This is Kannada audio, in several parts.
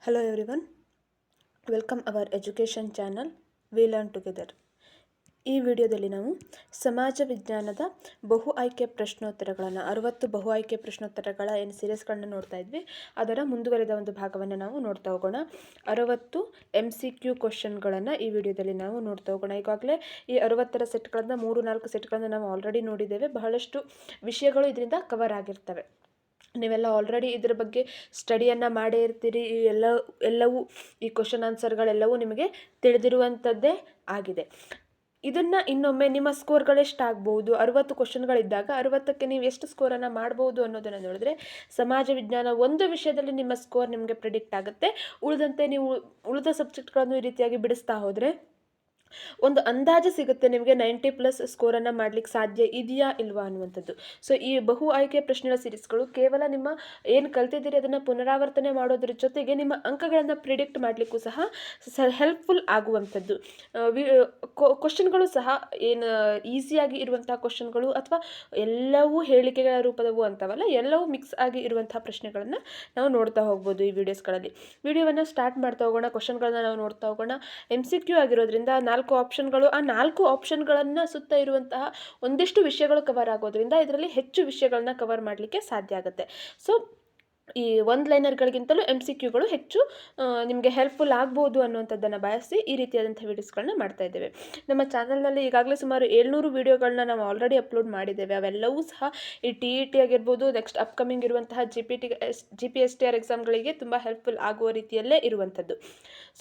Hello everyone, welcome our education channel We Learn Together. ಈ ವಿಡಿಯೋದಲ್ಲಿ ನಾವು ಸಮಾಜ ವಿಜ್ಞಾನದ ಬಹು ಆಯ್ಕೆ ಪ್ರಶ್ನೋತ್ತರಗಳನ್ನು 60 ಬಹು ಆಯ್ಕೆ ಪ್ರಶ್ನೋತ್ತರಗಳ ಏನು ಸೀರೀಸ್ಗಳನ್ನು ನೋಡ್ತಾ ಇದ್ವಿ ಅದರ ಮುಂದುವರೆದ ಒಂದು ಭಾಗವನ್ನು ನಾವು ನೋಡ್ತಾ ಹೋಗೋಣ. 60 MCQ ಕ್ವೆಶ್ಚನ್ಗಳನ್ನು ಈ ವಿಡಿಯೋದಲ್ಲಿ ನಾವು ನೋಡ್ತಾ ಹೋಗೋಣ. ಈಗಾಗಲೇ ಈ 60ರ ಸೆಟ್ಗಳನ್ನು 3-4 ಸೆಟ್ಗಳನ್ನು ನಾವು ಆಲ್ರೆಡಿ ನೋಡಿದ್ದೇವೆ. ಬಹಳಷ್ಟು ವಿಷಯಗಳು ಇದರಿಂದ ಕವರ್ ಆಗಿರ್ತವೆ. ನೀವೆಲ್ಲ ಆಲ್ರೆಡಿ ಇದರ ಬಗ್ಗೆ ಸ್ಟಡಿಯನ್ನು ಮಾಡೇ ಇರ್ತೀರಿ. ಎಲ್ಲವೂ ಈ ಕ್ವಶನ್ ಆನ್ಸರ್ಗಳೆಲ್ಲವೂ ನಿಮಗೆ ತಿಳಿದಿರುವಂಥದ್ದೇ ಆಗಿದೆ. ಇದನ್ನು ಇನ್ನೊಮ್ಮೆ ನಿಮ್ಮ ಸ್ಕೋರ್ಗಳೆಷ್ಟಾಗ್ಬೋದು, 60 ಕ್ವಶನ್ಗಳಿದ್ದಾಗ 60ಕ್ಕೆ ನೀವು ಎಷ್ಟು ಸ್ಕೋರನ್ನು ಮಾಡ್ಬೋದು ಅನ್ನೋದನ್ನು ನೋಡಿದ್ರೆ ಸಮಾಜ ವಿಜ್ಞಾನ ಒಂದು ವಿಷಯದಲ್ಲಿ ನಿಮ್ಮ ಸ್ಕೋರ್ ನಿಮಗೆ ಪ್ರಿಡಿಕ್ಟ್ ಆಗುತ್ತೆ. ಉಳಿದಂತೆ ನೀವು ಉಳಿದ ಸಬ್ಜೆಕ್ಟ್ಗಳನ್ನು ಈ ರೀತಿಯಾಗಿ ಬಿಡಿಸ್ತಾ ಹೋದರೆ ಒಂದು ಅಂದಾಜು ಸಿಗುತ್ತೆ ನಿಮಗೆ 90+ ಸ್ಕೋರನ್ನು ಮಾಡಲಿಕ್ಕೆ ಸಾಧ್ಯ ಇದೆಯಾ ಇಲ್ವಾ ಅನ್ನುವಂಥದ್ದು. ಸೊ ಈ ಬಹು ಆಯ್ಕೆ ಪ್ರಶ್ನೆಗಳ ಸೀರೀಸ್ಗಳು ಕೇವಲ ನಿಮ್ಮ ಏನು ಕಲ್ತಿದ್ದೀರಿ ಅದನ್ನು ಪುನರಾವರ್ತನೆ ಮಾಡೋದ್ರ ಜೊತೆಗೆ ನಿಮ್ಮ ಅಂಕಗಳನ್ನು ಪ್ರಿಡಿಕ್ಟ್ ಮಾಡಲಿಕ್ಕೂ ಸಹ ಹೆಲ್ಪ್ಫುಲ್ ಆಗುವಂಥದ್ದು. ಕ್ವಶನ್ಗಳು ಸಹ ಏನು ಈಸಿಯಾಗಿ ಇರುವಂಥ ಕ್ವಶನ್ಗಳು ಅಥವಾ ಎಲ್ಲವೂ ಹೇಳಿಕೆಗಳ ರೂಪದವು ಅಂತವಲ್ಲ, ಎಲ್ಲವೂ ಮಿಕ್ಸ್ ಆಗಿ ಇರುವಂಥ ಪ್ರಶ್ನೆಗಳನ್ನು ನಾವು ನೋಡ್ತಾ ಹೋಗ್ಬೋದು ಈ ವಿಡಿಯೋಸ್ಗಳಲ್ಲಿ. ವಿಡಿಯೋವನ್ನು ಸ್ಟಾರ್ಟ್ ಮಾಡ್ತಾ ಹೋಗೋಣ. ಕ್ವಶನ್ಗಳನ್ನ ನಾವು ನೋಡ್ತಾ ಹೋಗೋಣ. MCQ ಆಗಿರೋದ್ರಿಂದ 4 ಆಪ್ಷನ್ಗಳು, ಆ 4 ಆಪ್ಷನ್ಗಳನ್ನು ಸುತ್ತ ಇರುವಂತಹ ಒಂದಿಷ್ಟು ವಿಷಯಗಳು ಕವರ್ ಆಗೋದ್ರಿಂದ ಇದರಲ್ಲಿ ಹೆಚ್ಚು ವಿಷಯಗಳನ್ನ ಕವರ್ ಮಾಡಲಿಕ್ಕೆ ಸಾಧ್ಯ ಆಗುತ್ತೆ. ಸೊ ಈ ಒಂದು ಲೈನರ್ಗಳಿಗಿಂತಲೂ MCQಗಳು ಹೆಚ್ಚು ನಿಮಗೆ ಹೆಲ್ಪ್ಫುಲ್ ಆಗ್ಬೋದು ಅನ್ನುವಂಥದ್ದನ್ನು ಬಯಸಿ ಈ ರೀತಿಯಾದಂಥ ವೀಡಿಯೋಸ್ಗಳನ್ನ ಮಾಡ್ತಾ ಇದ್ದೇವೆ. ನಮ್ಮ ಚಾನಲ್ನಲ್ಲಿ ಈಗಾಗಲೇ ಸುಮಾರು 700 ವೀಡಿಯೋಗಳನ್ನ ನಾವು ಆಲ್ರೆಡಿ ಅಪ್ಲೋಡ್ ಮಾಡಿದ್ದೇವೆ. ಅವೆಲ್ಲವೂ ಸಹ ಈ TET ಆಗಿರ್ಬೋದು, ನೆಕ್ಸ್ಟ್ ಅಪ್ಕಮಿಂಗ್ ಇರುವಂತಹ GPSTR ಎಕ್ಸಾಮ್ಗಳಿಗೆ ತುಂಬ ಹೆಲ್ಪ್ಫುಲ್ ಆಗುವ ರೀತಿಯಲ್ಲೇ ಇರುವಂಥದ್ದು.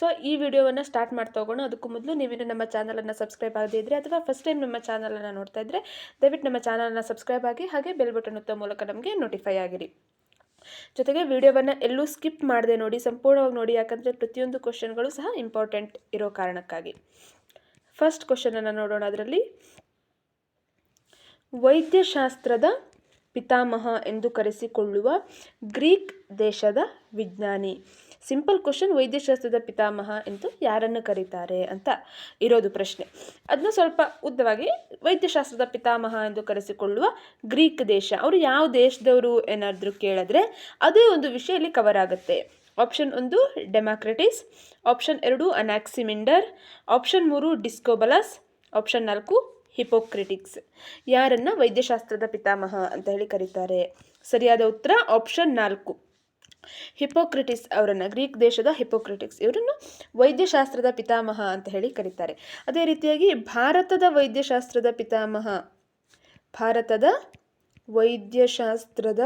ಸೊ ಈ ವಿಡಿಯೋವನ್ನು ಸ್ಟಾರ್ಟ್ ಮಾಡ್ತಾ ಹೋಗೋಣ. ಅದಕ್ಕೂ ಮೊದಲು ನೀವಿನ್ನು ನಮ್ಮ ಚಾನಲನ್ನು ಸಬ್ಸ್ಕ್ರೈಬ್ ಆಗದೇ ಇದ್ದರೆ ಅಥವಾ ಫಸ್ಟ್ ಟೈಮ್ ನಮ್ಮ ಚಾನಲನ್ನು ನೋಡ್ತಾ ಇದ್ದರೆ ದಯವಿಟ್ಟು ನಮ್ಮ ಚಾನಲನ್ನು ಸಬ್ಸ್ಕ್ರೈಬ್ ಆಗಿ ಹಾಗೆ ಬೆಲ್ ಬಟನ್ ಒತ್ತುವ ಮೂಲಕ ನಮಗೆ ನೋಟಿಫೈ ಆಗಿರಿ. ಜೊತೆಗೆ ವಿಡಿಯೋವನ್ನು ಎಲ್ಲೂ ಸ್ಕಿಪ್ ಮಾಡದೆ ನೋಡಿ, ಸಂಪೂರ್ಣವಾಗಿ ನೋಡಿ, ಯಾಕಂದರೆ ಪ್ರತಿಯೊಂದು ಕ್ವಶನ್ಗಳು ಸಹ ಇಂಪಾರ್ಟೆಂಟ್ ಇರೋ ಕಾರಣಕ್ಕಾಗಿ. ಫಸ್ಟ್ ಕ್ವಶನನ್ನು ನೋಡೋಣ. ಅದರಲ್ಲಿ ವೈದ್ಯಶಾಸ್ತ್ರದ ಪಿತಾಮಹ ಎಂದು ಕರೆಸಿಕೊಳ್ಳುವ ಗ್ರೀಕ್ ದೇಶದ ವಿಜ್ಞಾನಿ. ಸಿಂಪಲ್ ಕ್ವಶನ್, ವೈದ್ಯಶಾಸ್ತ್ರದ ಪಿತಾಮಹ ಎಂದು ಯಾರನ್ನು ಕರೀತಾರೆ ಅಂತ ಇರೋದು ಪ್ರಶ್ನೆ. ಅದನ್ನ ಸ್ವಲ್ಪ ಉದ್ದವಾಗಿ, ವೈದ್ಯಶಾಸ್ತ್ರದ ಪಿತಾಮಹ ಎಂದು ಕರೆಸಿಕೊಳ್ಳುವ ಗ್ರೀಕ್ ದೇಶ, ಅವರು ಯಾವ ದೇಶದವರು ಏನಾದರೂ ಕೇಳಿದ್ರೆ ಅದೇ ಒಂದು ವಿಷಯ ಇಲ್ಲಿ ಕವರ್ ಆಗುತ್ತೆ. Option 1 Democritus, option 2 Anaximander, option 3 Discobolus, option 4 Hippocrates. ಯಾರನ್ನ ವೈದ್ಯಶಾಸ್ತ್ರದ ಪಿತಾಮಹ ಅಂತ ಹೇಳಿ ಕರೀತಾರೆ? ಸರಿಯಾದ ಉತ್ತರ ಆಪ್ಷನ್ 4, ಹಿಪೋಕ್ರಿಟಿಸ್ ಅವರನ್ನು, ಗ್ರೀಕ್ ದೇಶದ ಹಿಪೋಕ್ರಿಟಿಕ್ಸ್ ಇವರನ್ನು ವೈದ್ಯಶಾಸ್ತ್ರದ ಪಿತಾಮಹ ಅಂತ ಹೇಳಿ ಕರೀತಾರೆ. ಅದೇ ರೀತಿಯಾಗಿ ಭಾರತದ ವೈದ್ಯಶಾಸ್ತ್ರದ ಪಿತಾಮಹ, ಭಾರತದ ವೈದ್ಯಶಾಸ್ತ್ರದ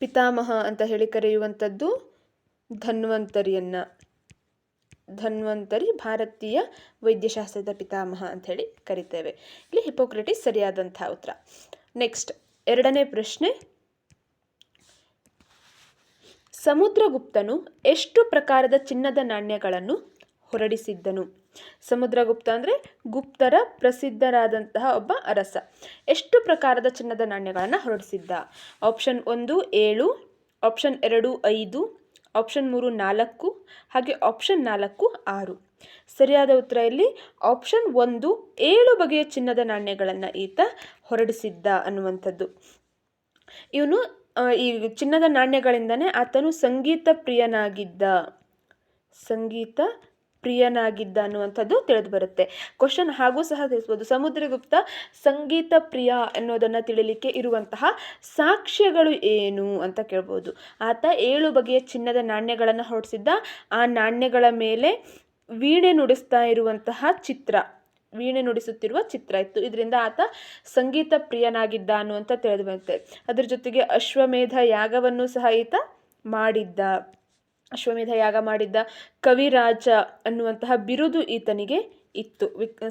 ಪಿತಾಮಹ ಅಂತ ಹೇಳಿ ಕರೆಯುವಂಥದ್ದು ಧನ್ವಂತರಿಯನ್ನು. ಧನ್ವಂತರಿ ಭಾರತೀಯ ವೈದ್ಯಶಾಸ್ತ್ರದ ಪಿತಾಮಹ ಅಂತ ಹೇಳಿ ಕರಿತೇವೆ. ಇಲ್ಲಿ ಹಿಪೋಕ್ರಿಟಿಸ್ ಸರಿಯಾದಂತಹ ಉತ್ತರ. ನೆಕ್ಸ್ಟ್ ಎರಡನೇ ಪ್ರಶ್ನೆ, ಸಮುದ್ರಗುಪ್ತನು ಎಷ್ಟು ಪ್ರಕಾರದ ಚಿನ್ನದ ನಾಣ್ಯಗಳನ್ನು ಹೊರಡಿಸಿದ್ದನು? ಸಮುದ್ರಗುಪ್ತ ಅಂದರೆ ಗುಪ್ತರ ಪ್ರಸಿದ್ಧರಾದಂತಹ ಒಬ್ಬ ಅರಸ. ಎಷ್ಟು ಪ್ರಕಾರದ ಚಿನ್ನದ ನಾಣ್ಯಗಳನ್ನು ಹೊರಡಿಸಿದ್ದ? ಆಪ್ಷನ್ 1 7, ಆಪ್ಷನ್ 2 5, ಆಪ್ಷನ್ 3 4 ಹಾಗೆ ಆಪ್ಷನ್ 4 6. ಸರಿಯಾದ ಉತ್ತರ ಇಲ್ಲಿ ಆಪ್ಷನ್ 1 7 ಬಗೆಯ ಚಿನ್ನದ ನಾಣ್ಯಗಳನ್ನು ಈತ ಹೊರಡಿಸಿದ್ದ ಅನ್ನುವಂಥದ್ದು. ಇವನು ಈ ಚಿನ್ನದ ನಾಣ್ಯಗಳಿಂದನೇ ಆತನು ಸಂಗೀತ ಪ್ರಿಯನಾಗಿದ್ದ ಅನ್ನುವಂಥದ್ದು ತಿಳಿದು ಬರುತ್ತೆ. ಕ್ವಶನ್ ಹಾಗೂ ಸಹ ತಿಳಿಸ್ಬೋದು, ಸಮುದ್ರಗುಪ್ತ ಸಂಗೀತ ಪ್ರಿಯ ಅನ್ನೋದನ್ನು ತಿಳಿಲಿಕ್ಕೆ ಇರುವಂತಹ ಸಾಕ್ಷ್ಯಗಳು ಏನು ಅಂತ ಕೇಳ್ಬೋದು. ಆತ 7 ಬಗೆಯ ಚಿನ್ನದ ನಾಣ್ಯಗಳನ್ನು ಹೊರಡಿಸಿದ್ದ. ಆ ನಾಣ್ಯಗಳ ಮೇಲೆ ವೀಣೆ ನುಡಿಸುತ್ತಿರುವ ಚಿತ್ರ ಇತ್ತು. ಇದರಿಂದ ಆತ ಸಂಗೀತ ಪ್ರಿಯನಾಗಿದ್ದ ಅನ್ನುವಂಥ ತಿಳಿದು ಬರುತ್ತೆ. ಅದರ ಜೊತೆಗೆ ಅಶ್ವಮೇಧ ಯಾಗವನ್ನು ಸಹ ಈತ ಮಾಡಿದ್ದ. ಅಶ್ವಮೇಧ ಯಾಗ ಮಾಡಿದ್ದ. ಕವಿರಾಜ ಅನ್ನುವಂತಹ ಬಿರುದು ಈತನಿಗೆ ಇತ್ತು,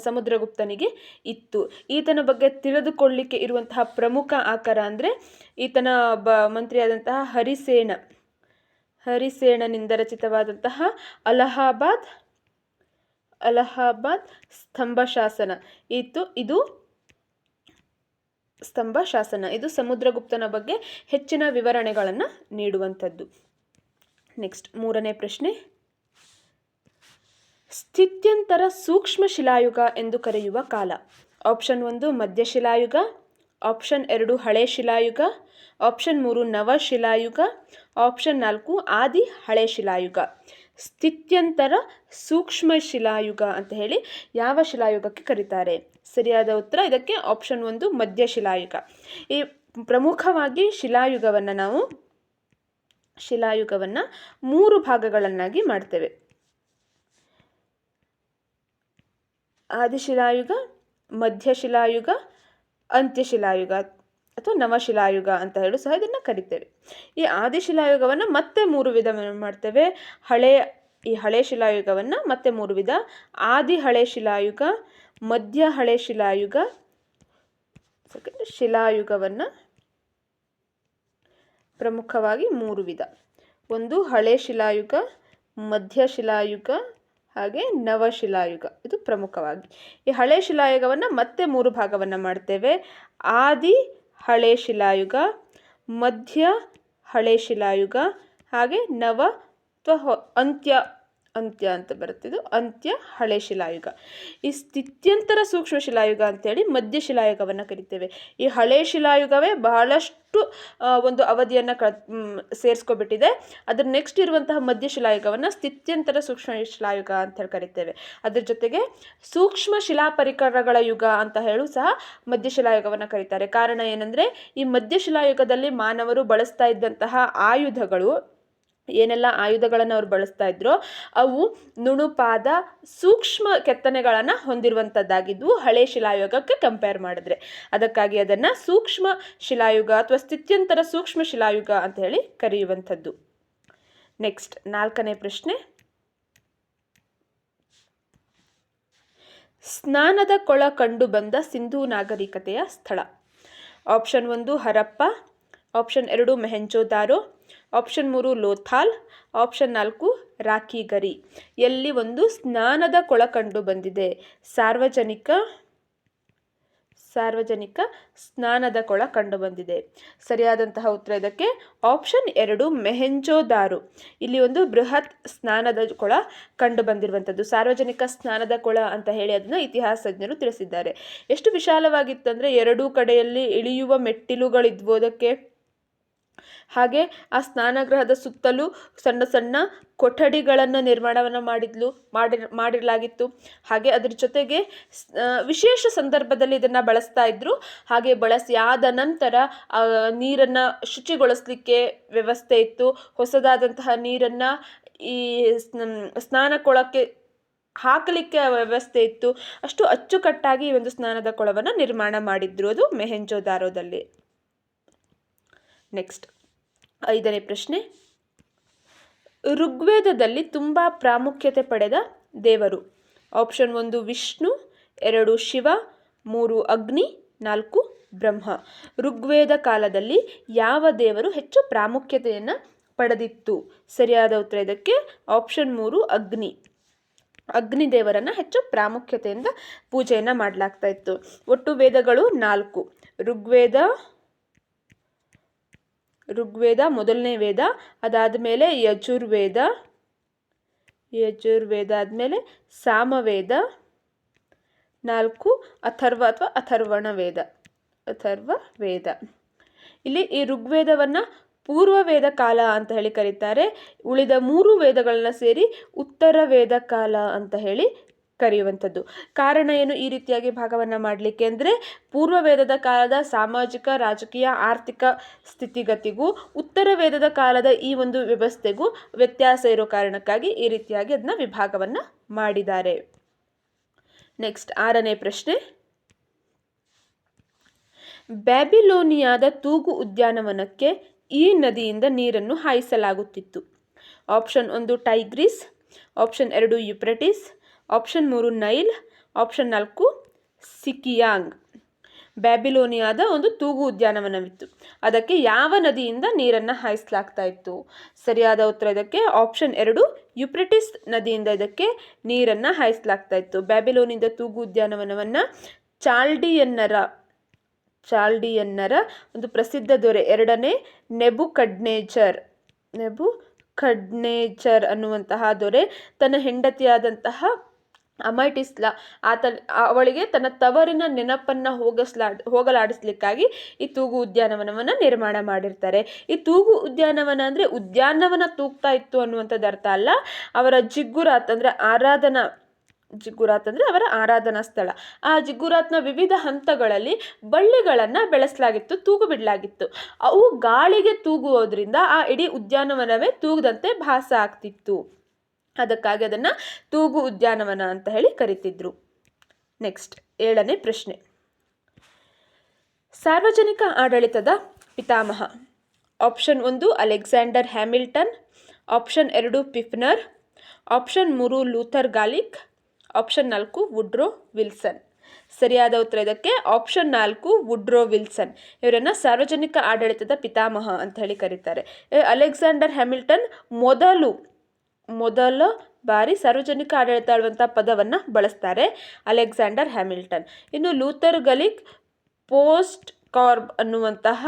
ಸಮುದ್ರಗುಪ್ತನಿಗೆ ಇತ್ತು. ಈತನ ಬಗ್ಗೆ ತಿಳಿದುಕೊಳ್ಳಲಿಕ್ಕೆ ಇರುವಂತಹ ಪ್ರಮುಖ ಆಕರ ಅಂದರೆ ಈತನ ಒಬ್ಬ ಮಂತ್ರಿಯಾದಂತಹ ಹರಿಸೇನನಿಂದ ರಚಿತವಾದಂತಹ ಅಲಹಾಬಾದ್ ಸ್ತಂಭಶಾಸನ ಇದು ಸ್ತಂಭಶಾಸನ. ಇದು ಸಮುದ್ರಗುಪ್ತನ ಬಗ್ಗೆ ಹೆಚ್ಚಿನ ವಿವರಣೆಗಳನ್ನು ನೀಡುವಂಥದ್ದು. ನೆಕ್ಸ್ಟ್ ಮೂರನೇ ಪ್ರಶ್ನೆ, ಸ್ಥಿತ್ಯಂತರ ಸೂಕ್ಷ್ಮ ಶಿಲಾಯುಗ ಎಂದು ಕರೆಯುವ ಕಾಲ. ಆಪ್ಷನ್ 1 ಮಧ್ಯಶಿಲಾಯುಗ, ಆಪ್ಷನ್ 2 ಹಳೆ ಶಿಲಾಯುಗ, ಆಪ್ಷನ್ 3 ನವಶಿಲಾಯುಗ, ಆಪ್ಷನ್ 4 ಆದಿ ಹಳೆ ಶಿಲಾಯುಗ. ಸ್ಥಿತ್ಯಂತರ ಸೂಕ್ಷ್ಮ ಶಿಲಾಯುಗ ಅಂತ ಹೇಳಿ ಯಾವ ಶಿಲಾಯುಗಕ್ಕೆ ಕರೀತಾರೆ? ಸರಿಯಾದ ಉತ್ತರ ಇದಕ್ಕೆ ಆಪ್ಷನ್ 1 ಮಧ್ಯ ಶಿಲಾಯುಗ. ಈ ಪ್ರಮುಖವಾಗಿ ಶಿಲಾಯುಗವನ್ನು 3 ಭಾಗಗಳನ್ನಾಗಿ ಮಾಡ್ತೇವೆ. ಆದಿಶಿಲಾಯುಗ, ಮಧ್ಯಶಿಲಾಯುಗ, ಅಂತ್ಯಶಿಲಾಯುಗ ಅಥವಾ ನವಶಿಲಾಯುಗ ಅಂತ ಹೇಳಿ ಸಹ ಇದನ್ನು ಕರಿತೇವೆ. ಈ ಆದಿಶಿಲಾಯುಗವನ್ನು ಮತ್ತೆ 3 ವಿಧ ಮಾಡ್ತೇವೆ. ಹಳೆ ಶಿಲಾಯುಗವನ್ನು ಮತ್ತೆ 3 ವಿಧ: ಆದಿ ಹಳೆ ಶಿಲಾಯುಗ, ಮಧ್ಯ ಹಳೆ ಶಿಲಾಯುಗ, ಶಿಲಾಯುಗವನ್ನು ಪ್ರಮುಖವಾಗಿ 3 ವಿಧ. ಒಂದು ಹಳೆ ಶಿಲಾಯುಗ, ಮಧ್ಯ ಶಿಲಾಯುಗ, ಹಾಗೆ ನವಶಿಲಾಯುಗ. ಇದು ಪ್ರಮುಖವಾಗಿ. ಈ ಹಳೆ ಶಿಲಾಯುಗವನ್ನು ಮತ್ತೆ 3 ಭಾಗವನ್ನು ಮಾಡ್ತೇವೆ: ಆದಿ ಹಳೆ ಶಿಲಾಯುಗ, ಮಧ್ಯ ಹಳೆ ಶಿಲಾಯುಗ, ಹಾಗೆ ನವ ಅಥವಾ ಅಂತ್ಯ ಅಂತ ಬರುತ್ತಿದ್ದು ಅಂತ್ಯ ಹಳೆ ಶಿಲಾಯುಗ. ಈ ಸ್ಥಿತ್ಯಂತರ ಸೂಕ್ಷ್ಮ ಶಿಲಾಯುಗ ಅಂತೇಳಿ ಮಧ್ಯ ಶಿಲಾಯುಗವನ್ನು ಕರಿತೇವೆ. ಈ ಹಳೆ ಶಿಲಾಯುಗವೇ ಬಹಳಷ್ಟು ಒಂದು ಅವಧಿಯನ್ನು ಸೇರಿಸ್ಕೊಬಿಟ್ಟಿದೆ. ಅದ್ರ ನೆಕ್ಸ್ಟ್ ಇರುವಂತಹ ಮಧ್ಯ ಶಿಲಾಯುಗವನ್ನು ಸ್ಥಿತ್ಯಂತರ ಸೂಕ್ಷ್ಮ ಶಿಲಾಯುಗ ಅಂತ ಹೇಳಿ ಕರಿತೇವೆ. ಅದ್ರ ಜೊತೆಗೆ ಸೂಕ್ಷ್ಮ ಶಿಲಾ ಪರಿಕರಗಳ ಯುಗ ಅಂತ ಹೇಳು ಸಹ ಮಧ್ಯ ಶಿಲಾಯುಗವನ್ನು ಕರೀತಾರೆ. ಕಾರಣ ಏನಂದರೆ, ಈ ಮಧ್ಯ ಶಿಲಾಯುಗದಲ್ಲಿ ಮಾನವರು ಬಳಸ್ತಾ ಇದ್ದಂತಹ ಆಯುಧಗಳು, ಏನೆಲ್ಲ ಆಯುಧಗಳನ್ನು ಅವರು ಬಳಸ್ತಾ ಇದ್ರೋ ಅವು ನುಣುಪಾದ ಸೂಕ್ಷ್ಮ ಕೆತ್ತನೆಗಳನ್ನು ಹೊಂದಿರುವಂಥದ್ದಾಗಿದ್ವು ಹಳೆ ಶಿಲಾಯುಗಕ್ಕೆ ಕಂಪೇರ್ ಮಾಡಿದ್ರೆ. ಅದಕ್ಕಾಗಿ ಅದನ್ನು ಸೂಕ್ಷ್ಮ ಶಿಲಾಯುಗ ಅಥವಾ ಸ್ಥಿತ್ಯಂತರ ಸೂಕ್ಷ್ಮ ಶಿಲಾಯುಗ ಅಂತ ಹೇಳಿ ಕರೆಯುವಂಥದ್ದು. ನೆಕ್ಸ್ಟ್ 4ನೇ ಪ್ರಶ್ನೆ. ಸ್ನಾನದ ಕೊಳ ಕಂಡು ಬಂದ ಸಿಂಧೂ ನಾಗರಿಕತೆಯ ಸ್ಥಳ. Option 1 Harappa, option 2 Mohenjodaro, option 3 Lothal, option 4 Rakhigarhi. ಎಲ್ಲಿ ಒಂದು ಸ್ನಾನದ ಕೊಳ ಕಂಡು ಬಂದಿದೆ? ಸಾರ್ವಜನಿಕ ಸ್ನಾನದ ಕೊಳ ಕಂಡು ಬಂದಿದೆ. ಸರಿಯಾದಂತಹ ಉತ್ತರ ಇದಕ್ಕೆ ಆಪ್ಷನ್ 2 ಮೊಹೆಂಜೊದಾರೋ. ಇಲ್ಲಿ ಒಂದು ಬೃಹತ್ ಸ್ನಾನದ ಕೊಳ ಕಂಡು ಬಂದಿರುವಂಥದ್ದು. ಸಾರ್ವಜನಿಕ ಸ್ನಾನದ ಕೊಳ ಅಂತ ಹೇಳಿ ಅದನ್ನ ಇತಿಹಾಸಜ್ಞರು ತಿಳಿಸಿದ್ದಾರೆ. ಎಷ್ಟು ವಿಶಾಲವಾಗಿತ್ತಂದರೆ 2 ಕಡೆಯಲ್ಲಿ ಇಳಿಯುವ ಮೆಟ್ಟಿಲುಗಳಿದ್ವು ಅದಕ್ಕೆ. ಹಾಗೆ ಆ ಸ್ನಾನಗೃಹದ ಸುತ್ತಲೂ ಸಣ್ಣ ಸಣ್ಣ ಕೊಠಡಿಗಳನ್ನು ನಿರ್ಮಾಣವನ್ನು ಮಾಡಿರಲಾಗಿತ್ತು. ಹಾಗೆ ಅದರ ಜೊತೆಗೆ ವಿಶೇಷ ಸಂದರ್ಭದಲ್ಲಿ ಇದನ್ನು ಬಳಸ್ತಾ ಇದ್ರು. ಹಾಗೆ ಬಳಸಿ ಆದ ನಂತರ ನೀರನ್ನು ಶುಚಿಗೊಳಿಸಲಿಕ್ಕೆ ವ್ಯವಸ್ಥೆ ಇತ್ತು. ಹೊಸದಾದಂತಹ ನೀರನ್ನು ಈ ಸ್ನಾನ ಕೊಳಕ್ಕೆ ಹಾಕಲಿಕ್ಕೆ ವ್ಯವಸ್ಥೆ ಇತ್ತು. ಅಷ್ಟು ಅಚ್ಚುಕಟ್ಟಾಗಿ ಈ ಒಂದು ಸ್ನಾನದ ಕೊಳವನ್ನು ನಿರ್ಮಾಣ ಮಾಡಿದ್ರು ಅದು ಮೊಹೆಂಜೊದಾರೋದಲ್ಲಿ. ನೆಕ್ಸ್ಟ್ 5ನೇ ಪ್ರಶ್ನೆ. ಋಗ್ವೇದದಲ್ಲಿ ತುಂಬ ಪ್ರಾಮುಖ್ಯತೆ ಪಡೆದ ದೇವರು. ಆಪ್ಷನ್ 1 ವಿಷ್ಣು, 2 ಶಿವ, 3 ಅಗ್ನಿ, 4 ಬ್ರಹ್ಮ. ಋಗ್ವೇದ ಕಾಲದಲ್ಲಿ ಯಾವ ದೇವರು ಹೆಚ್ಚು ಪ್ರಾಮುಖ್ಯತೆಯನ್ನು ಪಡೆದಿತ್ತು? ಸರಿಯಾದ ಉತ್ತರ ಇದಕ್ಕೆ ಆಪ್ಷನ್ 3 ಅಗ್ನಿ. ಅಗ್ನಿ ದೇವರನ್ನು ಹೆಚ್ಚು ಪ್ರಾಮುಖ್ಯತೆಯಿಂದ ಪೂಜೆಯನ್ನು ಮಾಡಲಾಗ್ತಾ ಇತ್ತು. ಒಟ್ಟು ವೇದಗಳು 4: ಋಗ್ವೇದ ಮೊದಲನೇ ವೇದ, ಅದಾದ ಮೇಲೆ ಯಜುರ್ವೇದ ಆದಮೇಲೆ ಸಾಮವೇದ, 4 ಅಥರ್ವ ಅಥವಾ ಅಥರ್ವಣ ವೇದ. ಇಲ್ಲಿ ಈ ಋಗ್ವೇದವನ್ನು ಪೂರ್ವ ವೇದ ಕಾಲ ಅಂತ ಹೇಳಿ ಕರೀತಾರೆ. ಉಳಿದ 3 ವೇದಗಳನ್ನ ಸೇರಿ ಉತ್ತರ ವೇದ ಕಾಲ ಅಂತ ಹೇಳಿ ಕರೆಯುವಂಥದ್ದು. ಕಾರಣ ಏನು ಈ ರೀತಿಯಾಗಿ ಭಾಗವನ್ನು ಮಾಡಲಿಕ್ಕೆ ಅಂದರೆ, ಪೂರ್ವ ವೇದದ ಕಾಲದ ಸಾಮಾಜಿಕ, ರಾಜಕೀಯ, ಆರ್ಥಿಕ ಸ್ಥಿತಿಗತಿಗೂ ಉತ್ತರ ವೇದದ ಕಾಲದ ಈ ಒಂದು ವ್ಯವಸ್ಥೆಗೂ ವ್ಯತ್ಯಾಸ ಇರೋ ಕಾರಣಕ್ಕಾಗಿ ಈ ರೀತಿಯಾಗಿ ಅದನ್ನ ವಿಭಾಗವನ್ನು ಮಾಡಿದ್ದಾರೆ. ನೆಕ್ಸ್ಟ್ 6ನೇ ಪ್ರಶ್ನೆ. ಬ್ಯಾಬಿಲೋನಿಯಾದ ತೂಗು ಉದ್ಯಾನವನಕ್ಕೆ ಈ ನದಿಯಿಂದ ನೀರನ್ನು ಹಾಯಿಸಲಾಗುತ್ತಿತ್ತು. Option 1 Tigris, option 2 Euphrates, option 3 Nile, option 4 Sikiang. ಬ್ಯಾಬಿಲೋನಿಯಾದ ಒಂದು ತೂಗು ಉದ್ಯಾನವನವಿತ್ತು. ಅದಕ್ಕೆ ಯಾವ ನದಿಯಿಂದ ನೀರನ್ನು ಹಾಯಿಸಲಾಗ್ತಾ ಇತ್ತು? ಸರಿಯಾದ ಉತ್ತರ ಇದಕ್ಕೆ ಆಪ್ಷನ್ 2 ಯುಪ್ರಟಿಸ್ ನದಿಯಿಂದ ಇದಕ್ಕೆ ನೀರನ್ನು ಹಾಯಿಸಲಾಗ್ತಾ ಇತ್ತು. ಬ್ಯಾಬಿಲೋನಿಯಿಂದ ತೂಗು ಉದ್ಯಾನವನವನ್ನು ಚಾಲ್ಡಿಯನ್ನರ ಒಂದು ಪ್ರಸಿದ್ಧ ದೊರೆ 2ನೇ ನೆಬುಕಡ್ನೆಜರ್ ಅನ್ನುವಂತಹ ದೊರೆ ತನ್ನ ಹೆಂಡತಿಯಾದಂತಹ ಅಮೈಟಿಸ್ಲ ಅವಳಿಗೆ ತನ್ನ ತವರಿನ ನೆನಪನ್ನು ಹೋಗಲಾಡಿಸ್ಲಿಕ್ಕಾಗಿ ಈ ತೂಗು ಉದ್ಯಾನವನವನ್ನು ನಿರ್ಮಾಣ ಮಾಡಿರ್ತಾರೆ. ಈ ತೂಗು ಉದ್ಯಾನವನ ಅಂದರೆ ಉದ್ಯಾನವನ ತೂಗ್ತಾ ಇತ್ತು ಅನ್ನುವಂಥದ್ದು ಅರ್ಥ ಅಲ್ಲ. ಅವರ ಜಿಗ್ಗುರಾತ್ ಅಂದರೆ ಅವರ ಆರಾಧನಾ ಸ್ಥಳ. ಆ ಜಿಗ್ಗುರಾತ್ನ ವಿವಿಧ ಹಂತಗಳಲ್ಲಿ ಬಳ್ಳಿಗಳನ್ನು ಬೆಳೆಸಲಾಗಿತ್ತು, ತೂಗು ಬಿಡಲಾಗಿತ್ತು. ಅವು ಗಾಳಿಗೆ ತೂಗುವುದರಿಂದ ಆ ಇಡೀ ಉದ್ಯಾನವನವೇ ತೂಗದಂತೆ ಭಾಸ ಆಗ್ತಿತ್ತು. ಅದಕ್ಕಾಗಿ ಅದನ್ನು ತೂಗು ಉದ್ಯಾನವನ ಅಂತ ಹೇಳಿ ಕರಿತಿದ್ರು. ನೆಕ್ಸ್ಟ್ 7ನೇ ಪ್ರಶ್ನೆ. ಸಾರ್ವಜನಿಕ ಆಡಳಿತದ ಪಿತಾಮಹ. Option 1 Alexander Hamilton, option 2 Pfiffner, option 3 Luther Gulick, option 4 Woodrow Wilson. ಸರಿಯಾದ ಉತ್ತರ ಇದಕ್ಕೆ ಆಪ್ಷನ್ 4 ವುಡ್ರೋ ವಿಲ್ಸನ್. ಇವರನ್ನು ಸಾರ್ವಜನಿಕ ಆಡಳಿತದ ಪಿತಾಮಹ ಅಂತ ಹೇಳಿ ಕರೀತಾರೆ. ಅಲೆಕ್ಸಾಂಡರ್ ಹ್ಯಾಮಿಲ್ಟನ್ ಮೊದಲ ಬಾರಿ ಸಾರ್ವಜನಿಕ ಆಡಳಿತ ಆಳುವಂಥ ಪದವನ್ನು ಬಳಸ್ತಾರೆ, ಅಲೆಕ್ಸಾಂಡರ್ ಹ್ಯಾಮಿಲ್ಟನ್. ಇನ್ನು ಲೂಥರ್ ಗಲಿಕ್ ಪೋಸ್ಟ್ ಕಾರ್ಬ್ ಅನ್ನುವಂತಹ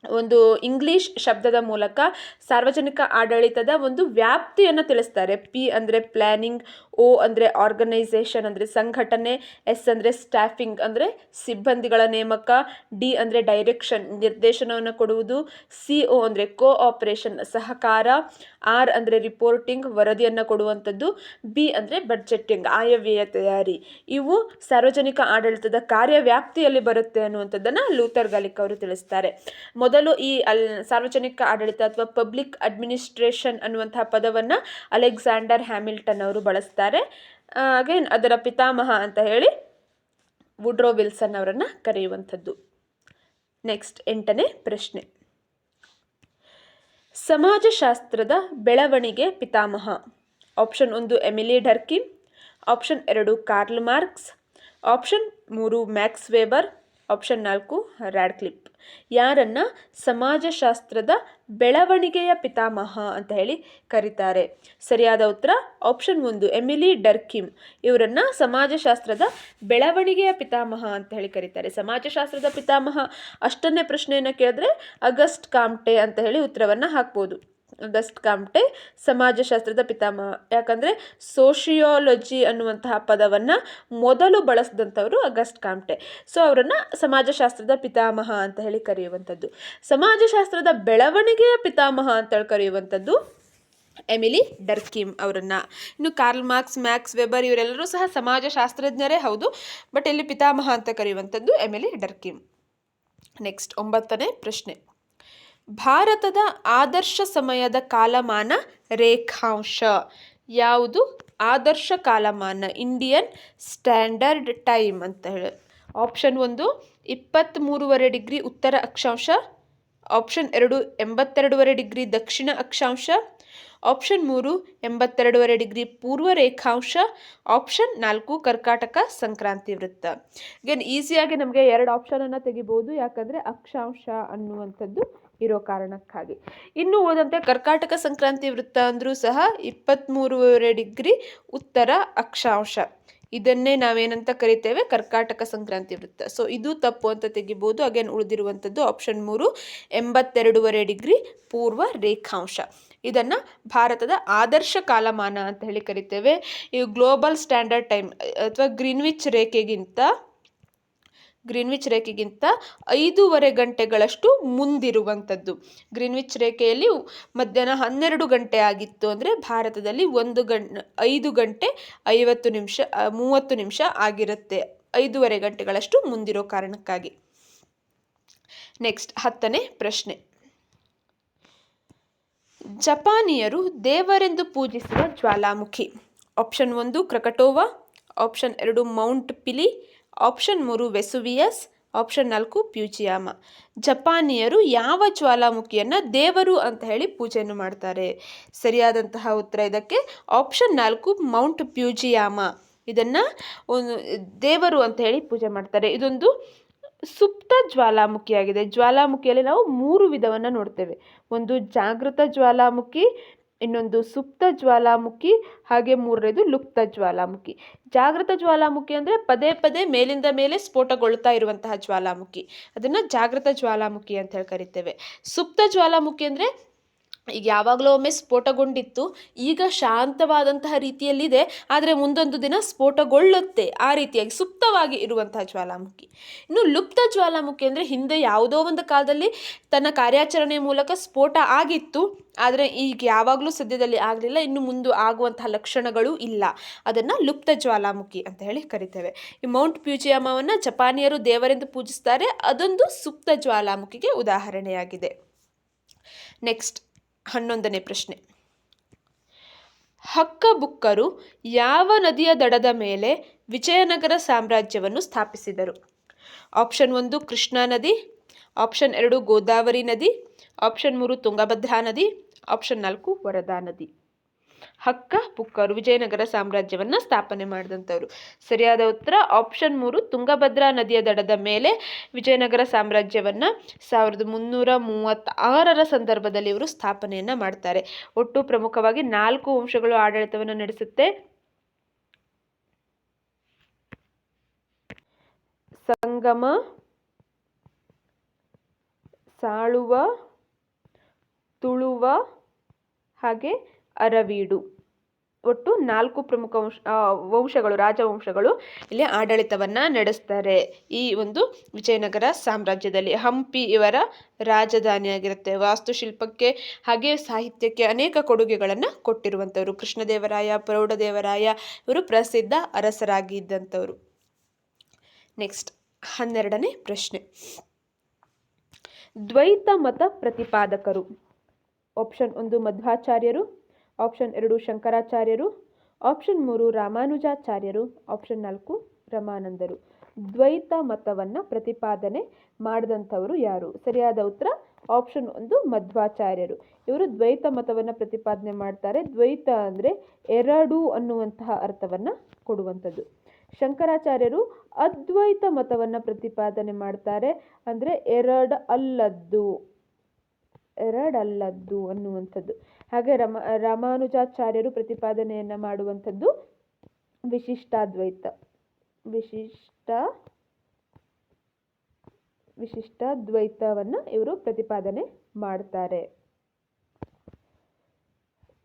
ಒಂದು ಇಂಗ್ಲಿಷ್ ಶಬ್ದದ ಮೂಲಕ ಸಾರ್ವಜನಿಕ ಆಡಳಿತದ ಒಂದು ವ್ಯಾಪ್ತಿಯನ್ನು ತಿಳಿಸ್ತಾರೆ. ಪಿ ಅಂದರೆ ಪ್ಲ್ಯಾನಿಂಗ್, ಒ ಅಂದರೆ ಆರ್ಗನೈಸೇಷನ್ ಅಂದರೆ ಸಂಘಟನೆ, ಎಸ್ ಅಂದರೆ ಸ್ಟಾಫಿಂಗ್ ಅಂದರೆ ಸಿಬ್ಬಂದಿಗಳ ನೇಮಕ, ಡಿ ಅಂದರೆ ಡೈರೆಕ್ಷನ್ ನಿರ್ದೇಶನವನ್ನು ಕೊಡುವುದು, ಸಿ ಒ ಅಂದರೆ ಕೋಆಪರೇಷನ್ ಸಹಕಾರ, ಆರ್ ಅಂದರೆ ರಿಪೋರ್ಟಿಂಗ್ ವರದಿಯನ್ನು ಕೊಡುವಂಥದ್ದು, ಬಿ ಅಂದರೆ ಬಡ್ಜೆಟಿಂಗ್ ಆಯವ್ಯಯ ತಯಾರಿ. ಇವು ಸಾರ್ವಜನಿಕ ಆಡಳಿತದ ಕಾರ್ಯವ್ಯಾಪ್ತಿಯಲ್ಲಿ ಬರುತ್ತೆ ಅನ್ನುವಂಥದ್ದನ್ನು ಲೂಥರ್ ಗಾಲಿಕ್ ಅವರು ತಿಳಿಸ್ತಾರೆ. ಮೊದಲು ಈ ಸಾರ್ವಜನಿಕ ಆಡಳಿತ ಅಥವಾ ಪಬ್ಲಿಕ್ ಅಡ್ಮಿನಿಸ್ಟ್ರೇಷನ್ ಅನ್ನುವಂತಹ ಪದವನ್ನು ಅಲೆಕ್ಸಾಂಡರ್ ಹ್ಯಾಮಿಲ್ಟನ್ ಅವರು ಬಳಸ್ತಾರೆ. ಅಗೇನ್ ಅದರ ಪಿತಾಮಹ ಅಂತ ಹೇಳಿ ವುಡ್ರೋ ವಿಲ್ಸನ್ ಅವರನ್ನು ಕರೆಯುವಂಥದ್ದು. ನೆಕ್ಸ್ಟ್ 8ನೇ ಪ್ರಶ್ನೆ. ಸಮಾಜಶಾಸ್ತ್ರದ ಬೆಳವಣಿಗೆ ಪಿತಾಮಹ. Option 1 Emile Durkheim, option 2 Karl Marx, option 3 Max Weber, option 4 Radcliffe. ಯಾರನ್ನ ಸಮಾಜಶಾಸ್ತ್ರದ ಬೆಳವಣಿಗೆಯ ಪಿತಾಮಹ ಅಂತ ಹೇಳಿ ಕರೀತಾರೆ? ಸರಿಯಾದ ಉತ್ತರ ಆಪ್ಷನ್ 1 ಎಮಿಲಿ ಡರ್ಕಿಮ್. ಇವರನ್ನ ಸಮಾಜಶಾಸ್ತ್ರದ ಬೆಳವಣಿಗೆಯ ಪಿತಾಮಹ ಅಂತ ಹೇಳಿ ಕರೀತಾರೆ. ಸಮಾಜಶಾಸ್ತ್ರದ ಪಿತಾಮಹ ಅಷ್ಟನ್ನೇ ಪ್ರಶ್ನೆಯನ್ನು ಕೇಳಿದ್ರೆ ಅಗಸ್ಟ್ ಕಾಮ್ಟೆ ಅಂತ ಹೇಳಿ ಉತ್ತರವನ್ನು ಹಾಕ್ಬೋದು. ಅಗಸ್ಟ್ ಕಾಮ್ಟೆ ಸಮಾಜಶಾಸ್ತ್ರದ ಪಿತಾಮಹ. ಯಾಕಂದರೆ ಸೋಷಿಯಾಲಜಿ ಅನ್ನುವಂತಹ ಪದವನ್ನು ಮೊದಲು ಬಳಸಿದಂಥವರು ಅಗಸ್ಟ್ ಕಾಮ್ಟೆ. ಸೊ ಅವರನ್ನು ಸಮಾಜಶಾಸ್ತ್ರದ ಪಿತಾಮಹ ಅಂತ ಹೇಳಿ ಕರೆಯುವಂಥದ್ದು. ಸಮಾಜಶಾಸ್ತ್ರದ ಬೆಳವಣಿಗೆಯ ಪಿತಾಮಹ ಅಂತ ಹೇಳಿ ಕರೆಯುವಂಥದ್ದು ಎಮಿಲಿ ಡರ್ಕಿಮ್ ಅವರನ್ನು. ಇನ್ನು ಕಾರ್ಲ್ ಮಾರ್ಕ್ಸ್, ಮ್ಯಾಕ್ಸ್ ವೆಬರ್ ಇವರೆಲ್ಲರೂ ಸಹ ಸಮಾಜಶಾಸ್ತ್ರಜ್ಞರೇ ಹೌದು, ಬಟ್ ಇಲ್ಲಿ ಪಿತಾಮಹ ಅಂತ ಕರೆಯುವಂಥದ್ದು ಎಮಿಲಿ ಡರ್ಕಿಮ್. ನೆಕ್ಸ್ಟ್ 9ನೇ ಪ್ರಶ್ನೆ. ಭಾರತದ ಆದರ್ಶ ಸಮಯದ ಕಾಲಮಾನ ರೇಖಾಂಶ ಯಾವುದು? ಆದರ್ಶ ಕಾಲಮಾನ ಇಂಡಿಯನ್ ಸ್ಟ್ಯಾಂಡರ್ಡ್ ಟೈಮ್ ಅಂತ ಹೇಳಿ. ಆಪ್ಷನ್ 1 23.5 ಡಿಗ್ರಿ ಉತ್ತರ ಅಕ್ಷಾಂಶ, ಆಪ್ಷನ್ 2 82.5 ಡಿಗ್ರಿ ದಕ್ಷಿಣ ಅಕ್ಷಾಂಶ, ಆಪ್ಷನ್ 3 82.5 ಡಿಗ್ರಿ ಪೂರ್ವ ರೇಖಾಂಶ, ಆಪ್ಷನ್ 4 ಕರ್ಕಾಟಕ ಸಂಕ್ರಾಂತಿ ವೃತ್ತ. ಅಗೇನ್ ಈಸಿಯಾಗಿ ನಮಗೆ 2 ಆಪ್ಷನನ್ನು ತೆಗಿಬೋದು, ಯಾಕಂದರೆ ಅಕ್ಷಾಂಶ ಅನ್ನುವಂಥದ್ದು ಇರೋ ಕಾರಣಕ್ಕಾಗಿ. ಇನ್ನು ಉಳಿದಂತೆ ಕರ್ಕಾಟಕ ಸಂಕ್ರಾಂತಿ ವೃತ್ತ ಅಂದರೂ ಸಹ 23.5 ಡಿಗ್ರಿ ಉತ್ತರ ಅಕ್ಷಾಂಶ. ಇದನ್ನೇ ನಾವೇನಂತ ಕರಿತೇವೆ? ಕರ್ಕಾಟಕ ಸಂಕ್ರಾಂತಿ ವೃತ್ತ. ಸೊ ಇದು ತಪ್ಪು ಅಂತ ತೆಗಿಬೋದು. ಅಗೇನ್ ಉಳಿದಿರುವಂಥದ್ದು ಆಪ್ಷನ್ 3 82.5 ಡಿಗ್ರಿ ಪೂರ್ವ ರೇಖಾಂಶ. ಇದನ್ನು ಭಾರತದ ಆದರ್ಶ ಕಾಲಮಾನ ಅಂತ ಹೇಳಿ ಕರಿತೇವೆ. ಈ ಗ್ಲೋಬಲ್ ಸ್ಟ್ಯಾಂಡರ್ಡ್ ಟೈಮ್ ಅಥವಾ ಗ್ರೀನ್ವಿಚ್ ರೇಖೆಗಿಂತ 5.5 ಗಂಟೆಗಳಷ್ಟು ಮುಂದಿರುವಂಥದ್ದು. ಗ್ರೀನ್ವಿಚ್ ರೇಖೆಯಲ್ಲಿ ಮಧ್ಯಾಹ್ನ 12 ಗಂಟೆ ಆಗಿತ್ತು ಅಂದರೆ ಭಾರತದಲ್ಲಿ 5 ಗಂಟೆ 30 ನಿಮಿಷ ಆಗಿರುತ್ತೆ. 5.5 ಗಂಟೆಗಳಷ್ಟು ಮುಂದಿರೋ ಕಾರಣಕ್ಕಾಗಿ. ನೆಕ್ಸ್ಟ್ 10ನೇ ಪ್ರಶ್ನೆ. ಜಪಾನಿಯರು ದೇವರೆಂದು ಪೂಜಿಸುವ ಜ್ವಾಲಾಮುಖಿ. ಆಪ್ಷನ್ 1 ಕ್ರಕಟೋವಾ, ಆಪ್ಷನ್ 2 ಮೌಂಟ್ ಪಿಲಿ, ಆಪ್ಷನ್ 3 ವೆಸುವಿಯಸ್, ಆಪ್ಷನ್ 4 ಫ್ಯೂಜಿಯಾಮ. ಜಪಾನಿಯರು ಯಾವ ಜ್ವಾಲಾಮುಖಿಯನ್ನು ದೇವರು ಅಂತ ಹೇಳಿ ಪೂಜೆಯನ್ನು ಮಾಡ್ತಾರೆ? ಸರಿಯಾದಂತಹ ಉತ್ತರ ಇದಕ್ಕೆ ಆಪ್ಷನ್ 4 ಮೌಂಟ್ ಫ್ಯೂಜಿಯಾಮ. ಇದನ್ನು ದೇವರು ಅಂತ ಹೇಳಿ ಪೂಜೆ ಮಾಡ್ತಾರೆ. ಇದೊಂದು ಸುಪ್ತ ಜ್ವಾಲಾಮುಖಿಯಾಗಿದೆ. ಜ್ವಾಲಾಮುಖಿಯಲ್ಲಿ ನಾವು 3 ವಿಧವನ್ನು ನೋಡ್ತೇವೆ. ಒಂದು ಜಾಗೃತ ಜ್ವಾಲಾಮುಖಿ, ಇನ್ನೊಂದು ಸುಪ್ತ ಜ್ವಾಲಾಮುಖಿ, ಹಾಗೆ 3ನೇದು ಲುಪ್ತ ಜ್ವಾಲಾಮುಖಿ. ಜಾಗೃತ ಜ್ವಾಲಾಮುಖಿ ಅಂದರೆ ಪದೇ ಪದೇ ಮೇಲಿಂದ ಮೇಲೆ ಸ್ಫೋಟಗೊಳ್ತಾ ಇರುವಂತಹ ಜ್ವಾಲಾಮುಖಿ, ಅದನ್ನು ಜಾಗೃತ ಜ್ವಾಲಾಮುಖಿ ಅಂತ ಹೇಳಿ ಕರಿತೇವೆ. ಸುಪ್ತ ಜ್ವಾಲಾಮುಖಿ ಅಂದರೆ ಈಗ ಯಾವಾಗಲೂ ಒಮ್ಮೆ ಸ್ಫೋಟಗೊಂಡಿತ್ತು, ಈಗ ಶಾಂತವಾದಂತಹ ರೀತಿಯಲ್ಲಿದೆ, ಆದರೆ ಮುಂದೊಂದು ದಿನ ಸ್ಫೋಟಗೊಳ್ಳುತ್ತೆ. ಆ ರೀತಿಯಾಗಿ ಸುಪ್ತವಾಗಿ ಇರುವಂತಹ ಜ್ವಾಲಾಮುಖಿ. ಇನ್ನು ಲುಪ್ತ ಜ್ವಾಲಾಮುಖಿ ಅಂದರೆ ಹಿಂದೆ ಯಾವುದೋ ಒಂದು ಕಾಲದಲ್ಲಿ ತನ್ನ ಕಾರ್ಯಾಚರಣೆಯ ಮೂಲಕ ಸ್ಫೋಟ ಆಗಿತ್ತು, ಆದರೆ ಈಗ ಯಾವಾಗಲೂ ಸದ್ಯದಲ್ಲಿ ಆಗಲಿಲ್ಲ, ಇನ್ನು ಮುಂದೆ ಆಗುವಂತಹ ಲಕ್ಷಣಗಳು ಇಲ್ಲ. ಅದನ್ನು ಲುಪ್ತ ಜ್ವಾಲಾಮುಖಿ ಅಂತ ಹೇಳಿ ಕರಿತೇವೆ. ಈ ಮೌಂಟ್ ಫ್ಯೂಜಿಯಾಮವನ್ನು ಜಪಾನಿಯರು ದೇವರೆಂದು ಪೂಜಿಸ್ತಾರೆ, ಅದೊಂದು ಸುಪ್ತ ಜ್ವಾಲಾಮುಖಿಗೆ ಉದಾಹರಣೆಯಾಗಿದೆ. ನೆಕ್ಸ್ಟ್ 11ನೇ ಪ್ರಶ್ನೆ. ಹಕ್ಕಬುಕ್ಕರು ಯಾವ ನದಿಯ ದಡದ ಮೇಲೆ ವಿಜಯನಗರ ಸಾಮ್ರಾಜ್ಯವನ್ನು ಸ್ಥಾಪಿಸಿದರು? ಆಪ್ಷನ್ 1 ಕೃಷ್ಣಾ ನದಿ, ಆಪ್ಷನ್ 2 ಗೋದಾವರಿ ನದಿ, ಆಪ್ಷನ್ 3 ತುಂಗಭದ್ರಾ ನದಿ, ಆಪ್ಷನ್ 4 ವರದಾ ನದಿ. ಹಕ್ಕಬುಕ್ಕರು ವಿಜಯನಗರ ಸಾಮ್ರಾಜ್ಯವನ್ನು ಸ್ಥಾಪನೆ ಮಾಡಿದಂಥವ್ರು. ಸರಿಯಾದ ಉತ್ತರ ಆಪ್ಷನ್ 3 ತುಂಗಭದ್ರಾ ನದಿಯ ದಡದ ಮೇಲೆ ವಿಜಯನಗರ ಸಾಮ್ರಾಜ್ಯವನ್ನು 1336 ಸಂದರ್ಭದಲ್ಲಿ ಇವರು ಸ್ಥಾಪನೆಯನ್ನು ಮಾಡ್ತಾರೆ. ಒಟ್ಟು ಪ್ರಮುಖವಾಗಿ 4 ವಂಶಗಳು ಆಡಳಿತವನ್ನು ನಡೆಸುತ್ತೆ. ಸಂಗಮ, ಸಾಳುವ, ತುಳುವ ಹಾಗೆ ಅರವೀಡು. ಒಟ್ಟು 4 ಪ್ರಮುಖ ವಂಶಗಳು, ರಾಜವಂಶಗಳು ಇಲ್ಲಿ ಆಡಳಿತವನ್ನು ನಡೆಸ್ತಾರೆ ಈ ಒಂದು ವಿಜಯನಗರ ಸಾಮ್ರಾಜ್ಯದಲ್ಲಿ. ಹಂಪಿ ಇವರ ರಾಜಧಾನಿಯಾಗಿರುತ್ತೆ. ವಾಸ್ತುಶಿಲ್ಪಕ್ಕೆ ಹಾಗೆ ಸಾಹಿತ್ಯಕ್ಕೆ ಅನೇಕ ಕೊಡುಗೆಗಳನ್ನು ಕೊಟ್ಟಿರುವಂಥವ್ರು. ಕೃಷ್ಣದೇವರಾಯ, ಪ್ರೌಢದೇವರಾಯ ಇವರು ಪ್ರಸಿದ್ಧ ಅರಸರಾಗಿದ್ದಂಥವ್ರು. ನೆಕ್ಸ್ಟ್ 12ನೇ ಪ್ರಶ್ನೆ. ದ್ವೈತ ಮತ ಪ್ರತಿಪಾದಕರು. ಆಪ್ಷನ್ 1 ಮಧ್ವಾಚಾರ್ಯರು, ಆಪ್ಷನ್ 2 ಶಂಕರಾಚಾರ್ಯರು, ಆಪ್ಷನ್ 3 ರಾಮಾನುಜಾಚಾರ್ಯರು, ಆಪ್ಷನ್ 4 ರಮಾನಂದರು. ದ್ವೈತ ಮತವನ್ನು ಪ್ರತಿಪಾದನೆ ಮಾಡಿದಂಥವರು ಯಾರು? ಸರಿಯಾದ ಉತ್ತರ ಆಪ್ಷನ್ 1 ಮಧ್ವಾಚಾರ್ಯರು. ಇವರು ದ್ವೈತ ಮತವನ್ನು ಪ್ರತಿಪಾದನೆ ಮಾಡ್ತಾರೆ. ದ್ವೈತ ಅಂದರೆ ಎರಡು ಅನ್ನುವಂತಹ ಅರ್ಥವನ್ನು ಕೊಡುವಂಥದ್ದು. ಶಂಕರಾಚಾರ್ಯರು ಅದ್ವೈತ ಮತವನ್ನು ಪ್ರತಿಪಾದನೆ ಮಾಡ್ತಾರೆ, ಅಂದರೆ ಎರಡಲ್ಲದ್ದು ಅನ್ನುವಂಥದ್ದು. ಹಾಗೆ ರಾಮಾನುಜಾಚಾರ್ಯರು ಪ್ರತಿಪಾದನೆಯನ್ನು ಮಾಡುವಂಥದ್ದು ವಿಶಿಷ್ಟಾದ್ವೈತವನ್ನು ಇವರು ಪ್ರತಿಪಾದನೆ ಮಾಡ್ತಾರೆ.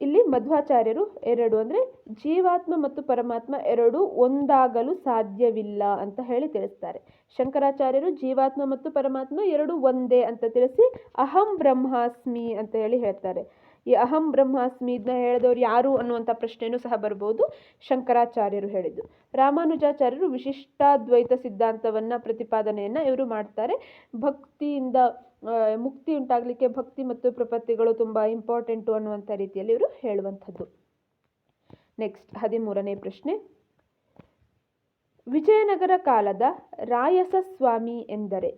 ಇಲ್ಲಿ ಮಧ್ವಾಚಾರ್ಯರು ಎರಡು ಅಂದರೆ ಜೀವಾತ್ಮ ಮತ್ತು ಪರಮಾತ್ಮ ಎರಡು ಒಂದಾಗಲು ಸಾಧ್ಯವಿಲ್ಲ ಅಂತ ಹೇಳಿ ತಿಳಿಸ್ತಾರೆ. ಶಂಕರಾಚಾರ್ಯರು ಜೀವಾತ್ಮ ಮತ್ತು ಪರಮಾತ್ಮ ಎರಡು ಒಂದೇ ಅಂತ ತಿಳಿಸಿ ಅಹಂ ಬ್ರಹ್ಮಾಸ್ಮಿ ಅಂತ ಹೇಳಿ ಹೇಳ್ತಾರೆ. ಈ ಅಹಂ ಬ್ರಹ್ಮಾಸ್ಮಿ ಇದನ್ನ ಹೇಳಿದವರು ಯಾರು ಅನ್ನುವಂಥ ಪ್ರಶ್ನೆಯೂ ಸಹ ಬರ್ಬೋದು. ಶಂಕರಾಚಾರ್ಯರು ಹೇಳಿದ್ದು. ರಾಮಾನುಜಾಚಾರ್ಯರು ವಿಶಿಷ್ಟಾದ್ವೈತ ಸಿದ್ಧಾಂತವನ್ನು ಪ್ರತಿಪಾದನೆಯನ್ನು ಇವರು ಮಾಡ್ತಾರೆ. ಭಕ್ತಿಯಿಂದ ಮುಕ್ತಿ ಉಂಟಾಗಲಿಕ್ಕೆ ಭಕ್ತಿ ಮತ್ತು ಪ್ರಪತ್ತಿಗಳು ತುಂಬ ಇಂಪಾರ್ಟೆಂಟು ಅನ್ನುವಂಥ ರೀತಿಯಲ್ಲಿ ಇವರು ಹೇಳುವಂಥದ್ದು. ನೆಕ್ಸ್ಟ್ 13ನೇ ಪ್ರಶ್ನೆ. ವಿಜಯನಗರ ಕಾಲದ ರಾಯಸ ಸ್ವಾಮಿ ಎಂದರೆ?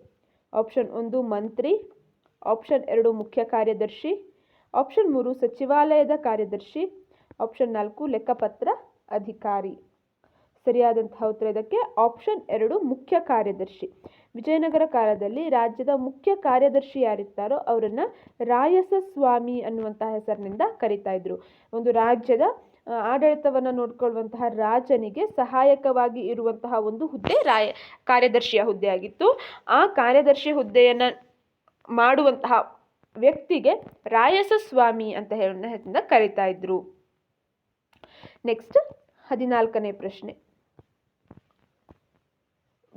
ಆಪ್ಷನ್ 1 ಮಂತ್ರಿ, ಆಪ್ಷನ್ 2 ಮುಖ್ಯ ಕಾರ್ಯದರ್ಶಿ, ಆಪ್ಷನ್ 3 ಸಚಿವಾಲಯದ ಕಾರ್ಯದರ್ಶಿ, ಆಪ್ಷನ್ 4 ಲೆಕ್ಕಪತ್ರ ಅಧಿಕಾರಿ. ಸರಿಯಾದಂತಹ ಉತ್ತರ ಇದಕ್ಕೆ ಆಪ್ಷನ್ 2 ಮುಖ್ಯ ಕಾರ್ಯದರ್ಶಿ. ವಿಜಯನಗರ ಕಾಲದಲ್ಲಿ ರಾಜ್ಯದ ಮುಖ್ಯ ಕಾರ್ಯದರ್ಶಿ ಯಾರಿರ್ತಾರೋ ಅವರನ್ನ ರಾಯಸ ಸ್ವಾಮಿ ಅನ್ನುವಂತಹ ಹೆಸರಿನಿಂದ ಕರೀತಾ ಇದ್ರು. ಒಂದು ರಾಜ್ಯದ ಆಡಳಿತವನ್ನು ನೋಡ್ಕೊಳ್ಳುವಂತಹ ರಾಜನಿಗೆ ಸಹಾಯಕವಾಗಿ ಇರುವಂತಹ ಒಂದು ಹುದ್ದೆ ಕಾರ್ಯದರ್ಶಿಯ ಹುದ್ದೆ ಆಗಿತ್ತು. ಆ ಕಾರ್ಯದರ್ಶಿ ಹುದ್ದೆಯನ್ನು ಮಾಡುವಂತಹ ವ್ಯಕ್ತಿಗೆ ರಾಯಸ ಸ್ವಾಮಿ ಅಂತ ಹೆಸರಿಂದ ಕರೀತಾ ಇದ್ರು. ನೆಕ್ಸ್ಟ್ 14ನೇ ಪ್ರಶ್ನೆ.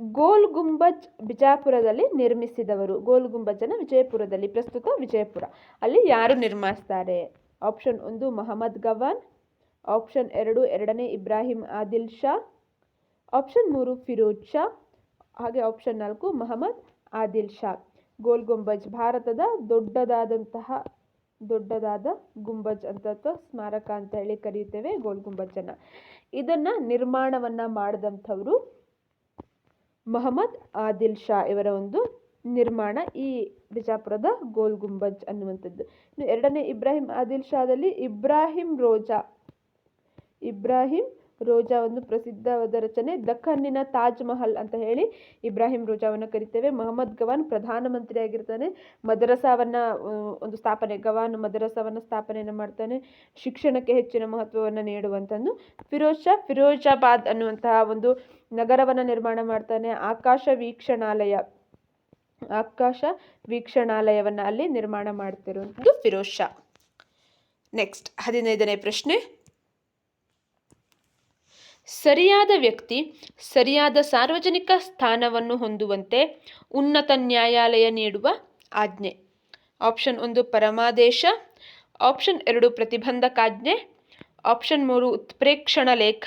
ಗೋಲ್ ಗುಂಬಜ್ ಬಿಜಾಪುರದಲ್ಲಿ ನಿರ್ಮಿಸಿದವರು? ಗೋಲ್ ಗುಂಬಜನ್ನು ವಿಜಯಪುರದಲ್ಲಿ, ಪ್ರಸ್ತುತ ವಿಜಯಪುರ, ಅಲ್ಲಿ ಯಾರು ನಿರ್ಮಿಸ್ತಾರೆ? ಆಪ್ಷನ್ 1 ಮಹಮ್ಮದ್ ಗವಾನ್, ಆಪ್ಷನ್ 2 ಎರಡನೇ ಇಬ್ರಾಹಿಂ ಆದಿಲ್ ಶಾ, ಆಪ್ಷನ್ 3 ಫಿರೋಜ್ ಶಾ, ಹಾಗೆ ಆಪ್ಷನ್ 4 ಮಹಮ್ಮದ್ ಆದಿಲ್ ಶಾ. ಗೋಲ್ ಗುಂಬಜ್ ಭಾರತದ ದೊಡ್ಡದಾದ ಗುಂಬಜ್ ಅಂತ ಸ್ಮಾರಕ ಅಂತ ಹೇಳಿ ಕರೆಯುತ್ತೇವೆ ಗೋಲ್ ಗುಂಬಜನ್ನು. ಇದನ್ನು ನಿರ್ಮಾಣವನ್ನು ಮಾಡಿದಂಥವರು ಮಹಮ್ಮದ್ ಆದಿಲ್ ಶಾ ಇವರ ಒಂದು ನಿರ್ಮಾಣ ಈ ಬಿಜಾಪುರದ ಗೋಲ್ ಗುಂಬಜ್ ಅನ್ನುವಂಥದ್ದು. ಇನ್ನು ಎರಡನೇ ಇಬ್ರಾಹಿಂ ಆದಿಲ್ ಶಾದಲ್ಲಿ ಇಬ್ರಾಹಿಂ ರೋಜಾ ಒಂದು ಪ್ರಸಿದ್ಧವಾದ ರಚನೆ. ದಖನ್ನಿನ ತಾಜ್ ಮಹಲ್ ಅಂತ ಹೇಳಿ ಇಬ್ರಾಹಿಂ ರೋಜಾವನ್ನು ಕರಿತೇವೆ. ಮಹಮ್ಮದ್ ಗವಾನ್ ಪ್ರಧಾನಮಂತ್ರಿ ಆಗಿರ್ತಾನೆ. ಗವಾನ್ ಮದರಸಾವನ್ನು ಸ್ಥಾಪನೆಯನ್ನು ಮಾಡ್ತಾನೆ. ಶಿಕ್ಷಣಕ್ಕೆ ಹೆಚ್ಚಿನ ಮಹತ್ವವನ್ನು ನೀಡುವಂಥದ್ದು. ಫಿರೋಜಾಬಾದ್ ಅನ್ನುವಂತಹ ಒಂದು ನಗರವನ್ನು ನಿರ್ಮಾಣ ಮಾಡ್ತಾನೆ. ಆಕಾಶ ವೀಕ್ಷಣಾಲಯವನ್ನು ಅಲ್ಲಿ ನಿರ್ಮಾಣ ಮಾಡ್ತಿರುವಂಥದ್ದು ಫಿರೋಜ್ ಶಾ. ನೆಕ್ಸ್ಟ್ 15ನೇ ಪ್ರಶ್ನೆ. ಸರಿಯಾದ ವ್ಯಕ್ತಿ ಸರಿಯಾದ ಸಾರ್ವಜನಿಕ ಸ್ಥಾನವನ್ನು ಹೊಂದುವಂತೆ ಉನ್ನತ ನ್ಯಾಯಾಲಯ ನೀಡುವ ಆಜ್ಞೆ. ಆಪ್ಷನ್ 1 ಪರಮಾದೇಶ, ಆಪ್ಷನ್ 2 ಪ್ರತಿಬಂಧಕಾಜ್ಞೆ, ಆಪ್ಷನ್ 3 ಉತ್ಪ್ರೇಕ್ಷಣ ಲೇಖ,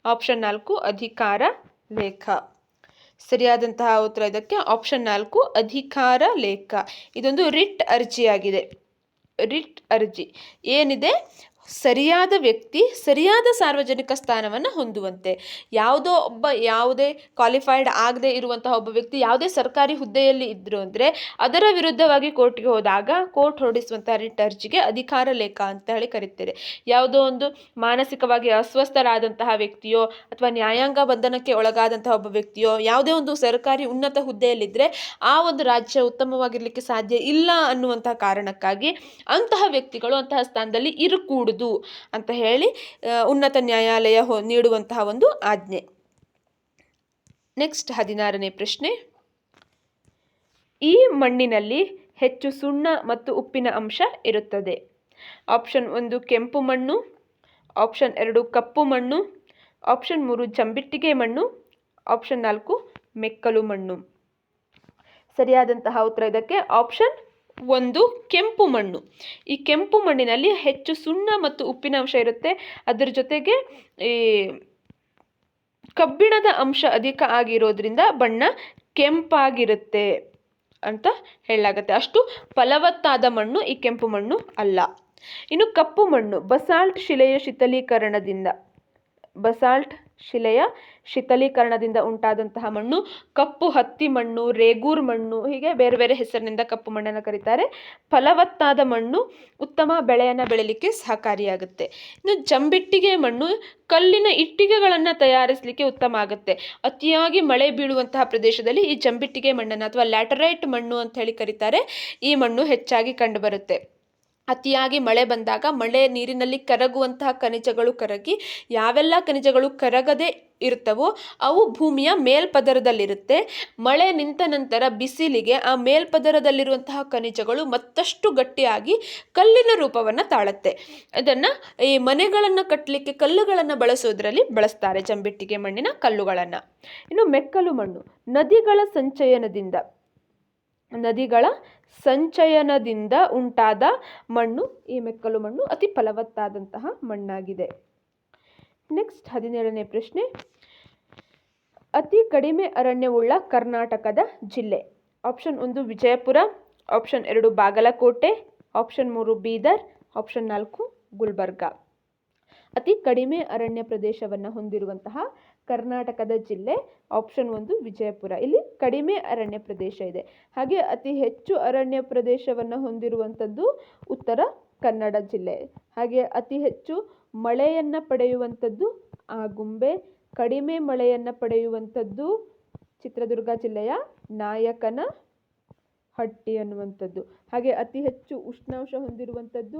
ಆಪ್ಷನ್ 4 ಅಧಿಕಾರ ಲೇಖ. ಸರಿಯಾದಂತಹ ಉತ್ತರ ಇದಕ್ಕೆ ಆಪ್ಷನ್ 4 ಅಧಿಕಾರ ಲೇಖ. ಇದೊಂದು ರಿಟ್ ಅರ್ಜಿಯಾಗಿದೆ. ರಿಟ್ ಅರ್ಜಿ ಏನಿದೆ, ಸರಿಯಾದ ವ್ಯಕ್ತಿ ಸರಿಯಾದ ಸಾರ್ವಜನಿಕ ಸ್ಥಾನವನ್ನು ಹೊಂದುವಂತೆ. ಯಾವುದೇ ಕ್ವಾಲಿಫೈಡ್ ಆಗದೆ ಇರುವಂತಹ ಒಬ್ಬ ವ್ಯಕ್ತಿ ಯಾವುದೇ ಸರ್ಕಾರಿ ಹುದ್ದೆಯಲ್ಲಿ ಇದ್ದರು ಅಂದರೆ ಅದರ ವಿರುದ್ಧವಾಗಿ ಕೋರ್ಟ್ಗೆ ಹೋದಾಗ ಕೋರ್ಟ್ ಹೊರಡಿಸುವಂತಹ ರಿಟ್ ಅರ್ಜಿಗೆ ಅಧಿಕಾರ ಲೇಖ ಅಂತ ಹೇಳಿ ಕರೀತಾರೆ. ಯಾವುದೋ ಒಂದು ಮಾನಸಿಕವಾಗಿ ಅಸ್ವಸ್ಥರಾದಂತಹ ವ್ಯಕ್ತಿಯೋ ಅಥವಾ ನ್ಯಾಯಾಂಗ ಬಂಧನಕ್ಕೆ ಒಳಗಾದಂತಹ ಒಬ್ಬ ವ್ಯಕ್ತಿಯೋ ಯಾವುದೇ ಒಂದು ಸರ್ಕಾರಿ ಉನ್ನತ ಹುದ್ದೆಯಲ್ಲಿದ್ದರೆ ಆ ಒಂದು ರಾಜ್ಯ ಉತ್ತಮವಾಗಿರಲಿಕ್ಕೆ ಸಾಧ್ಯ ಇಲ್ಲ ಅನ್ನುವಂತಹ ಕಾರಣಕ್ಕಾಗಿ ಅಂತಹ ವ್ಯಕ್ತಿಗಳು ಅಂತಹ ಸ್ಥಾನದಲ್ಲಿ ಇರಕೂಡದು ಅಂತ ಹೇಳಿ ಉನ್ನತ ನ್ಯಾಯಾಲಯ ನೀಡುವಂತಹ ಒಂದು ಆಜ್ಞೆ. ನೆಕ್ಸ್ಟ್ 16ನೇ ಪ್ರಶ್ನೆ. ಈ ಮಣ್ಣಿನಲ್ಲಿ ಹೆಚ್ಚು ಸುಣ್ಣ ಮತ್ತು ಉಪ್ಪಿನ ಅಂಶ ಇರುತ್ತದೆ. ಆಪ್ಷನ್ 1 ಕೆಂಪು ಮಣ್ಣು, ಆಪ್ಷನ್ 2 ಕಪ್ಪು ಮಣ್ಣು, ಆಪ್ಷನ್ 3 ಜಂಬಿಟ್ಟಿಗೆ ಮಣ್ಣು, ಆಪ್ಷನ್ 4 ಮೆಕ್ಕಲು ಮಣ್ಣು. ಸರಿಯಾದಂತಹ ಉತ್ತರ ಇದಕ್ಕೆ ಆಪ್ಷನ್ 1 ಕೆಂಪು ಮಣ್ಣು. ಈ ಕೆಂಪು ಮಣ್ಣಿನಲ್ಲಿ ಹೆಚ್ಚು ಸುಣ್ಣ ಮತ್ತು ಉಪ್ಪಿನ ಅಂಶ ಇರುತ್ತೆ. ಅದರ ಜೊತೆಗೆ ಈ ಕಬ್ಬಿಣದ ಅಂಶ ಅಧಿಕ ಆಗಿರೋದ್ರಿಂದ ಬಣ್ಣ ಕೆಂಪಾಗಿರುತ್ತೆ ಅಂತ ಹೇಳಲಾಗುತ್ತೆ. ಅಷ್ಟು ಫಲವತ್ತಾದ ಮಣ್ಣು ಈ ಕೆಂಪು ಮಣ್ಣು ಅಲ್ಲ. ಇನ್ನು ಕಪ್ಪು ಮಣ್ಣು ಬಸಾಲ್ಟ್ ಶಿಲೆಯ ಶಿಥಲೀಕರಣದಿಂದ ಉಂಟಾದಂತಹ ಮಣ್ಣು. ಕಪ್ಪು ಹತ್ತಿ ಮಣ್ಣು, ರೇಗೂರ್ ಮಣ್ಣು, ಹೀಗೆ ಬೇರೆ ಬೇರೆ ಹೆಸರಿನಿಂದ ಕಪ್ಪು ಮಣ್ಣನ್ನು ಕರೀತಾರೆ. ಫಲವತ್ತಾದ ಮಣ್ಣು ಉತ್ತಮ ಬೆಳೆಯನ್ನು ಬೆಳೀಲಿಕ್ಕೆ ಸಹಕಾರಿಯಾಗುತ್ತೆ. ಇನ್ನು ಜಂಬಿಟ್ಟಿಗೆ ಮಣ್ಣು ಕಲ್ಲಿನ ಇಟ್ಟಿಗೆಗಳನ್ನು ತಯಾರಿಸಲಿಕ್ಕೆ ಉತ್ತಮ ಆಗುತ್ತೆ. ಅತಿಯಾಗಿ ಮಳೆ ಬೀಳುವಂತಹ ಪ್ರದೇಶದಲ್ಲಿ ಈ ಜಂಬಿಟ್ಟಿಗೆ ಮಣ್ಣನ್ನು ಅಥವಾ ಲ್ಯಾಟರೈಟ್ ಮಣ್ಣು ಅಂತ ಹೇಳಿ ಕರೀತಾರೆ. ಈ ಮಣ್ಣು ಹೆಚ್ಚಾಗಿ ಕಂಡುಬರುತ್ತೆ. ಅತಿಯಾಗಿ ಮಳೆ ಬಂದಾಗ ಮಳೆ ನೀರಿನಲ್ಲಿ ಕರಗುವಂತಹ ಖನಿಜಗಳು ಕರಗಿ ಯಾವೆಲ್ಲ ಖನಿಜಗಳು ಕರಗದೆ ಇರ್ತವೋ ಅವು ಭೂಮಿಯ ಮೇಲ್ಪದರದಲ್ಲಿರುತ್ತೆ. ಮಳೆ ನಿಂತ ನಂತರ ಬಿಸಿಲಿಗೆ ಆ ಮೇಲ್ಪದರದಲ್ಲಿರುವಂತಹ ಖನಿಜಗಳು ಮತ್ತಷ್ಟು ಗಟ್ಟಿಯಾಗಿ ಕಲ್ಲಿನ ರೂಪವನ್ನು ತಾಳುತ್ತೆ. ಅದನ್ನು ಈ ಮನೆಗಳನ್ನು ಕಟ್ಟಲಿಕ್ಕೆ ಕಲ್ಲುಗಳನ್ನು ಬಳಸೋದ್ರಲ್ಲಿ ಬಳಸ್ತಾರೆ, ಜಂಬಿಟ್ಟಿಗೆ ಮಣ್ಣಿನ ಕಲ್ಲುಗಳನ್ನು. ಇನ್ನು ಮೆಕ್ಕಲು ಮಣ್ಣು ನದಿಗಳ ಸಂಚಯನದಿಂದ ಉಂಟಾದ ಮಣ್ಣು. ಈ ಮೆಕ್ಕಲು ಮಣ್ಣು ಅತಿ ಫಲವತ್ತಾದಂತಹ ಮಣ್ಣಾಗಿದೆ. ನೆಕ್ಸ್ಟ್ 17ನೇ ಪ್ರಶ್ನೆ. ಅತಿ ಕಡಿಮೆ ಅರಣ್ಯವುಳ್ಳ ಕರ್ನಾಟಕದ ಜಿಲ್ಲೆ. Option 1 Vijayapura, option 2 Bagalkote, option 3 Bidar, option 4 Gulbarga. ಅತಿ ಕಡಿಮೆ ಅರಣ್ಯ ಪ್ರದೇಶವನ್ನು ಹೊಂದಿರುವಂತಹ ಕರ್ನಾಟಕದ ಜಿಲ್ಲೆ ಆಪ್ಷನ್ 1 ವಿಜಯಪುರ. ಇಲ್ಲಿ ಕಡಿಮೆ ಅರಣ್ಯ ಪ್ರದೇಶ ಇದೆ. ಹಾಗೆ ಅತಿ ಹೆಚ್ಚು ಅರಣ್ಯ ಪ್ರದೇಶವನ್ನು ಹೊಂದಿರುವಂಥದ್ದು ಉತ್ತರ ಕನ್ನಡ ಜಿಲ್ಲೆ. ಹಾಗೆ ಅತಿ ಹೆಚ್ಚು ಮಳೆಯನ್ನು ಪಡೆಯುವಂಥದ್ದು ಆಗುಂಬೆ. ಕಡಿಮೆ ಮಳೆಯನ್ನು ಪಡೆಯುವಂಥದ್ದು ಚಿತ್ರದುರ್ಗ ಜಿಲ್ಲೆಯ ನಾಯಕನಹಟ್ಟಿ ಅನ್ನುವಂಥದ್ದು. ಹಾಗೆ ಅತಿ ಹೆಚ್ಚು ಉಷ್ಣಾಂಶ ಹೊಂದಿರುವಂಥದ್ದು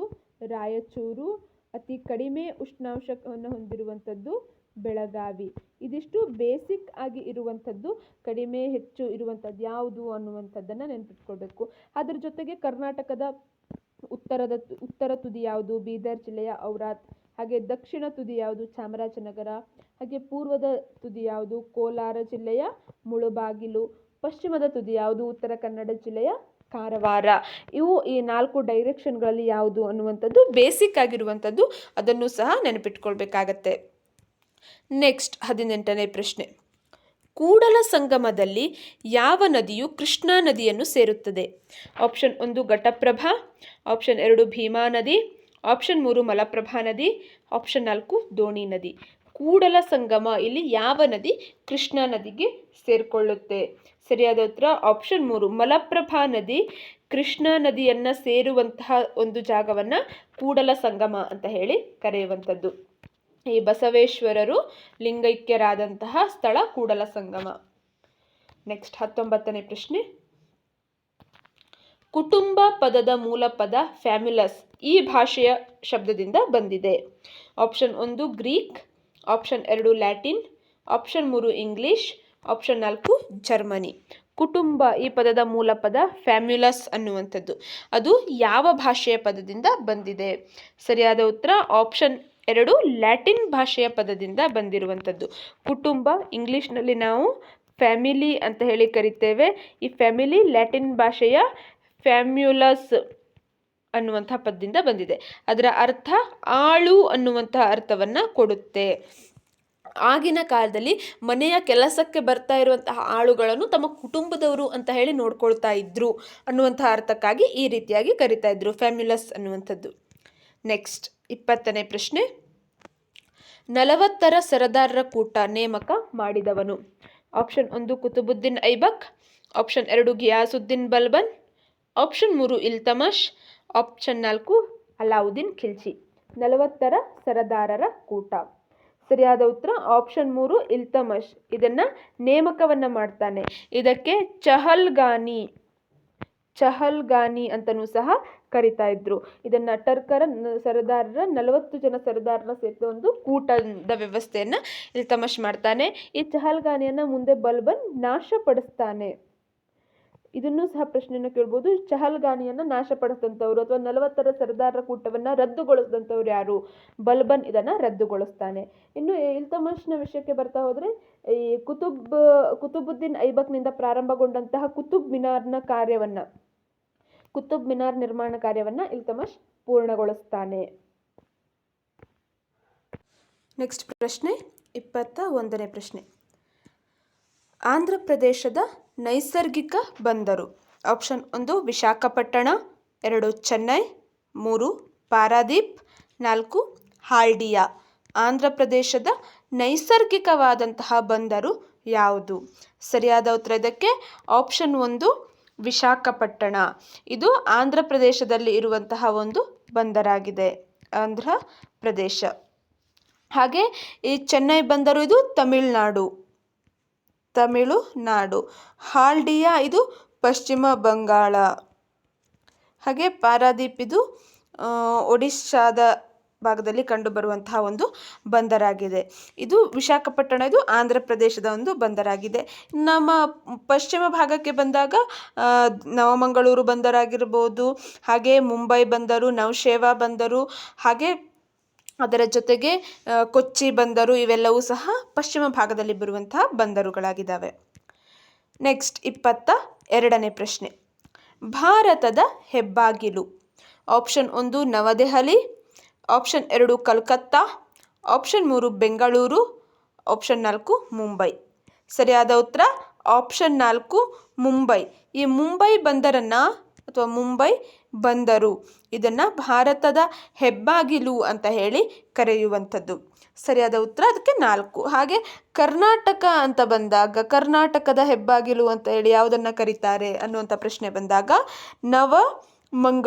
ರಾಯಚೂರು. ಅತಿ ಕಡಿಮೆ ಉಷ್ಣಾಂಶವನ್ನು ಹೊಂದಿರುವಂಥದ್ದು ಬೆಳಗಾವಿ. ಇದಿಷ್ಟು ಬೇಸಿಕ್ ಆಗಿ ಇರುವಂಥದ್ದು. ಕಡಿಮೆ ಹೆಚ್ಚು ಇರುವಂಥದ್ದು ಯಾವುದು ಅನ್ನುವಂಥದ್ದನ್ನು ನೆನಪಿಟ್ಕೊಳ್ಬೇಕು. ಅದರ ಜೊತೆಗೆ ಕರ್ನಾಟಕದ ಉತ್ತರ ತುದಿ ಯಾವುದು, ಬೀದರ್ ಜಿಲ್ಲೆಯ ಔರಾದ್. ಹಾಗೆ ದಕ್ಷಿಣ ತುದಿ ಯಾವುದು, ಚಾಮರಾಜನಗರ. ಹಾಗೆ ಪೂರ್ವದ ತುದಿ ಯಾವುದು, ಕೋಲಾರ ಜಿಲ್ಲೆಯ ಮುಳುಬಾಗಿಲು. ಪಶ್ಚಿಮದ ತುದಿ ಯಾವುದು, ಉತ್ತರ ಕನ್ನಡ ಜಿಲ್ಲೆಯ ಕಾರವಾರ. ಇವು ಈ 4 ಡೈರೆಕ್ಷನ್ಗಳಲ್ಲಿ ಯಾವುದು ಅನ್ನುವಂಥದ್ದು ಬೇಸಿಕ್ ಆಗಿರುವಂಥದ್ದು. ಅದನ್ನು ಸಹ ನೆನಪಿಟ್ಕೊಳ್ಬೇಕಾಗತ್ತೆ. ನೆಕ್ಸ್ಟ್ 18ನೇ ಪ್ರಶ್ನೆ. ಕೂಡಲ ಸಂಗಮದಲ್ಲಿ ಯಾವ ನದಿಯು ಕೃಷ್ಣಾ ನದಿಯನ್ನು ಸೇರುತ್ತದೆ? ಆಪ್ಷನ್ 1 ಘಟಪ್ರಭಾ, ಆಪ್ಷನ್ 2 ಭೀಮಾ ನದಿ, ಆಪ್ಷನ್ 3 ಮಲಪ್ರಭಾ ನದಿ, ಆಪ್ಷನ್ 4 ದೋಣಿ ನದಿ. ಕೂಡಲ ಸಂಗಮ ಇಲ್ಲಿ ಯಾವ ನದಿ ಕೃಷ್ಣಾ ನದಿಗೆ ಸೇರಿಕೊಳ್ಳುತ್ತೆ? ಸರಿಯಾದ ಉತ್ತರ ಆಪ್ಷನ್ 3 ಮಲಪ್ರಭಾ ನದಿ ಕೃಷ್ಣಾ ನದಿಯನ್ನು ಸೇರುವಂತಹ ಒಂದು ಜಾಗವನ್ನು ಕೂಡಲ ಸಂಗಮ ಅಂತ ಹೇಳಿ ಕರೆಯುವಂಥದ್ದು. ಈ ಬಸವೇಶ್ವರರು ಲಿಂಗೈಕ್ಯರಾದಂತಹ ಸ್ಥಳ ಕೂಡಲ ಸಂಗಮ. ನೆಕ್ಸ್ಟ್ 19ನೇ ಪ್ರಶ್ನೆ. ಕುಟುಂಬ ಪದದ ಮೂಲ ಪದ ಫ್ಯಾಮಿಲಸ್ ಈ ಭಾಷೆಯ ಶಬ್ದದಿಂದ ಬಂದಿದೆ. Option 1 Greek, option 2 Latin, option 3 English, option 4 Germany. ಕುಟುಂಬ ಈ ಪದದ ಮೂಲ ಪದ ಫ್ಯಾಮ್ಯುಲಸ್ ಅನ್ನುವಂಥದ್ದು. ಅದು ಯಾವ ಭಾಷೆಯ ಪದದಿಂದ ಬಂದಿದೆ? ಸರಿಯಾದ ಉತ್ತರ ಆಪ್ಷನ್ 2 ಲ್ಯಾಟಿನ್ ಭಾಷೆಯ ಪದದಿಂದ ಬಂದಿರುವಂಥದ್ದು. ಕುಟುಂಬ ಇಂಗ್ಲಿಷ್ನಲ್ಲಿ ನಾವು ಫ್ಯಾಮಿಲಿ ಅಂತ ಹೇಳಿ ಕರಿತೇವೆ. ಈ ಫ್ಯಾಮಿಲಿ ಲ್ಯಾಟಿನ್ ಭಾಷೆಯ ಫ್ಯಾಮ್ಯುಲಸ್ ಅನ್ನುವಂತಹ ಪದದಿಂದ ಬಂದಿದೆ. ಅದರ ಅರ್ಥ ಆಳು ಅನ್ನುವಂತಹ ಅರ್ಥವನ್ನು ಕೊಡುತ್ತೆ. ಆಗಿನ ಕಾಲದಲ್ಲಿ ಮನೆಯ ಕೆಲಸಕ್ಕೆ ಬರ್ತಾ ಇರುವಂತಹ ಆಳುಗಳನ್ನು ತಮ್ಮ ಕುಟುಂಬದವರು ಅಂತ ಹೇಳಿ ನೋಡ್ಕೊಳ್ತಾ ಇದ್ರು ಅನ್ನುವಂತಹ ಅರ್ಥಕ್ಕಾಗಿ ಈ ರೀತಿಯಾಗಿ ಕರಿತಾ ಇದ್ರು ಫ್ಯಾಮ್ಯುಲಸ್ ಅನ್ನುವಂಥದ್ದು. ನೆಕ್ಸ್ಟ್ 20ನೇ ಪ್ರಶ್ನೆ. 40 ಸರದಾರರ ಕೂಟ ನೇಮಕ ಮಾಡಿದವನು? Option 1 Qutubuddin Aibak, option 2 Ghiyasuddin Balban, option 3 Iltutmish, option 4 Alauddin Khilji. 40 ಸರದಾರರ ಕೂಟ. ಸರಿಯಾದ ಉತ್ತರ ಆಪ್ಷನ್ 3 ಇಲ್ತಮಷ್ ಇದನ್ನ ನೇಮಕವನ್ನ ಮಾಡ್ತಾನೆ. ಇದಕ್ಕೆ ಚಹಲ್ಗಾನಿ ಅಂತನೂ ಸಹ ಕರಿತಾ ಇದ್ರು. ಇದನ್ನ ಟರ್ಕರ ಸರದಾರರ 40 ಜನ ಸರದಾರರ ಸೇರಿದ ಒಂದು ಕೂಟದ ವ್ಯವಸ್ಥೆಯನ್ನ ಇಲ್ತಮಷ್ ಮಾಡ್ತಾನೆ. ಈ ಚಹಲ್ಗಾನಿಯನ್ನ ಮುಂದೆ ಬಲ್ಬನ್ ನಾಶಪಡಿಸ್ತಾನೆ. ಇದನ್ನು ಸಹ ಪ್ರಶ್ನೆಯನ್ನು ಕೇಳ್ಬೋದು. ಚಹಲ್ಗಾನಿಯನ್ನ ನಾಶಪಡಿಸಿದಂಥವ್ರು ಅಥವಾ 40 ಸರದಾರರ ಕೂಟವನ್ನ ರದ್ದುಗೊಳಿಸಿದಂಥವ್ರು ಯಾರು? ಬಲ್ಬನ್ ಇದನ್ನ ರದ್ದುಗೊಳಿಸ್ತಾನೆ. ಇನ್ನು ಇಲ್ತಮಷ್ನ ವಿಷಯಕ್ಕೆ ಬರ್ತಾ ಹೋದ್ರೆ ಈ ಕುತುಬುದ್ದೀನ್ ಐಬಕ್ನಿಂದ ಪ್ರಾರಂಭಗೊಂಡಂತಹ ಕುತುಬ್ ಮಿನಾರ್ ನಿರ್ಮಾಣ ಕಾರ್ಯವನ್ನ ಇಲ್ತಮಷ್ ಪೂರ್ಣಗೊಳಿಸ್ತಾನೆ. ನೆಕ್ಸ್ಟ್ ಪ್ರಶ್ನೆ 21ನೇ ಪ್ರಶ್ನೆ. ಆಂಧ್ರ ಪ್ರದೇಶದ ನೈಸರ್ಗಿಕ ಬಂದರು? ಆಪ್ಷನ್ 1 ವಿಶಾಖಪಟ್ಟಣ, 2 ಚೆನ್ನೈ, 3 ಪಾರಾದೀಪ್, 4 ಹಾಲ್ಡಿಯಾ. ಆಂಧ್ರ ಪ್ರದೇಶದ ನೈಸರ್ಗಿಕವಾದಂತಹ ಬಂದರು ಯಾವುದು? ಸರಿಯಾದ ಉತ್ತರ ಇದಕ್ಕೆ ಆಪ್ಷನ್ 1 ವಿಶಾಖಪಟ್ಟಣ. ಇದು ಆಂಧ್ರ ಪ್ರದೇಶದಲ್ಲಿ ಇರುವಂತಹ ಒಂದು ಬಂದರಾಗಿದೆ, ಆಂಧ್ರ ಪ್ರದೇಶ. ಹಾಗೆ ಈ ಚೆನ್ನೈ ಬಂದರು ಇದು ತಮಿಳುನಾಡು. ಹಾಲ್ಡಿಯಾ ಇದು ಪಶ್ಚಿಮ ಬಂಗಾಳ. ಹಾಗೆ ಪಾರಾದೀಪ್ ಇದು ಒಡಿಶಾದ ಭಾಗದಲ್ಲಿ ಕಂಡುಬರುವಂತಹ ಒಂದು ಬಂದರಾಗಿದೆ. ಇದು ವಿಶಾಖಪಟ್ಟಣ ಇದು ಆಂಧ್ರ ಪ್ರದೇಶದ ಒಂದು ಬಂದರಾಗಿದೆ. ನಮ್ಮ ಪಶ್ಚಿಮ ಭಾಗಕ್ಕೆ ಬಂದಾಗ ನವಮಂಗಳೂರು ಬಂದರಾಗಿರ್ಬೋದು, ಹಾಗೆ ಮುಂಬೈ ಬಂದರು, ನೌಶೇವಾ ಬಂದರು, ಹಾಗೆ ಅದರ ಜೊತೆಗೆ ಕೊಚ್ಚಿ ಬಂದರು, ಇವೆಲ್ಲವೂ ಸಹ ಪಶ್ಚಿಮ ಭಾಗದಲ್ಲಿ ಬರುವಂತಹ ಬಂದರುಗಳಾಗಿದ್ದಾವೆ. ನೆಕ್ಸ್ಟ್ 22ನೇ ಪ್ರಶ್ನೆ. ಭಾರತದ ಹೆಬ್ಬಾಗಿಲು? Option 1 Navadehali, option 2 Calcutta, option 3 Bengaluru, option 4 Mumbai. ಸರಿಯಾದ ಉತ್ತರ ಆಪ್ಷನ್ 4 ಮುಂಬೈ. ಈ ಮುಂಬೈ ಬಂದರನ್ನ ಅಥವಾ ಮುಂಬೈ ಬಂದರು ಇದನ್ನ ಭಾರತದ ಹೆಬ್ಬಾಗಿಲು ಅಂತ ಹೇಳಿ ಕರೆಯುವಂಥದ್ದು. ಸರಿಯಾದ ಉತ್ತರ ಅದಕ್ಕೆ 4. ಹಾಗೆ ಕರ್ನಾಟಕ ಅಂತ ಬಂದಾಗ ಕರ್ನಾಟಕದ ಹೆಬ್ಬಾಗಿಲು ಅಂತ ಹೇಳಿ ಯಾವುದನ್ನ ಕರೀತಾರೆ ಅನ್ನುವಂಥ ಪ್ರಶ್ನೆ ಬಂದಾಗ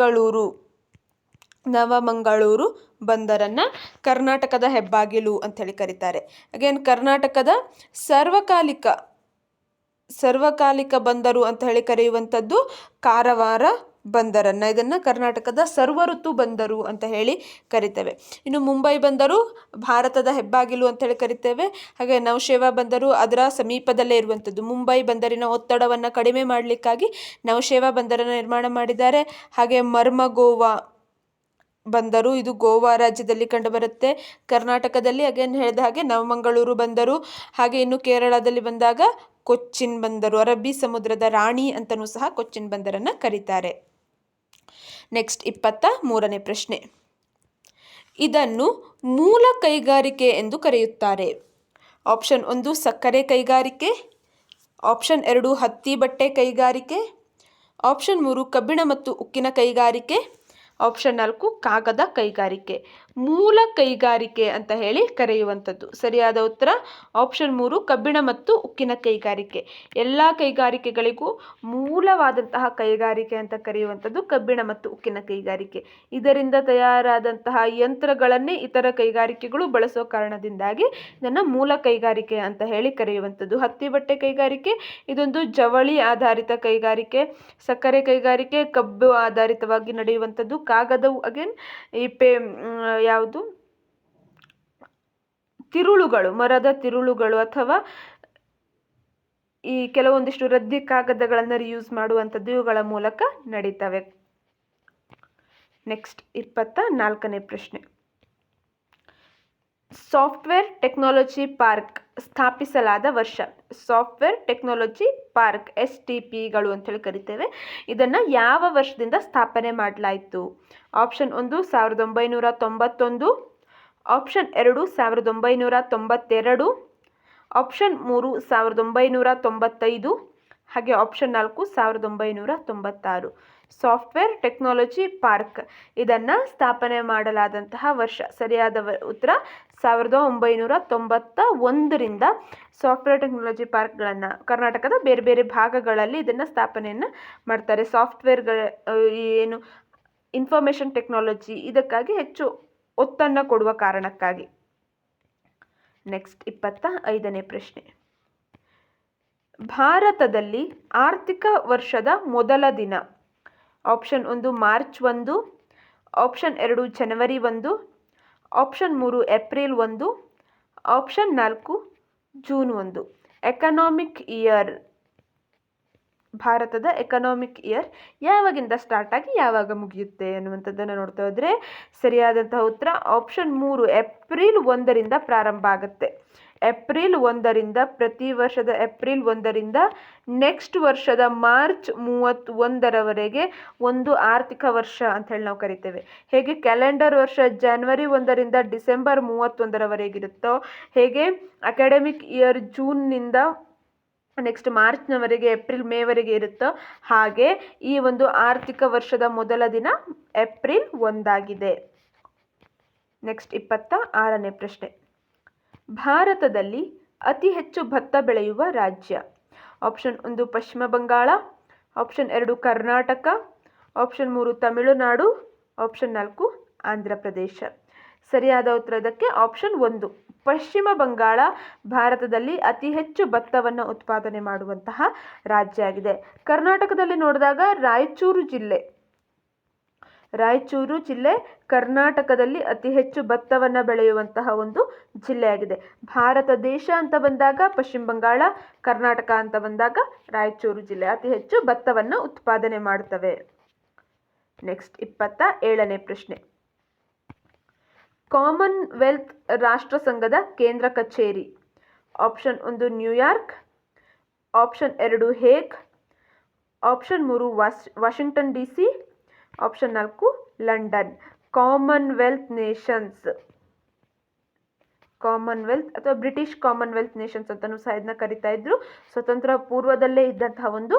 ನವಮಂಗಳೂರು ಬಂದರನ್ನ ಕರ್ನಾಟಕದ ಹೆಬ್ಬಾಗಿಲು ಅಂತ ಹೇಳಿ ಕರೀತಾರೆ. ಅಗೇನ್ ಕರ್ನಾಟಕದ ಸರ್ವಕಾಲಿಕ ಬಂದರು ಅಂತ ಹೇಳಿ ಕರೆಯುವಂಥದ್ದು ಕಾರವಾರ ಬಂದರನ್ನ. ಇದನ್ನ ಕರ್ನಾಟಕದ ಸರ್ವ ಋತು ಬಂದರು ಅಂತ ಹೇಳಿ ಕರಿತೇವೆ. ಇನ್ನು ಮುಂಬೈ ಬಂದರು ಭಾರತದ ಹೆಬ್ಬಾಗಿಲು ಅಂತ ಹೇಳಿ ಕರಿತೇವೆ. ಹಾಗೆ ನೌಶೇವಾ ಬಂದರು ಅದರ ಸಮೀಪದಲ್ಲೇ ಇರುವಂಥದ್ದು. ಮುಂಬೈ ಬಂದರಿನ ಒತ್ತಡವನ್ನು ಕಡಿಮೆ ಮಾಡಲಿಕ್ಕಾಗಿ ನೌಶೇವಾ ಬಂದರನ್ನು ನಿರ್ಮಾಣ ಮಾಡಿದ್ದಾರೆ. ಹಾಗೆ ಮರ್ಮಗೋವಾ ಬಂದರು ಇದು ಗೋವಾ ರಾಜ್ಯದಲ್ಲಿ ಕಂಡುಬರುತ್ತೆ ಕರ್ನಾಟಕದಲ್ಲಿ. ಅಗೇನ್ ಹೇಳಿದ ಹಾಗೆ ನವಮಂಗಳೂರು ಬಂದರು. ಹಾಗೆ ಇನ್ನು ಕೇರಳದಲ್ಲಿ ಬಂದಾಗ ಕೊಚ್ಚಿನ್ ಬಂದರು, ಅರಬ್ಬಿ ಸಮುದ್ರದ ರಾಣಿ ಅಂತಲೂ ಸಹ ಕೊಚ್ಚಿನ್ ಬಂದರನ್ನು ಕರೀತಾರೆ. ನೆಕ್ಸ್ಟ್ 23ನೇ ಪ್ರಶ್ನೆ. ಇದನ್ನು ಮೂಲ ಕೈಗಾರಿಕೆ ಎಂದು ಕರೆಯುತ್ತಾರೆ? ಆಪ್ಷನ್ 1 ಸಕ್ಕರೆ ಕೈಗಾರಿಕೆ, ಆಪ್ಷನ್ 2 ಹತ್ತಿ ಬಟ್ಟೆ ಕೈಗಾರಿಕೆ, ಆಪ್ಷನ್ 3 ಕಬ್ಬಿಣ ಮತ್ತು ಉಕ್ಕಿನ ಕೈಗಾರಿಕೆ, ಆಪ್ಷನ್ 4 ಕಾಗದ ಕೈಗಾರಿಕೆ. ಮೂಲ ಕೈಗಾರಿಕೆ ಅಂತ ಹೇಳಿ ಕರೆಯುವಂಥದ್ದು. ಸರಿಯಾದ ಉತ್ತರ ಆಪ್ಷನ್ 3 ಕಬ್ಬಿಣ ಮತ್ತು ಉಕ್ಕಿನ ಕೈಗಾರಿಕೆ. ಎಲ್ಲ ಕೈಗಾರಿಕೆಗಳಿಗೂ ಮೂಲವಾದಂತಹ ಕೈಗಾರಿಕೆ ಅಂತ ಕರೆಯುವಂಥದ್ದು ಕಬ್ಬಿಣ ಮತ್ತು ಉಕ್ಕಿನ ಕೈಗಾರಿಕೆ. ಇದರಿಂದ ತಯಾರಾದಂತಹ ಯಂತ್ರಗಳನ್ನೇ ಇತರ ಕೈಗಾರಿಕೆಗಳು ಬಳಸೋ ಕಾರಣದಿಂದಾಗಿ ಇದನ್ನು ಮೂಲ ಕೈಗಾರಿಕೆ ಅಂತ ಹೇಳಿ ಕರೆಯುವಂಥದ್ದು. ಹತ್ತಿ ಬಟ್ಟೆ ಕೈಗಾರಿಕೆ ಇದೊಂದು ಜವಳಿ ಆಧಾರಿತ ಕೈಗಾರಿಕೆ. ಸಕ್ಕರೆ ಕೈಗಾರಿಕೆ ಕಬ್ಬು ಆಧಾರಿತವಾಗಿ ನಡೆಯುವಂಥದ್ದು. ಕಾಗದವು ಅಗೇನ್ ಈ ಯಾವುದು ತಿರುಳುಗಳು, ಮರದ ತಿರುಳುಗಳು ಅಥವಾ ಈ ಕೆಲವೊಂದಿಷ್ಟು ರದ್ದಿ ಕಾಗದಗಳನ್ನು ರಿಯೂಸ್ ಮಾಡುವಂಥದ್ದು ಇವುಗಳ ಮೂಲಕ ನಡೀತವೆ. ನೆಕ್ಸ್ಟ್ 24ನೇ ಪ್ರಶ್ನೆ. ಸಾಫ್ಟ್ವೇರ್ ಟೆಕ್ನಾಲಜಿ ಪಾರ್ಕ್ ಸ್ಥಾಪಿಸಲಾದ ವರ್ಷ. ಸಾಫ್ಟ್ವೇರ್ ಟೆಕ್ನಾಲಜಿ ಪಾರ್ಕ್ STPಗಳು ಅಂತೇಳಿ ಕರಿತೇವೆ. ಇದನ್ನು ಯಾವ ವರ್ಷದಿಂದ ಸ್ಥಾಪನೆ ಮಾಡಲಾಯಿತು? ಆಪ್ಷನ್ 1 1991, ಆಪ್ಷನ್ 2 1992, ಆಪ್ಷನ್ 3 1995 ಹಾಗೆ ಆಪ್ಷನ್ 4 1996. ಸಾಫ್ಟ್ವೇರ್ ಟೆಕ್ನಾಲಜಿ ಪಾರ್ಕ್ ಇದನ್ನು ಸ್ಥಾಪನೆ ಮಾಡಲಾದಂತಹ ವರ್ಷ. ಸರಿಯಾದ ಉತ್ತರ 1991ರಿಂದ ಸಾಫ್ಟ್ವೇರ್ ಟೆಕ್ನಾಲಜಿ ಪಾರ್ಕ್ಗಳನ್ನು ಕರ್ನಾಟಕದ ಬೇರೆ ಬೇರೆ ಭಾಗಗಳಲ್ಲಿ ಇದನ್ನು ಸ್ಥಾಪನೆಯನ್ನು ಮಾಡ್ತಾರೆ. ಸಾಫ್ಟ್ವೇರ್ಗಳ ಏನು ಇನ್ಫಾರ್ಮೇಷನ್ ಟೆಕ್ನಾಲಜಿ ಇದಕ್ಕಾಗಿ ಹೆಚ್ಚು ಒತ್ತನ್ನು ಕೊಡುವ ಕಾರಣಕ್ಕಾಗಿ. ನೆಕ್ಸ್ಟ್ 25ನೇ ಪ್ರಶ್ನೆ. ಭಾರತದಲ್ಲಿ ಆರ್ಥಿಕ ವರ್ಷದ ಮೊದಲ ದಿನ. ಆಪ್ಷನ್ 1 ಮಾರ್ಚ್ 1, ಆಪ್ಷನ್ 2 ಜನವರಿ 1, option 3 April 1, option 4 June 1. Economic year, ಭಾರತದ ಎಕನಾಮಿಕ್ ಇಯರ್ ಯಾವಾಗಿಂದ ಸ್ಟಾರ್ಟ್ ಆಗಿ ಯಾವಾಗ ಮುಗಿಯುತ್ತೆ ಅನ್ನುವಂಥದ್ದನ್ನು ನೋಡ್ತಾ ಹೋದರೆ ಸರಿಯಾದಂತಹ ಉತ್ತರ ಆಪ್ಷನ್ 3 ಏಪ್ರಿಲ್ 1ರಿಂದ ಪ್ರಾರಂಭ ಆಗುತ್ತೆ. ಏಪ್ರಿಲ್ 1ರಿಂದ ಪ್ರತಿ ವರ್ಷದ ಏಪ್ರಿಲ್ 1ರಿಂದ ನೆಕ್ಸ್ಟ್ ವರ್ಷದ ಮಾರ್ಚ್ 31ರವರೆಗೆ ಒಂದು ಆರ್ಥಿಕ ವರ್ಷ ಅಂತ ಹೇಳಿ ನಾವು ಕರಿತೇವೆ. ಹೇಗೆ ಕ್ಯಾಲೆಂಡರ್ ವರ್ಷ ಜನವರಿ 1ರಿಂದ ಡಿಸೆಂಬರ್ 31ರವರೆಗಿರುತ್ತೋ, ಹೇಗೆ ಅಕಾಡೆಮಿಕ್ ಇಯರ್ ಜೂನ್ನಿಂದ ನೆಕ್ಸ್ಟ್ ಮಾರ್ಚ್ನವರೆಗೆ ಏಪ್ರಿಲ್ ಮೇವರೆಗೆ ಇರುತ್ತೋ, ಹಾಗೆ ಈ ಒಂದು ಆರ್ಥಿಕ ವರ್ಷದ ಮೊದಲ ದಿನ ಏಪ್ರಿಲ್ 1 ಆಗಿದೆ. ನೆಕ್ಸ್ಟ್ 26ನೇ ಪ್ರಶ್ನೆ. ಭಾರತದಲ್ಲಿ ಅತಿ ಹೆಚ್ಚು ಭತ್ತ ಬೆಳೆಯುವ ರಾಜ್ಯ. Option 1 Pashchima Bangala, option 2 Karnataka, option 3 Tamil Nadu, option 4 Andhra Pradesh. ಸರಿಯಾದ ಉತ್ತರ ಇದಕ್ಕೆ ಆಪ್ಷನ್ 1 ಪಶ್ಚಿಮ ಬಂಗಾಳ ಭಾರತದಲ್ಲಿ ಅತಿ ಹೆಚ್ಚು ಭತ್ತವನ್ನು ಉತ್ಪಾದನೆ ಮಾಡುವಂತಹ ರಾಜ್ಯ ಆಗಿದೆ. ಕರ್ನಾಟಕದಲ್ಲಿ ನೋಡಿದಾಗ ರಾಯಚೂರು ಜಿಲ್ಲೆ ಕರ್ನಾಟಕದಲ್ಲಿ ಅತಿ ಹೆಚ್ಚು ಭತ್ತವನ್ನು ಬೆಳೆಯುವಂತಹ ಒಂದು ಜಿಲ್ಲೆಯಾಗಿದೆ. ಭಾರತ ದೇಶ ಅಂತ ಬಂದಾಗ ಪಶ್ಚಿಮ ಬಂಗಾಳ, ಕರ್ನಾಟಕ ಅಂತ ಬಂದಾಗ ರಾಯಚೂರು ಜಿಲ್ಲೆ ಅತಿ ಹೆಚ್ಚು ಭತ್ತವನ್ನು ಉತ್ಪಾದನೆ ಮಾಡ್ತವೆ. ನೆಕ್ಸ್ಟ್ 27ನೇ ಪ್ರಶ್ನೆ. ಕಾಮನ್ವೆಲ್ತ್ ರಾಷ್ಟ್ರ ಸಂಘದ ಕೇಂದ್ರ ಕಚೇರಿ. ಆಪ್ಷನ್ 1 ನ್ಯೂಯಾರ್ಕ್, ಆಪ್ಷನ್ 2 ಹೇಗ್, option 3 Washington DC, option 4 London. Commonwealth ಅಥವಾ ಬ್ರಿಟಿಷ್ ಕಾಮನ್ವೆಲ್ತ್ ನೇಷನ್ಸ್ ಅಂತಲೂ ಸಹ ಇದನ್ನ ಕರಿತಾ ಇದ್ರು. ಸ್ವತಂತ್ರ ಪೂರ್ವದಲ್ಲೇ ಇದ್ದಂತಹ ಒಂದು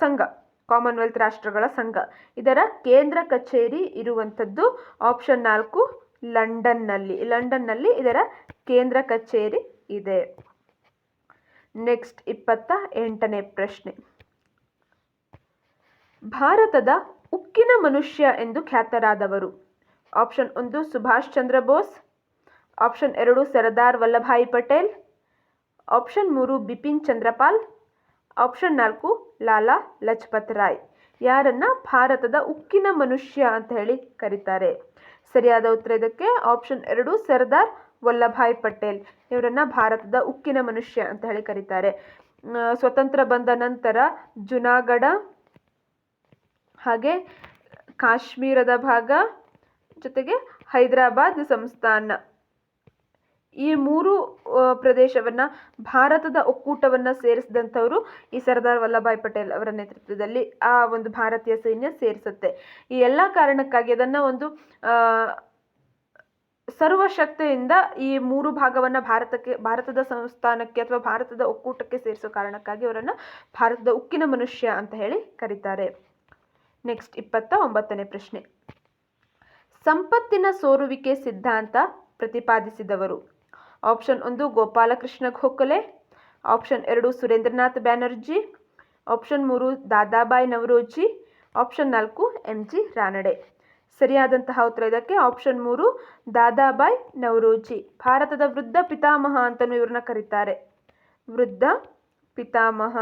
ಸಂಘ, ಕಾಮನ್ವೆಲ್ತ್ ರಾಷ್ಟ್ರಗಳ ಸಂಘ. ಇದರ ಕೇಂದ್ರ ಕಚೇರಿ ಇರುವಂಥದ್ದು ಆಪ್ಷನ್ 4 ಲಂಡನ್ನಲ್ಲಿ ಇದರ ಕೇಂದ್ರ ಕಚೇರಿ ಇದೆ. ನೆಕ್ಸ್ಟ್ 28ನೇ ಪ್ರಶ್ನೆ. ಭಾರತದ ಉಕ್ಕಿನ ಮನುಷ್ಯ ಎಂದು ಖ್ಯಾತರಾದವರು. Option 1 Subhash Chandra Bose, option 2 Sardar Vallabhbhai Patel, option 3 Bipin Chandrapal, option 4 Lala Lajpat Rai. ಯಾರನ್ನ ಭಾರತದ ಉಕ್ಕಿನ ಮನುಷ್ಯ ಅಂತ ಹೇಳಿ ಕರೀತಾರೆ? ಸರಿಯಾದ ಉತ್ತರ ಇದಕ್ಕೆ ಆಪ್ಷನ್ 2 ಸರ್ದಾರ್ ವಲ್ಲಭಾಯ್ ಪಟೇಲ್. ಇವರನ್ನ ಭಾರತದ ಉಕ್ಕಿನ ಮನುಷ್ಯ ಅಂತ ಹೇಳಿ ಕರೀತಾರೆ. ಸ್ವತಂತ್ರ ಬಂದ ನಂತರ ಜುನಾಗಢ ಹಾಗೆ ಕಾಶ್ಮೀರದ ಭಾಗ ಜೊತೆಗೆ ಹೈದರಾಬಾದ್ ಸಂಸ್ಥಾನ, ಈ 3 ಪ್ರದೇಶವನ್ನು ಭಾರತದ ಒಕ್ಕೂಟವನ್ನು ಸೇರಿಸಿದಂಥವರು ಈ ಸರ್ದಾರ್ ವಲ್ಲಭಾಯ್ ಪಟೇಲ್ ಅವರ ನೇತೃತ್ವದಲ್ಲಿ ಆ ಒಂದು ಭಾರತೀಯ ಸೈನ್ಯ ಸೇರಿಸುತ್ತೆ. ಈ ಎಲ್ಲ ಕಾರಣಕ್ಕಾಗಿ ಅದನ್ನು ಒಂದು ಸರ್ವಶಕ್ತಿಯಿಂದ ಈ 3 ಭಾಗವನ್ನು ಭಾರತದ ಸಂಸ್ಥಾನಕ್ಕೆ ಅಥವಾ ಭಾರತದ ಒಕ್ಕೂಟಕ್ಕೆ ಸೇರಿಸೋ ಕಾರಣಕ್ಕಾಗಿ ಅವರನ್ನು ಭಾರತದ ಉಕ್ಕಿನ ಮನುಷ್ಯ ಅಂತ ಹೇಳಿ ಕರೀತಾರೆ. ನೆಕ್ಸ್ಟ್ 29ನೇ ಪ್ರಶ್ನೆ. ಸಂಪತ್ತಿನ ಸೋರುವಿಕೆ ಸಿದ್ಧಾಂತ ಪ್ರತಿಪಾದಿಸಿದವರು. Option 1 Gopalakrishna Gokhale, option 2 Surendranath Banerjee, option 3 Dadabhai Naoroji, option 4 MG Ranade. ಸರಿಯಾದಂತಹ ಉತ್ತರ ಇದಕ್ಕೆ ಆಪ್ಷನ್ 3 ದಾದಾಬಾಯ್ ನವರೋಜಿ. ಭಾರತದ ವೃದ್ಧ ಪಿತಾಮಹ ಅಂತಲೂ ಇವ್ರನ್ನ ಕರೀತಾರೆ. ವೃದ್ಧ ಪಿತಾಮಹ.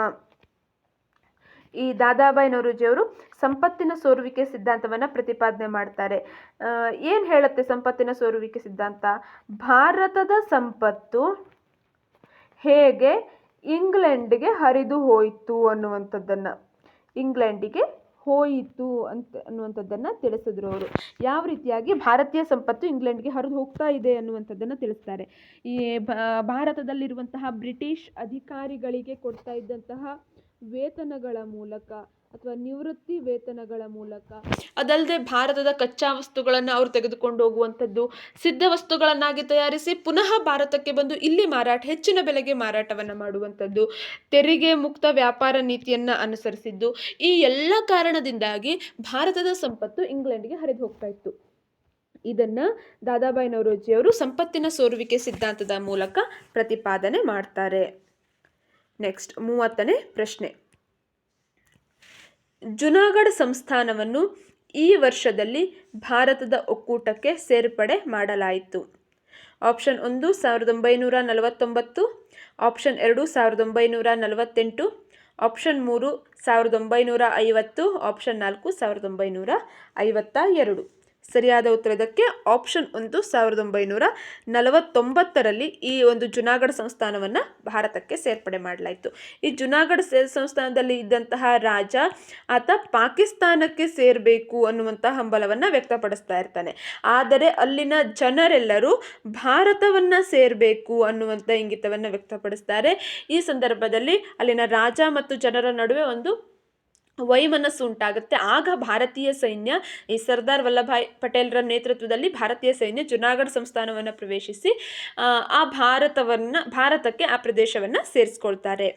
ಈ ದಾದಾಬಾಯ್ ನವರೋಜಿ ಅವರು ಸಂಪತ್ತಿನ ಸೋರುವಿಕೆ ಸಿದ್ಧಾಂತವನ್ನು ಪ್ರತಿಪಾದನೆ ಮಾಡ್ತಾರೆ. ಏನು ಹೇಳುತ್ತೆ ಸಂಪತ್ತಿನ ಸೋರುವಿಕೆ ಸಿದ್ಧಾಂತ? ಭಾರತದ ಸಂಪತ್ತು ಹೇಗೆ ಇಂಗ್ಲೆಂಡ್ಗೆ ಹರಿದು ಹೋಯಿತು ಅನ್ನುವಂಥದ್ದನ್ನು, ಇಂಗ್ಲೆಂಡಿಗೆ ಹೋಯಿತು ಅನ್ನುವಂಥದ್ದನ್ನು ತಿಳಿಸಿದ್ರು ಅವರು. ಯಾವ ರೀತಿಯಾಗಿ ಭಾರತೀಯ ಸಂಪತ್ತು ಇಂಗ್ಲೆಂಡ್ಗೆ ಹರಿದು ಹೋಗ್ತಾ ಇದೆ ಅನ್ನುವಂಥದ್ದನ್ನು ತಿಳಿಸ್ತಾರೆ. ಈ ಭಾರತದಲ್ಲಿರುವಂತಹ ಬ್ರಿಟಿಷ್ ಅಧಿಕಾರಿಗಳಿಗೆ ಕೊಡ್ತಾ ಇದ್ದಂತಹ ವೇತನಗಳ ಮೂಲಕ ಅಥವಾ ನಿವೃತ್ತಿ ವೇತನಗಳ ಮೂಲಕ, ಅದಲ್ಲದೆ ಭಾರತದ ಕಚ್ಚಾ ವಸ್ತುಗಳನ್ನು ಅವರು ತೆಗೆದುಕೊಂಡು ಹೋಗುವಂಥದ್ದು, ಸಿದ್ಧ ವಸ್ತುಗಳನ್ನಾಗಿ ತಯಾರಿಸಿ ಪುನಃ ಭಾರತಕ್ಕೆ ಬಂದು ಇಲ್ಲಿ ಹೆಚ್ಚಿನ ಬೆಲೆಗೆ ಮಾರಾಟವನ್ನು ಮಾಡುವಂಥದ್ದು, ತೆರಿಗೆ ಮುಕ್ತ ವ್ಯಾಪಾರ ನೀತಿಯನ್ನು ಅನುಸರಿಸಿದ್ದು, ಈ ಎಲ್ಲ ಕಾರಣದಿಂದಾಗಿ ಭಾರತದ ಸಂಪತ್ತು ಇಂಗ್ಲೆಂಡ್ಗೆ ಹರಿದು ಹೋಗ್ತಾ ಇತ್ತು. ಇದನ್ನು ದಾದಾಬಾಯಿ ನವರೋಜಿಯವರು ಸಂಪತ್ತಿನ ಸೋರುವಿಕೆ ಸಿದ್ಧಾಂತದ ಮೂಲಕ ಪ್ರತಿಪಾದನೆ ಮಾಡ್ತಾರೆ. ನೆಕ್ಸ್ಟ್ 30ನೇ ಪ್ರಶ್ನೆ. ಜುನಾಗಢ ಸಂಸ್ಥಾನವನ್ನು ಈ ವರ್ಷದಲ್ಲಿ ಭಾರತದ ಒಕ್ಕೂಟಕ್ಕೆ ಸೇರ್ಪಡೆ ಮಾಡಲಾಯಿತು. Option 1 1949, option 2 1948, option 3 1950, option 4 1952. ಸರಿಯಾದ ಉತ್ತರ ಇದಕ್ಕೆ ಆಪ್ಷನ್ 1 1949ರಲ್ಲಿ ಈ ಒಂದು ಜುನಾಗಢ ಸಂಸ್ಥಾನವನ್ನು ಭಾರತಕ್ಕೆ ಸೇರ್ಪಡೆ ಮಾಡಲಾಯಿತು. ಈ ಜುನಾಗಢ ಸಂಸ್ಥಾನದಲ್ಲಿ ಇದ್ದಂತಹ ರಾಜ ಆತ ಪಾಕಿಸ್ತಾನಕ್ಕೆ ಸೇರಬೇಕು ಅನ್ನುವಂಥ ಹಂಬಲವನ್ನು ವ್ಯಕ್ತಪಡಿಸ್ತಾ ಇರ್ತಾನೆ. ಆದರೆ ಅಲ್ಲಿನ ಜನರೆಲ್ಲರೂ ಭಾರತವನ್ನು ಸೇರಬೇಕು ಅನ್ನುವಂಥ ಇಂಗಿತವನ್ನು ವ್ಯಕ್ತಪಡಿಸ್ತಾರೆ. ಈ ಸಂದರ್ಭದಲ್ಲಿ ಅಲ್ಲಿನ ರಾಜ ಮತ್ತು ಜನರ ನಡುವೆ ಒಂದು ವೈಮನಸ್ಸು ಉಂಟಾಗುತ್ತೆ. ಆಗ ಭಾರತೀಯ ಸೈನ್ಯ, ಈ ಸರ್ದಾರ್ ವಲ್ಲಭಾಯ್ ಪಟೇಲ್ರ ನೇತೃತ್ವದಲ್ಲಿ ಭಾರತೀಯ ಸೈನ್ಯ ಜುನಾಗಢ ಸಂಸ್ಥಾನವನ್ನು ಪ್ರವೇಶಿಸಿ ಭಾರತಕ್ಕೆ ಆ ಪ್ರದೇಶವನ್ನು ಸೇರಿಸ್ಕೊಳ್ತಾರೆ.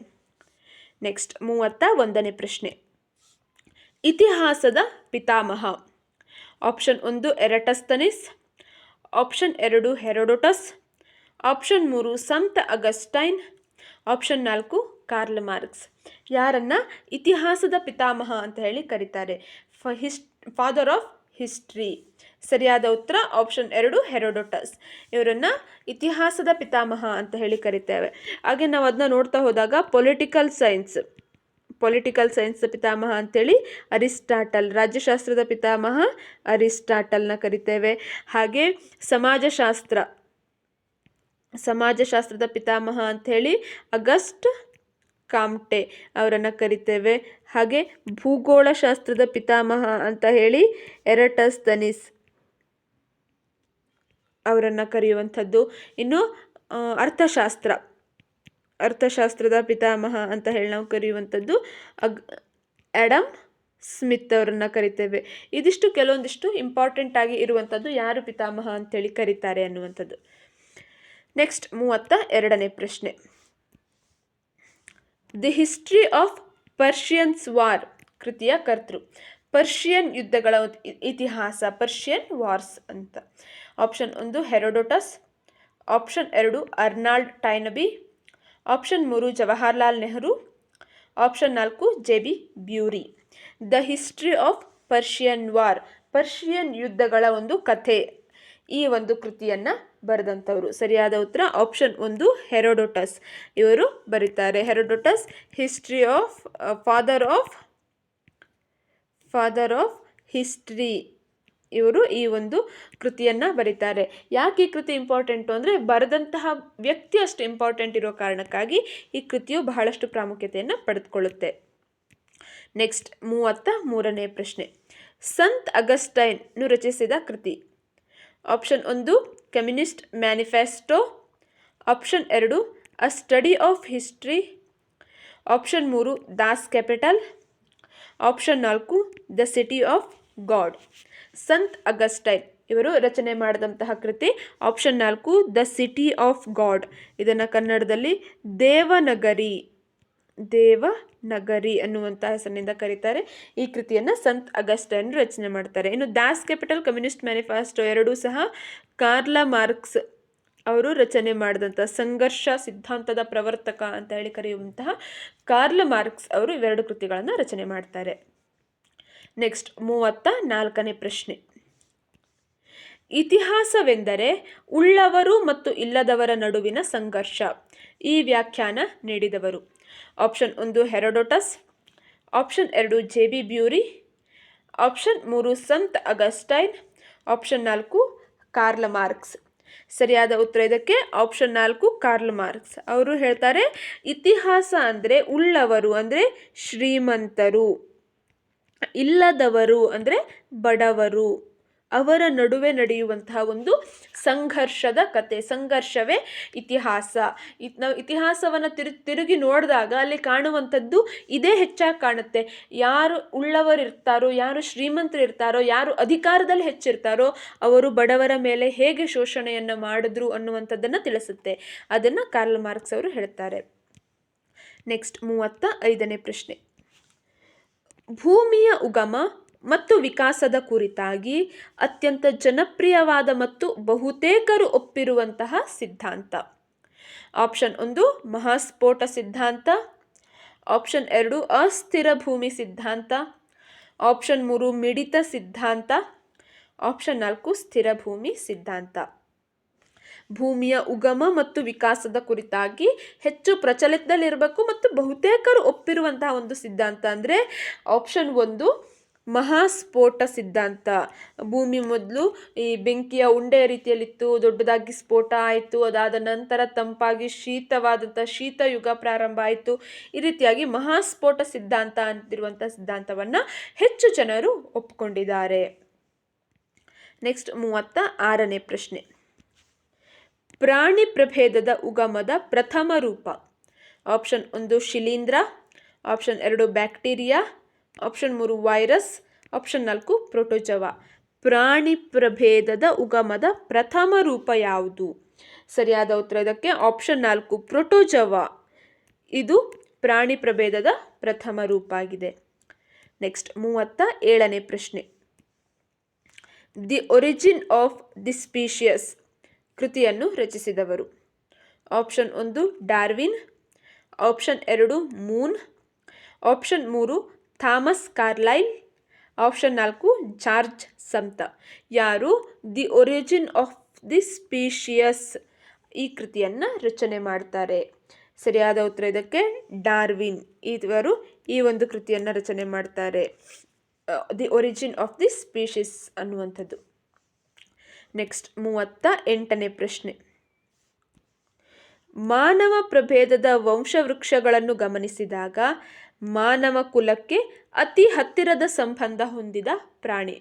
ನೆಕ್ಸ್ಟ್ 31ನೇ ಪ್ರಶ್ನೆ. ಇತಿಹಾಸದ ಪಿತಾಮಹ. ಆಪ್ಷನ್ 1 ಎರಾಟಸ್ತನೀಸ್, ಆಪ್ಷನ್ 2 ಹೆರೋಡೋಟಸ್, ಆಪ್ಷನ್ 3 ಸಂತ ಅಗಸ್ಟೈನ್, ಆಪ್ಷನ್ 4 ಕಾರ್ಲ್ ಮಾರ್ಕ್ಸ್. ಯಾರನ್ನ ಇತಿಹಾಸದ ಪಿತಾಮಹ ಅಂತ ಹೇಳಿ ಕರೀತಾರೆ? Father of history. ಸರಿಯಾದ ಉತ್ತರ ಆಪ್ಷನ್ 2 ಹೆರೋಡೋಟಸ್. ಇವರನ್ನು ಇತಿಹಾಸದ ಪಿತಾಮಹ ಅಂತ ಹೇಳಿ ಕರಿತೇವೆ. ಹಾಗೆ ನಾವು ಅದನ್ನ ನೋಡ್ತಾ ಹೋದಾಗ ಪೊಲಿಟಿಕಲ್ ಸೈನ್ಸ್ ಪಿತಾಮಹ ಅಂತೇಳಿ ಅರಿಸ್ಟಾಟಲ್, ರಾಜ್ಯಶಾಸ್ತ್ರದ ಪಿತಾಮಹ ಅರಿಸ್ಟಾಟಲ್ನ ಕರಿತೇವೆ. ಹಾಗೆ ಸಮಾಜಶಾಸ್ತ್ರದ ಪಿತಾಮಹ ಅಂಥೇಳಿ ಅಗಸ್ಟ್ ಕಾಮ್ಟೆ ಅವರನ್ನು ಕರಿತೇವೆ. ಹಾಗೆ ಭೂಗೋಳಶಾಸ್ತ್ರದ ಪಿತಾಮಹ ಅಂತ ಹೇಳಿ ಎರಾಟಸ್ತನೀಸ್ ಅವರನ್ನು ಕರೆಯುವಂಥದ್ದು. ಇನ್ನು ಅರ್ಥಶಾಸ್ತ್ರದ ಪಿತಾಮಹ ಅಂತ ಹೇಳಿ ನಾವು ಕರೆಯುವಂಥದ್ದು ಆಡಮ್ ಸ್ಮಿತ್ ಅವರನ್ನು ಕರಿತೇವೆ. ಇದಿಷ್ಟು ಕೆಲವೊಂದಿಷ್ಟು ಇಂಪಾರ್ಟೆಂಟ್ ಆಗಿ ಇರುವಂಥದ್ದು ಯಾರು ಪಿತಾಮಹ ಅಂತೇಳಿ ಕರೀತಾರೆ ಅನ್ನುವಂಥದ್ದು. ನೆಕ್ಸ್ಟ್ 32ನೇ ಪ್ರಶ್ನೆ. The history of Persians war ಕೃತಿಯ ಕರ್ತೃ. ಪರ್ಷಿಯನ್ ಯುದ್ಧಗಳ ಇತಿಹಾಸ, ಪರ್ಷಿಯನ್ ವಾರ್ಸ್ ಅಂತ. Option 1 Herodotus, option 2 Arnold Toynbee, option 3 Jawaharlal Nehru, option 4 J B. Bury. The history of Persian war, Persian ಯುದ್ಧಗಳ ಒಂದು ಕಥೆ, ಈ ಒಂದು ಕೃತಿಯನ್ನು ಬರೆದಂಥವರು. ಸರಿಯಾದ ಉತ್ತರ ಆಪ್ಷನ್ 1 ಹೆರೋಡೋಟಸ್ ಇವರು ಬರೀತಾರೆ. Herodotus history of father of history, ಇವರು ಈ ಒಂದು ಕೃತಿಯನ್ನು ಬರೀತಾರೆ. ಯಾಕೆ ಈ ಕೃತಿ ಇಂಪಾರ್ಟೆಂಟು ಅಂದರೆ ಬರೆದಂತಹ ವ್ಯಕ್ತಿ ಅಷ್ಟು ಇಂಪಾರ್ಟೆಂಟ್ ಇರೋ ಕಾರಣಕ್ಕಾಗಿ ಈ ಕೃತಿಯು ಬಹಳಷ್ಟು ಪ್ರಾಮುಖ್ಯತೆಯನ್ನು ಪಡೆದುಕೊಳ್ಳುತ್ತೆ. ನೆಕ್ಸ್ಟ್ 33ನೇ ಪ್ರಶ್ನೆ. ಸಂತ್ ಅಗಸ್ಟೈನ್ ರಚಿಸಿದ ಕೃತಿ. Option 1 communist manifesto, option 2 a study of history, option 3 Das Kapital, option 4 the city of God. ಸಂತ್ ಅಗಸ್ಟೈನ್ ಇವರು ರಚನೆ ಮಾಡಿದಂತಹ ಕೃತಿ option 4 the city of God. ಇದನ್ನು ಕನ್ನಡದಲ್ಲಿ ದೇವನಗರಿ ಅನ್ನುವಂಥ ಹೆಸರಿನಿಂದ ಕರೀತಾರೆ. ಈ ಕೃತಿಯನ್ನು ಸಂತ್ ಅಗಸ್ಟೈನ್ ರಚನೆ ಮಾಡ್ತಾರೆ. ಇನ್ನು ದಾಸ್ ಕ್ಯಾಪಿಟಲ್, ಕಮ್ಯುನಿಸ್ಟ್ ಮ್ಯಾನಿಫೆಸ್ಟೋ ಎರಡೂ ಸಹ ಕಾರ್ಲ ಮಾರ್ಕ್ಸ್ ಅವರು ರಚನೆ ಮಾಡಿದಂಥ ಸಂಘರ್ಷ ಸಿದ್ಧಾಂತದ ಪ್ರವರ್ತಕ ಅಂತ ಹೇಳಿ ಕರೆಯುವಂತಹ ಕಾರ್ಲ್ ಮಾರ್ಕ್ಸ್ ಅವರು ಇವೆರಡು ಕೃತಿಗಳನ್ನು ರಚನೆ ಮಾಡ್ತಾರೆ. ನೆಕ್ಸ್ಟ್ 34ನೇ ಪ್ರಶ್ನೆ. ಇತಿಹಾಸವೆಂದರೆ ಉಳ್ಳವರು ಮತ್ತು ಇಲ್ಲದವರ ನಡುವಿನ ಸಂಘರ್ಷ. ಈ ವ್ಯಾಖ್ಯಾನ ನೀಡಿದವರು. Option 1 Herodotus, option 2 J B. Bury, option 3 ಸಂತ್ ಅಗಸ್ಟೈನ್, ಆಪ್ಷನ್ 4 ಕಾರ್ಲ್ ಮಾರ್ಕ್ಸ್. ಸರಿಯಾದ ಉತ್ತರ ಇದಕ್ಕೆ ಆಪ್ಷನ್ 4 ಕಾರ್ಲ್ ಮಾರ್ಕ್ಸ್. ಅವರು ಹೇಳ್ತಾರೆ ಇತಿಹಾಸ ಅಂದರೆ ಉಳ್ಳವರು ಅಂದರೆ ಶ್ರೀಮಂತರು, ಇಲ್ಲದವರು ಅಂದರೆ ಬಡವರು, ಅವರ ನಡುವೆ ನಡೆಯುವಂತಹ ಒಂದು ಸಂಘರ್ಷದ ಕತೆ, ಸಂಘರ್ಷವೇ ಇತಿಹಾಸ. ನಾವು ಇತಿಹಾಸವನ್ನು ತಿರುಗಿ ನೋಡಿದಾಗ ಅಲ್ಲಿ ಕಾಣುವಂಥದ್ದು ಇದೇ ಹೆಚ್ಚಾಗಿ ಕಾಣುತ್ತೆ. ಯಾರು ಉಳ್ಳವರಿರ್ತಾರೋ, ಯಾರು ಶ್ರೀಮಂತರು ಇರ್ತಾರೋ, ಯಾರು ಅಧಿಕಾರದಲ್ಲಿ ಹೆಚ್ಚಿರ್ತಾರೋ ಅವರು ಬಡವರ ಮೇಲೆ ಹೇಗೆ ಶೋಷಣೆಯನ್ನು ಮಾಡಿದ್ರು ಅನ್ನುವಂಥದ್ದನ್ನು ತಿಳಿಸುತ್ತೆ. ಅದನ್ನು ಕಾರ್ಲ್ ಮಾರ್ಕ್ಸ್ ಅವರು ಹೇಳ್ತಾರೆ. ನೆಕ್ಸ್ಟ್ 35ನೇ ಪ್ರಶ್ನೆ. ಭೂಮಿಯ ಉಗಮ ಮತ್ತು ವಿಕಾಸದ ಕುರಿತಾಗಿ ಅತ್ಯಂತ ಜನಪ್ರಿಯವಾದ ಮತ್ತು ಬಹುತೇಕರು ಒಪ್ಪಿರುವಂತಹ ಸಿದ್ಧಾಂತ. ಆಪ್ಷನ್ 1 ಮಹಾಸ್ಫೋಟ ಸಿದ್ಧಾಂತ, ಆಪ್ಷನ್ 2 ಅಸ್ಥಿರ ಭೂಮಿ ಸಿದ್ಧಾಂತ, ಆಪ್ಷನ್ 3 ಮಿಡಿತ ಸಿದ್ಧಾಂತ, ಆಪ್ಷನ್ 4 ಸ್ಥಿರ ಭೂಮಿ ಸಿದ್ಧಾಂತ. ಭೂಮಿಯ ಉಗಮ ಮತ್ತು ವಿಕಾಸದ ಕುರಿತಾಗಿ ಹೆಚ್ಚು ಪ್ರಚಲಿತದಲ್ಲಿರಬೇಕು ಮತ್ತು ಬಹುತೇಕರು ಒಪ್ಪಿರುವಂತಹ ಒಂದು ಸಿದ್ಧಾಂತ ಅಂದರೆ ಆಪ್ಷನ್ 1 ಮಹಾಸ್ಫೋಟ ಸಿದ್ಧಾಂತ. ಭೂಮಿ ಮೊದಲು ಈ ಬೆಂಕಿಯ ಉಂಡೆಯ ರೀತಿಯಲ್ಲಿತ್ತು, ದೊಡ್ಡದಾಗಿ ಸ್ಫೋಟ ಆಯಿತು, ಅದಾದ ನಂತರ ತಂಪಾಗಿ ಶೀತವಾದಂಥ ಶೀತಯುಗ ಪ್ರಾರಂಭ ಆಯಿತು. ಈ ರೀತಿಯಾಗಿ ಮಹಾಸ್ಫೋಟ ಸಿದ್ಧಾಂತ ಅಂತಿರುವಂಥ ಸಿದ್ಧಾಂತವನ್ನು ಹೆಚ್ಚು ಜನರು ಒಪ್ಪಿಕೊಂಡಿದ್ದಾರೆ. ನೆಕ್ಸ್ಟ್ 36ನೇ ಪ್ರಶ್ನೆ. ಪ್ರಾಣಿ ಪ್ರಭೇದದ ಉಗಮದ ಪ್ರಥಮ ರೂಪ. ಆಪ್ಷನ್ 1 ಶಿಲೀಂಧ್ರ, option 2 bacteria, option 3 virus, option 4 protozoa. ಪ್ರಾಣಿ ಪ್ರಭೇದದ ಉಗಮದ ಪ್ರಥಮ ರೂಪ ಯಾವುದು? ಸರಿಯಾದ ಉತ್ತರ ಇದಕ್ಕೆ ಆಪ್ಷನ್ 4 ಪ್ರೋಟೋಜೋವಾ. ಇದು ಪ್ರಾಣಿ ಪ್ರಭೇದದ ಪ್ರಥಮ ರೂಪ ಆಗಿದೆ. ನೆಕ್ಸ್ಟ್ 37ನೇ ಪ್ರಶ್ನೆ. The origin of the species ಕೃತಿಯನ್ನು ರಚಿಸಿದವರು. Option 1 Darwin, option 2 Moon, option 3 Thomas Carlyle, option 4 George ಸಮತ. ಯಾರು the origin of the species ಈ ಕೃತಿಯನ್ನು ರಚನೆ ಮಾಡ್ತಾರೆ? ಸರಿಯಾದ ಉತ್ತರ ಇದಕ್ಕೆ ಡಾರ್ವಿನ್. ಇವರು ಈ ಒಂದು ಕೃತಿಯನ್ನು ರಚನೆ ಮಾಡ್ತಾರೆ, the origin of the species ಅನ್ನುವಂಥದ್ದು. ನೆಕ್ಸ್ಟ್ 38ನೇ ಪ್ರಶ್ನೆ. ಮಾನವ ಪ್ರಭೇದದ ವಂಶವೃಕ್ಷಗಳನ್ನು ಗಮನಿಸಿದಾಗ ಮಾನವ ಕುಲಕ್ಕೆ ಅತಿ ಹತ್ತಿರದ ಸಂಬಂಧ ಹೊಂದಿದ ಪ್ರಾಣಿ.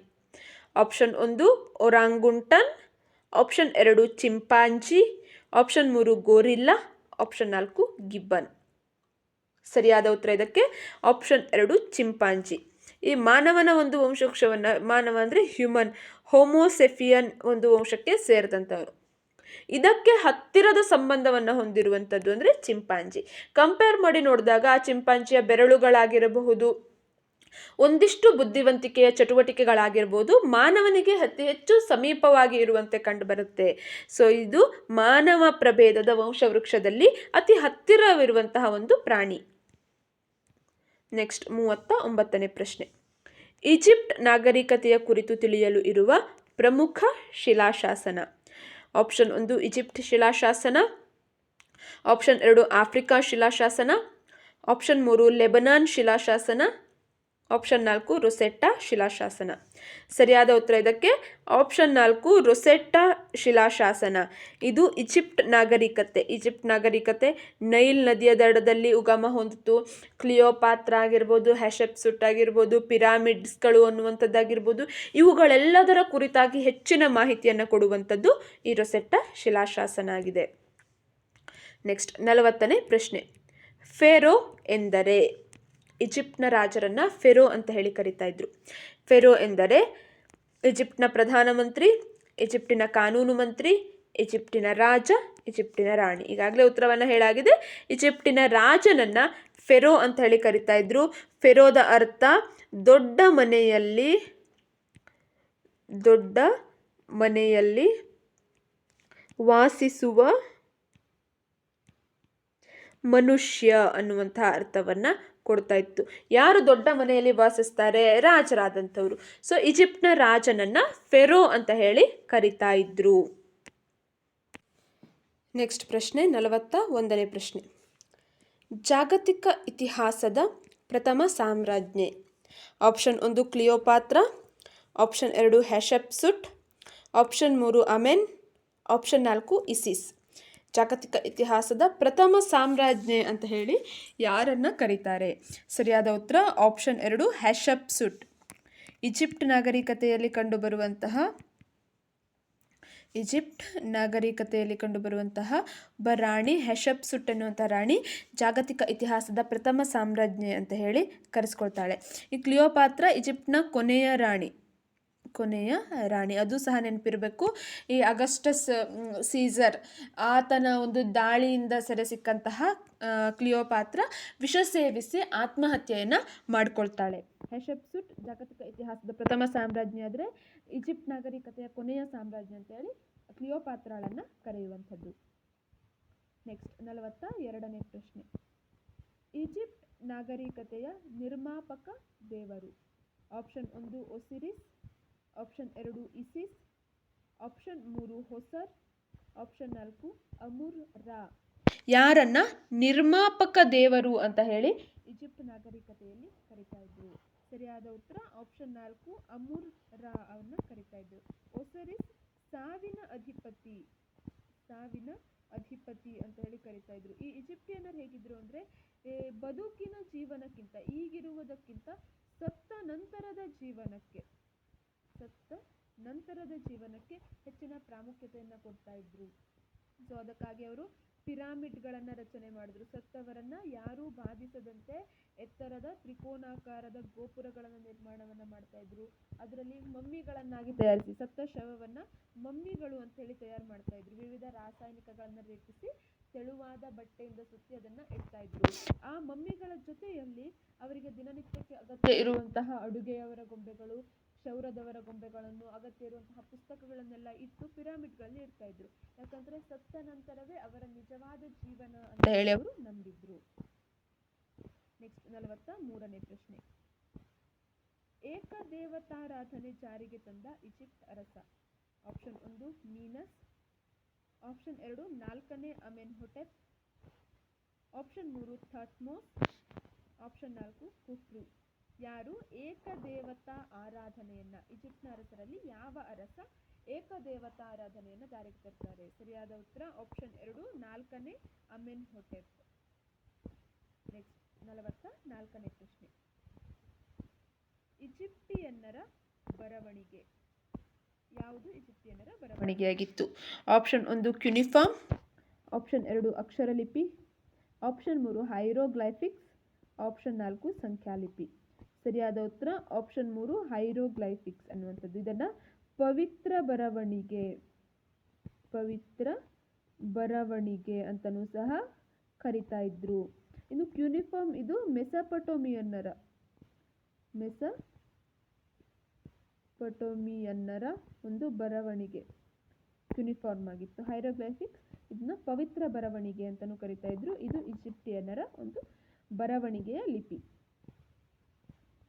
Option 1 ಒರಾಂಗುಟನ್, option 2 chimpanzee, option 3 gorilla, option 4 Gibbon. ಸರಿಯಾದ ಉತ್ತರ ಇದಕ್ಕೆ ಆಪ್ಷನ್ 2 ಚಿಂಪಾಂಜಿ. ಈ ಮಾನವನ ಒಂದು ವಂಶವೃಕ್ಷವನ್ನು, ಮಾನವ ಅಂದರೆ ಹ್ಯೂಮನ್, ಹೋಮೋಸೆಫಿಯನ್ ಒಂದು ವಂಶಕ್ಕೆ ಸೇರಿದಂಥವರು. ಇದಕ್ಕೆ ಹತ್ತಿರದ ಸಂಬಂಧವನ್ನು ಹೊಂದಿರುವಂಥದ್ದು ಅಂದರೆ ಚಿಂಪಾಂಜಿ. ಕಂಪೇರ್ ಮಾಡಿ ನೋಡಿದಾಗ ಆ ಚಿಂಪಾಂಜಿಯ ಬೆರಳುಗಳಾಗಿರಬಹುದು, ಒಂದಿಷ್ಟು ಬುದ್ಧಿವಂತಿಕೆಯ ಚಟುವಟಿಕೆಗಳಾಗಿರ್ಬೋದು ಮಾನವನಿಗೆ ಅತಿ ಹೆಚ್ಚು ಸಮೀಪವಾಗಿ ಇರುವಂತೆ ಕಂಡುಬರುತ್ತೆ. ಸೊ ಇದು ಮಾನವ ಪ್ರಭೇದದ ವಂಶವೃಕ್ಷದಲ್ಲಿ ಅತಿ ಹತ್ತಿರವಿರುವಂತಹ ಒಂದು ಪ್ರಾಣಿ. ನೆಕ್ಸ್ಟ್ 39ನೇ ಪ್ರಶ್ನೆ. ಈಜಿಪ್ಟ್ ನಾಗರಿಕತೆಯ ಕುರಿತು ತಿಳಿಯಲು ಇರುವ ಪ್ರಮುಖ ಶಿಲಾಶಾಸನ. ಆಪ್ಷನ್ 1 ಈಜಿಪ್ಟ್ ಶಿಲಾಶಾಸನ, ಆಪ್ಷನ್ 2 ಆಫ್ರಿಕಾ ಶಿಲಾಶಾಸನ, ಆಪ್ಷನ್ 3 ಲೆಬನಾನ್ ಶಿಲಾಶಾಸನ, ಆಪ್ಷನ್ 4 ರೊಸೆಟ್ಟಾ ಶಿಲಾಶಾಸನ. ಸರಿಯಾದ ಉತ್ತರ ಇದಕ್ಕೆ ಆಪ್ಷನ್ 4 ರೊಸೆಟ್ಟಾ ಶಿಲಾಶಾಸನ. ಇದು ಈಜಿಪ್ಟ್ ನಾಗರಿಕತೆ ನೈಲ್ ನದಿಯ ದಡದಲ್ಲಿ ಉಗಮ ಹೊಂದಿತು. ಕ್ಲಿಯೋಪಾತ್ರ ಆಗಿರ್ಬೋದು, ಹ್ಯಾಶೆಪ್ಸುಟ್ ಆಗಿರ್ಬೋದು, ಪಿರಾಮಿಡ್ಸ್ಗಳು ಅನ್ನುವಂಥದ್ದಾಗಿರ್ಬೋದು, ಇವುಗಳೆಲ್ಲದರ ಕುರಿತಾಗಿ ಹೆಚ್ಚಿನ ಮಾಹಿತಿಯನ್ನು ಕೊಡುವಂಥದ್ದು ಈ ರೊಸೆಟ್ಟಾ ಶಿಲಾಶಾಸನ ಆಗಿದೆ. ನೆಕ್ಸ್ಟ್ 40ನೇ ಪ್ರಶ್ನೆ. ಫೇರೋ ಎಂದರೆ? ಈಜಿಪ್ಟ್ನ ರಾಜರನ್ನು ಫೆರೋ ಅಂತ ಹೇಳಿ ಕರೀತಾ ಇದ್ರು. ಫೆರೋ ಎಂದರೆ ಈಜಿಪ್ಟ್ನ ಪ್ರಧಾನಮಂತ್ರಿ, ಈಜಿಪ್ಟಿನ ಕಾನೂನು ಮಂತ್ರಿ, ಈಜಿಪ್ಟಿನ ರಾಜ, ಈಜಿಪ್ಟಿನ ರಾಣಿ. ಈಗಾಗಲೇ ಉತ್ತರವನ್ನು ಹೇಳಾಗಿದೆ. ಈಜಿಪ್ಟಿನ ರಾಜನನ್ನು ಫೆರೋ ಅಂತ ಹೇಳಿ ಕರೀತಾ ಇದ್ರು. ಫೆರೋದ ಅರ್ಥ ದೊಡ್ಡ ಮನೆಯಲ್ಲಿ ವಾಸಿಸುವ ಮನುಷ್ಯ ಅನ್ನುವಂತಹ ಅರ್ಥವನ್ನು ಕೊಡ್ತಾ ಇತ್ತು. ಯಾರು ದೊಡ್ಡ ಮನೆಯಲ್ಲಿ ವಾಸಿಸ್ತಾರೆ? ರಾಜರಾದಂಥವ್ರು. ಸೊ ಈಜಿಪ್ಟ್ನ ರಾಜನನ್ನು ಫೆರೋ ಅಂತ ಹೇಳಿ ಕರಿತಾ ಇದ್ರು. ನೆಕ್ಸ್ಟ್ ಪ್ರಶ್ನೆ 41ನೇ ಪ್ರಶ್ನೆ. ಜಾಗತಿಕ ಇತಿಹಾಸದ ಪ್ರಥಮ ಸಾಮ್ರಾಜ್ಞೆ. Option 1 Cleopatra, option 2 Hatshepsut, option 3 Amen, option 4 Isis. ಜಾಗತಿಕ ಇತಿಹಾಸದ ಪ್ರಥಮ ಸಾಮ್ರಾಜ್ಞೆ ಅಂತ ಹೇಳಿ ಯಾರನ್ನು ಕರೀತಾರೆ? ಸರಿಯಾದ ಉತ್ತರ ಆಪ್ಷನ್ 2 ಹ್ಯಾಟ್ಷಪ್ಸುಟ್. ಈಜಿಪ್ಟ್ ನಾಗರಿಕತೆಯಲ್ಲಿ ಕಂಡುಬರುವಂತಹ ಒಬ್ಬ ರಾಣಿ ಹ್ಯಾಟ್ಷಪ್ಸುಟ್ ಅನ್ನುವಂಥ ರಾಣಿ ಜಾಗತಿಕ ಇತಿಹಾಸದ ಪ್ರಥಮ ಸಾಮ್ರಾಜ್ಞೆ ಅಂತ ಹೇಳಿ ಕರೆಸ್ಕೊಳ್ತಾಳೆ. ಈ ಕ್ಲಿಯೋಪಾತ್ರ ಈಜಿಪ್ಟ್ನ ಕೊನೆಯ ರಾಣಿ. ಅದು ಸಹ ನೆನಪಿರಬೇಕು. ಈ ಅಗಸ್ಟಸ್ ಸೀಸರ್ ಆತನ ಒಂದು ದಾಳಿಯಿಂದ ಸೆರೆ ಸಿಕ್ಕಂತಹ ಕ್ಲಿಯೋಪಾತ್ರ ವಿಷ ಸೇವಿಸಿ ಆತ್ಮಹತ್ಯೆಯನ್ನು ಮಾಡಿಕೊಳ್ತಾಳೆ. ಹ್ಯಾಟ್ಷಪ್ಸುಟ್ ಜಾಗತಿಕ ಇತಿಹಾಸದ ಪ್ರಥಮ ಸಾಮ್ರಾಜ್ಞಿ ಆದರೆ ಈಜಿಪ್ಟ್ ನಾಗರಿಕತೆಯ ಕೊನೆಯ ಸಾಮ್ರಾಜ್ಞಿ ಅಂತೇಳಿ ಕ್ಲಿಯೋಪಾತ್ರಾಳನ್ನು ಕರೆಯುವಂಥದ್ದು. ನೆಕ್ಸ್ಟ್ 42ನೇ ಪ್ರಶ್ನೆ. ಈಜಿಪ್ಟ್ ನಾಗರಿಕತೆಯ ನಿರ್ಮಾಪಕ ದೇವರು? Option 1 ಒಸಿರಿಸ್, option 2 ISIS, option 3 ಹೊಸರ್, option 4 ಅಮುರ್ ರಾ. ಯಾರನ್ನ ನಿರ್ಮಾಪಕ ದೇವರು ಅಂತ ಹೇಳಿ ಈಜಿಪ್ಟ್ ನಾಗರಿಕತೆಯಲ್ಲಿ ಕರಿತಾ ಇದ್ರು? ಸರಿಯಾದ ಉತ್ತರ ಆಪ್ಷನ್ 4 ಅಮುರ್ ರಾ ಅವನ್ನ ಕರಿತಾ ಇದ್ರು. ಒಸಿರಿಸ್ ಸಾವಿನ ಅಧಿಪತಿ ಅಂತ ಹೇಳಿ ಕರಿತಾ ಇದ್ರು. ಈ ಈಜಿಪ್ಟಿಯನ್ನರು ಹೇಗಿದ್ರು ಅಂದ್ರೆ ಬದುಕಿನ ಜೀವನಕ್ಕಿಂತ, ಈಗಿರುವುದಕ್ಕಿಂತ ಸತ್ತ ನಂತರದ ಜೀವನಕ್ಕೆ ಹೆಚ್ಚಿನ ಪ್ರಾಮುಖ್ಯತೆಯನ್ನು ಕೊಡ್ತಾ ಇದ್ರು. ಸೊ ಅದಕ್ಕಾಗಿ ಅವರು ಪಿರಾಮಿಡ್ಗಳನ್ನು ರಚನೆ ಮಾಡಿದ್ರು. ಸತ್ತವರನ್ನ ಯಾರೂ ಬಾಧಿಸದಂತೆ ಎತ್ತರದ ತ್ರಿಕೋನಾಕಾರದ ಗೋಪುರಗಳನ್ನು ನಿರ್ಮಾಣವನ್ನು ಮಾಡ್ತಾ ಇದ್ರು. ಅದರಲ್ಲಿ ಮಮ್ಮಿಗಳನ್ನಾಗಿ ತಯಾರಿಸಿ, ಸತ್ತ ಶವವನ್ನ ಮಮ್ಮಿಗಳು ಅಂತ ಹೇಳಿ ತಯಾರು ಮಾಡ್ತಾ ಇದ್ರು. ವಿವಿಧ ರಾಸಾಯನಿಕಗಳನ್ನು ರೇಪಿಸಿ ತೆಳುವಾದ ಬಟ್ಟೆಯಿಂದ ಸುತ್ತಿ ಅದನ್ನ ಇಡ್ತಾ ಇದ್ರು. ಆ ಮಮ್ಮಿಗಳ ಜೊತೆಯಲ್ಲಿ ಅವರಿಗೆ ದಿನನಿತ್ಯಕ್ಕೆ ಅಗತ್ಯ ಇರುವಂತಹ ಅಡುಗೆಯವರ ಗೊಂಬೆಗಳು, ಕ್ಷೌರದವರ ಗೊಂಬೆಗಳನ್ನು, ಅಗತ್ಯ ಇರುವಂತಹ ಪುಸ್ತಕಗಳನ್ನೆಲ್ಲ ಇಟ್ಟು ಪಿರಾಮಿಡ್ಗಳಲ್ಲಿ ಇಡ್ತಾ ಇದ್ರು. ಯಾಕಂದ್ರೆ ಸತ್ತ ನಂತರವೇ ಅವರ ನಿಜವಾದ ಜೀವನ ಅಂತ ಹೇಳಿ ಅವರು ನಂಬಿದ್ರು. ನೆಕ್ಸ್ಟ್ 43ನೇ ಪ್ರಶ್ನೆ. ಏಕದೇವತಾರಾಧನೆ ಜಾರಿಗೆ ತಂದ ಈಜಿಪ್ಟ್ ಅರಸ? ಆಪ್ಷನ್ 1 ಮೀನಸ್, ಆಪ್ಷನ್ 2 4ನೇ ಅಮೆನ್ಹೊಟೆಪ್, ಆಪ್ಷನ್ 3 ಥಟ್ಮೋಸ್, ಆಪ್ಷನ್ 4 ಖುಫ್ರು. ಯಾರು ಏಕದೇವತಾ ಆರಾಧನೆಯನ್ನ, ಈಜಿಪ್ಟ್ನ ಅರಸರಲ್ಲಿ ಯಾವ ಅರಸ ಏಕದೇವತಾ ಆರಾಧನೆಯನ್ನು ಜಾರಿಗೆ ತರ್ತಾರೆ? ಸರಿಯಾದ ಉತ್ತರ ಆಪ್ಷನ್ 2 4ನೇ ಅಮೆನ್ಹೊಟೆಪ್. ನೆಕ್ಸ್ಟ್ 44ನೇ ಪ್ರಶ್ನೆ. ಈಜಿಪ್ಟಿಯನ್ನರ ಬರವಣಿಗೆ ಯಾವುದು ಈಜಿಪ್ಟಿಯನ್ನರ ಬರವಣಿಗೆಯಾಗಿತ್ತು? ಆಪ್ಷನ್ 1 ಕ್ಯುನಿಫಾರ್ಮ್, ಆಪ್ಷನ್ 2 ಅಕ್ಷರಲಿಪಿ, ಆಪ್ಷನ್ 3 ಹೈರೋಗ್ಲೈಫಿಕ್ಸ್, ಆಪ್ಷನ್ 4 ಸಂಖ್ಯಾಲಿಪಿ. ಸರಿಯಾದ ಉತ್ತರ ಆಪ್ಷನ್ 3 ಹೈರೋಗ್ಲೈಫಿಕ್ಸ್ ಅನ್ನುವಂಥದ್ದು. ಇದನ್ನ ಪವಿತ್ರ ಬರವಣಿಗೆ ಅಂತನೂ ಸಹ ಕರಿತಾ ಇದ್ರು. ಇನ್ನು ಕ್ಯೂನಿಫಾರ್ಮ್ ಇದು ಮೆಸೊಪೊಟೇಮಿಯನ್ನರ ಒಂದು ಬರವಣಿಗೆ ಕ್ಯೂನಿಫಾರ್ಮ್ ಆಗಿತ್ತು. ಹೈರೋಗ್ಲೈಫಿಕ್ಸ್ ಇದನ್ನ ಪವಿತ್ರ ಬರವಣಿಗೆ ಅಂತಲೂ ಕರಿತಾ ಇದ್ರು. ಇದು ಈಜಿಪ್ಟಿಯನ್ನರ ಒಂದು ಬರವಣಿಗೆಯ ಲಿಪಿ.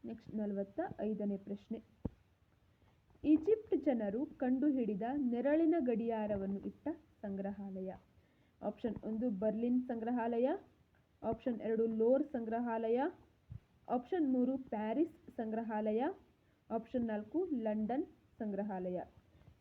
ನೆಕ್ಸ್ಟ್ 45ನೇ ಪ್ರಶ್ನೆ. ಈಜಿಪ್ಟ್ ಜನರು ಕಂಡುಹಿಡಿದ ನೆರಳಿನ ಗಡಿಯಾರವನ್ನು ಇಟ್ಟ ಸಂಗ್ರಹಾಲಯ? ಆಪ್ಷನ್ 1 ಬರ್ಲಿನ್ ಸಂಗ್ರಹಾಲಯ, ಆಪ್ಷನ್ 2 ಲೋರ್ ಸಂಗ್ರಹಾಲಯ, ಆಪ್ಷನ್ 3 ಪ್ಯಾರಿಸ್ ಸಂಗ್ರಹಾಲಯ, ಆಪ್ಷನ್ 4 ಲಂಡನ್ ಸಂಗ್ರಹಾಲಯ.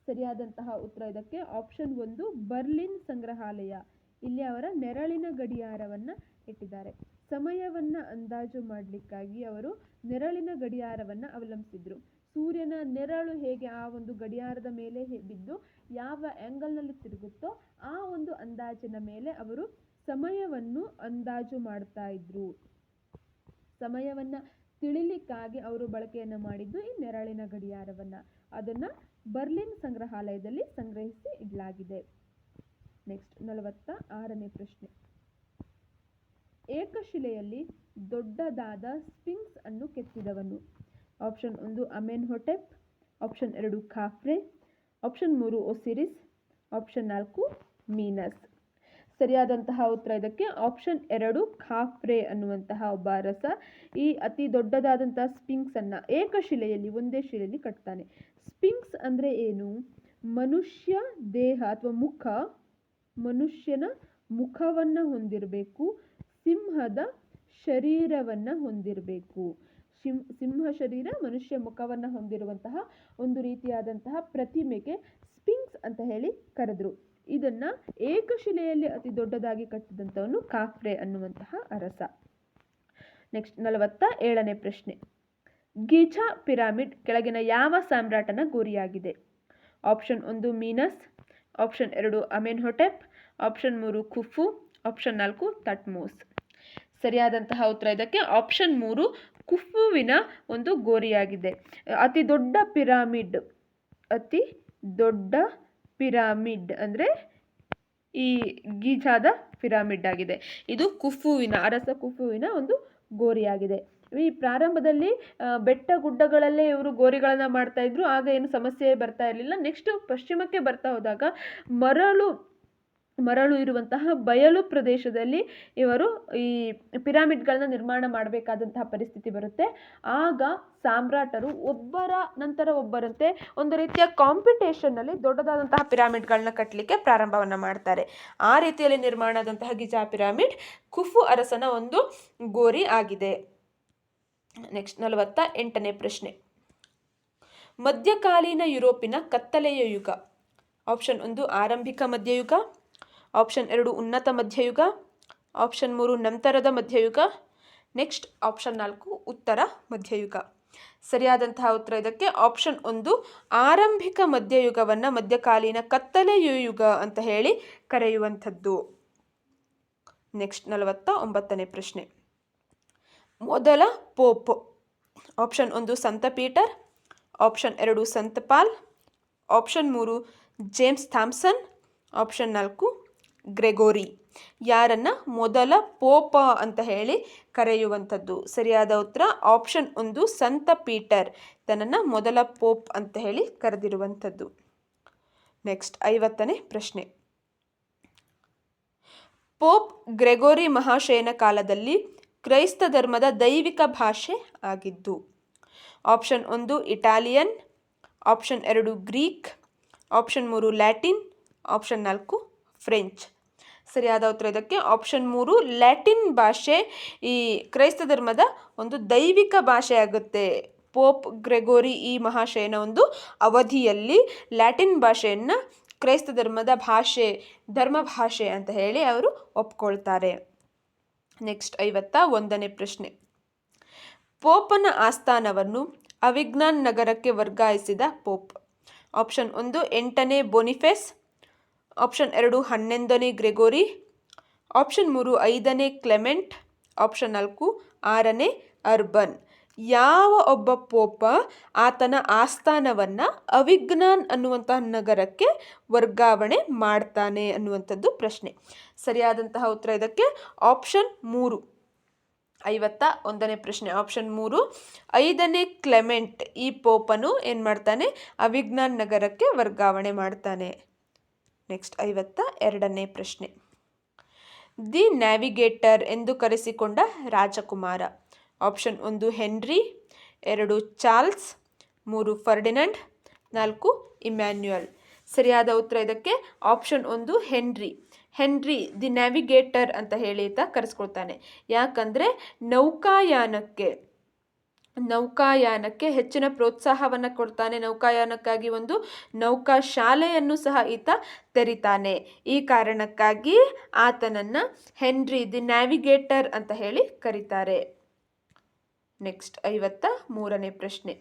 ಸರಿಯಾದಂತಹ ಉತ್ತರ ಇದಕ್ಕೆ ಆಪ್ಷನ್ 1 ಬರ್ಲಿನ್ ಸಂಗ್ರಹಾಲಯ. ಇಲ್ಲಿ ಅವರ ನೆರಳಿನ ಗಡಿಯಾರವನ್ನ ಇಟ್ಟಿದ್ದಾರೆ. ಸಮಯವನ್ನ ಅಂದಾಜು ಮಾಡಲಿಕ್ಕಾಗಿ ಅವರು ನೆರಳಿನ ಗಡಿಯಾರವನ್ನ ಅವಲಂಬಿಸಿದ್ರು. ಸೂರ್ಯನ ನೆರಳು ಹೇಗೆ ಆ ಒಂದು ಗಡಿಯಾರದ ಮೇಲೆ ಬಿದ್ದು ಯಾವ ಆ್ಯಂಗಲ್ನಲ್ಲಿ ತಿರುಗುತ್ತೋ ಆ ಒಂದು ಅಂದಾಜಿನ ಮೇಲೆ ಅವರು ಸಮಯವನ್ನು ಅಂದಾಜು ಮಾಡ್ತಾ ಇದ್ರು. ಸಮಯವನ್ನ ತಿಳಿಲಿಕ್ಕಾಗಿ ಅವರು ಬಳಕೆಯನ್ನು ಮಾಡಿದ್ದು ಈ ನೆರಳಿನ ಗಡಿಯಾರವನ್ನ. ಅದನ್ನ ಬರ್ಲಿನ್ ಸಂಗ್ರಹಾಲಯದಲ್ಲಿ ಸಂಗ್ರಹಿಸಿ ಇಡಲಾಗಿದೆ. ನೆಕ್ಸ್ಟ್ 46ನೇ ಪ್ರಶ್ನೆ. ಏಕಶಿಲೆಯಲ್ಲಿ ದೊಡ್ಡದಾದ ಸ್ಫಿಂಕ್ಸ್ ಅನ್ನು ಕೆತ್ತಿದವನು? Option 1 Amenhotep, option 2 Khafre, option 3 Osiris, option 4 Menes. ಸರಿಯಾದಂತಹ ಉತ್ತರ ಇದಕ್ಕೆ ಆಪ್ಷನ್ 2 ಖಾಫ್ರೆ ಅನ್ನುವಂತಹ ಒಬ್ಬ ಅರಸ ಈ ಅತಿ ದೊಡ್ಡದಾದಂತಹ ಸ್ಫಿಂಕ್ಸ್ ಅನ್ನ ಏಕಶಿಲೆಯಲ್ಲಿ, ಒಂದೇ ಶಿಲೆಯಲ್ಲಿ ಕಟ್ತಾನೆ. ಸ್ಫಿಂಕ್ಸ್ ಅಂದ್ರೆ ಏನು? ಮನುಷ್ಯ ದೇಹ ಅಥವಾ ಮನುಷ್ಯನ ಮುಖವನ್ನ ಹೊಂದಿರಬೇಕು, ಸಿಂಹದ ಶರೀರವನ್ನ ಹೊಂದಿರಬೇಕು. ಸಿಂಹ ಶರೀರ, ಮನುಷ್ಯ ಮುಖವನ್ನ ಹೊಂದಿರುವಂತಹ ಒಂದು ರೀತಿಯಾದಂತಹ ಪ್ರತಿಮೆಗೆ ಸ್ಫಿಂಕ್ಸ್ ಅಂತ ಹೇಳಿ ಕರೆದ್ರು. ಇದನ್ನು ಏಕಶಿಲೆಯಲ್ಲಿ ಅತಿ ದೊಡ್ಡದಾಗಿ ಕಟ್ಟಿದಂಥವನು ಕಾಫ್ರೆ ಅನ್ನುವಂತಹ ಅರಸ. ನೆಕ್ಸ್ಟ್ 47ನೇ ಪ್ರಶ್ನೆ. ಗೀಝಾ ಪಿರಾಮಿಡ್ ಕೆಳಗಿನ ಯಾವ ಸಾಮ್ರಾಟನ ಗೋರಿಯಾಗಿದೆ? Option 1 Menes, option 2 Amenhotep, option 3 Khufu, option 4 Thutmose. ಸರಿಯಾದಂತಹ ಉತ್ತರ ಇದಕ್ಕೆ ಆಪ್ಷನ್ 3 ಖುಫುವಿನ ಒಂದು ಗೋರಿಯಾಗಿದೆ. ಅತಿ ದೊಡ್ಡ ಪಿರಾಮಿಡ್ ಅಂದರೆ ಈ ಗೀಝಾದ ಪಿರಾಮಿಡ್ ಆಗಿದೆ. ಇದು ಅರಸ ಖುಫುವಿನ ಒಂದು ಗೋರಿಯಾಗಿದೆ. ಈ ಪ್ರಾರಂಭದಲ್ಲಿ ಬೆಟ್ಟ ಗುಡ್ಡಗಳಲ್ಲೇ ಇವರು ಗೋರಿಗಳನ್ನು ಮಾಡ್ತಾ ಇದ್ರು. ಆಗ ಏನು ಸಮಸ್ಯೆ ಬರ್ತಾ ಇರಲಿಲ್ಲ. ನೆಕ್ಸ್ಟ್ ಪಶ್ಚಿಮಕ್ಕೆ ಬರ್ತಾ ಹೋದಾಗ ಮರಳು ಇರುವಂತಹ ಬಯಲು ಪ್ರದೇಶದಲ್ಲಿ ಇವರು ಈ ಪಿರಾಮಿಡ್ಗಳನ್ನ ನಿರ್ಮಾಣ ಮಾಡಬೇಕಾದಂತಹ ಪರಿಸ್ಥಿತಿ ಬರುತ್ತೆ. ಆಗ ಸಾಮ್ರಾಟರು ಒಬ್ಬರ ನಂತರ ಒಬ್ಬರಂತೆ ಒಂದು ರೀತಿಯ ಕಾಂಪಿಟೇಷನ್ನಲ್ಲಿ ದೊಡ್ಡದಾದಂತಹ ಪಿರಾಮಿಡ್ಗಳನ್ನ ಕಟ್ಟಲಿಕ್ಕೆ ಪ್ರಾರಂಭವನ್ನು ಮಾಡ್ತಾರೆ. ಆ ರೀತಿಯಲ್ಲಿ ನಿರ್ಮಾಣ ಆದಂತಹ ಗಿಜಾ ಪಿರಾಮಿಡ್ ಖುಫು ಅರಸನ ಒಂದು ಗೋರಿ ಆಗಿದೆ. ನೆಕ್ಸ್ಟ್ 48ನೇ ಪ್ರಶ್ನೆ. ಮಧ್ಯಕಾಲೀನ ಯುರೋಪಿನ ಕತ್ತಲೆಯ ಯುಗ. ಆಪ್ಷನ್ 1 ಆರಂಭಿಕ ಮಧ್ಯಯುಗ, ಆಪ್ಷನ್ 2 ಉನ್ನತ ಮಧ್ಯಯುಗ, ಆಪ್ಷನ್ 3 ನಂತರದ ಮಧ್ಯಯುಗ, ನೆಕ್ಸ್ಟ್ ಆಪ್ಷನ್ 4 ಉತ್ತರ ಮಧ್ಯಯುಗ. ಸರಿಯಾದಂತಹ ಉತ್ತರ ಇದಕ್ಕೆ ಆಪ್ಷನ್ 1 ಆರಂಭಿಕ ಮಧ್ಯಯುಗವನ್ನು ಮಧ್ಯಕಾಲೀನ ಕತ್ತಲೆಯ ಯುಗ ಅಂತ ಹೇಳಿ ಕರೆಯುವಂಥದ್ದು. ನೆಕ್ಸ್ಟ್ 49ನೇ ಪ್ರಶ್ನೆ. ಮೊದಲ ಪೋಪ್. ಆಪ್ಷನ್ 1 ಸಂತ ಪೀಟರ್, ಆಪ್ಷನ್ 2 ಸಂತ Paul, option 3 James Thomson, option 4 Gregory. ಯಾರನ್ನ ಮೊದಲ ಪೋಪ ಅಂತ ಹೇಳಿ ಕರೆಯುವಂಥದ್ದು? ಸರಿಯಾದ ಉತ್ತರ ಆಪ್ಷನ್ 1 ಸಂತ ಪೀಟರ್ ತನ್ನನ್ನು ಮೊದಲ ಪೋಪ್ ಅಂತ ಹೇಳಿ ಕರೆದಿರುವಂಥದ್ದು. ನೆಕ್ಸ್ಟ್ 50ನೇ ಪ್ರಶ್ನೆ. ಪೋಪ್ ಗ್ರೆಗೋರಿ ಮಹಾಶಯನ ಕಾಲದಲ್ಲಿ ಕ್ರೈಸ್ತ ಧರ್ಮದ ದೈವಿಕ ಭಾಷೆ ಆಗಿದ್ದು? Option 1 Italian, option 2 Greek, option 3 Latin, option 4 French. ಸರಿಯಾದ ಉತ್ತರ ಇದಕ್ಕೆ ಆಪ್ಷನ್ 3 ಲ್ಯಾಟಿನ್ ಭಾಷೆ ಈ ಕ್ರೈಸ್ತ ಧರ್ಮದ ಒಂದು ದೈವಿಕ ಭಾಷೆ ಆಗುತ್ತೆ. ಪೋಪ್ ಗ್ರೆಗೋರಿ ಈ ಮಹಾಶಯನ ಒಂದು ಅವಧಿಯಲ್ಲಿ ಲ್ಯಾಟಿನ್ ಭಾಷೆಯನ್ನು ಕ್ರೈಸ್ತ ಧರ್ಮದ ಧರ್ಮ ಭಾಷೆ ಅಂತ ಹೇಳಿ ಅವರು ಒಪ್ಕೊಳ್ತಾರೆ. ನೆಕ್ಸ್ಟ್ 51ನೇ ಪ್ರಶ್ನೆ. ಪೋಪನ ಆಸ್ಥಾನವನ್ನು ಅವಿಗ್ನಾನ್ ನಗರಕ್ಕೆ ವರ್ಗಾಯಿಸಿದ pop? Option 1 8ನೇ ಬೊನಿಫೇಸ್, option 2 11ನೇ Gregory, option 3 5ನೇ ಕ್ಲೆಮೆಂಟ್, ಆಪ್ಷನ್ 4 6ನೇ ಅರ್ಬನ್. ಯಾವ ಒಬ್ಬ ಪೋಪ ಆತನ ಆಸ್ಥಾನವನ್ನು ಅವಿಗ್ನಾನ್ ಅನ್ನುವಂತಹ ನಗರಕ್ಕೆ ವರ್ಗಾವಣೆ ಮಾಡ್ತಾನೆ ಅನ್ನುವಂಥದ್ದು ಪ್ರಶ್ನೆ. ಸರಿಯಾದಂತಹ ಉತ್ತರ ಇದಕ್ಕೆ ಆಪ್ಷನ್ 3. 51ನೇ ಪ್ರಶ್ನೆ ಆಪ್ಷನ್ 3 5ನೇ ಕ್ಲೆಮೆಂಟ್ ಈ ಪೋಪನು ಏನು ಮಾಡ್ತಾನೆ? ಅವಿಗ್ನಾನ್ ನಗರಕ್ಕೆ ವರ್ಗಾವಣೆ ಮಾಡ್ತಾನೆ. ನೆಕ್ಸ್ಟ್ 52ನೇ ಪ್ರಶ್ನೆ. ದಿ ನ್ಯಾವಿಗೇಟರ್ ಎಂದು ಕರೆಸಿಕೊಂಡ ರಾಜಕುಮಾರ? Option 1 Henry, 2 Charles, 3 Ferdinand, 4 Emmanuel. ಸರಿಯಾದ ಉತ್ತರ ಇದಕ್ಕೆ ಆಪ್ಷನ್ 1 ಹೆನ್ರಿ ದಿ ನ್ಯಾವಿಗೇಟರ್ ಅಂತ ಹೇಳಿ ಕರೆಸ್ಕೊಳ್ತಾನೆ. ಯಾಕಂದರೆ ನೌಕಾಯಾನಕ್ಕೆ ಹೆಚ್ಚಿನ ಪ್ರೋತ್ಸಾಹವನ್ನು ಕೊಡ್ತಾನೆ. ನೌಕಾಯಾನಕ್ಕಾಗಿ ಒಂದು ನೌಕಾ ಶಾಲೆಯನ್ನು ಸಹ ಈತ ತೆರಿತಾನೆ. ಈ ಕಾರಣಕ್ಕಾಗಿ ಆತನನ್ನು ಹೆನ್ರಿ ದಿ ನ್ಯಾವಿಗೇಟರ್ ಅಂತ ಹೇಳಿ ಕರೀತಾರೆ. ನೆಕ್ಸ್ಟ್ 53ನೇ ಪ್ರಶ್ನೆ.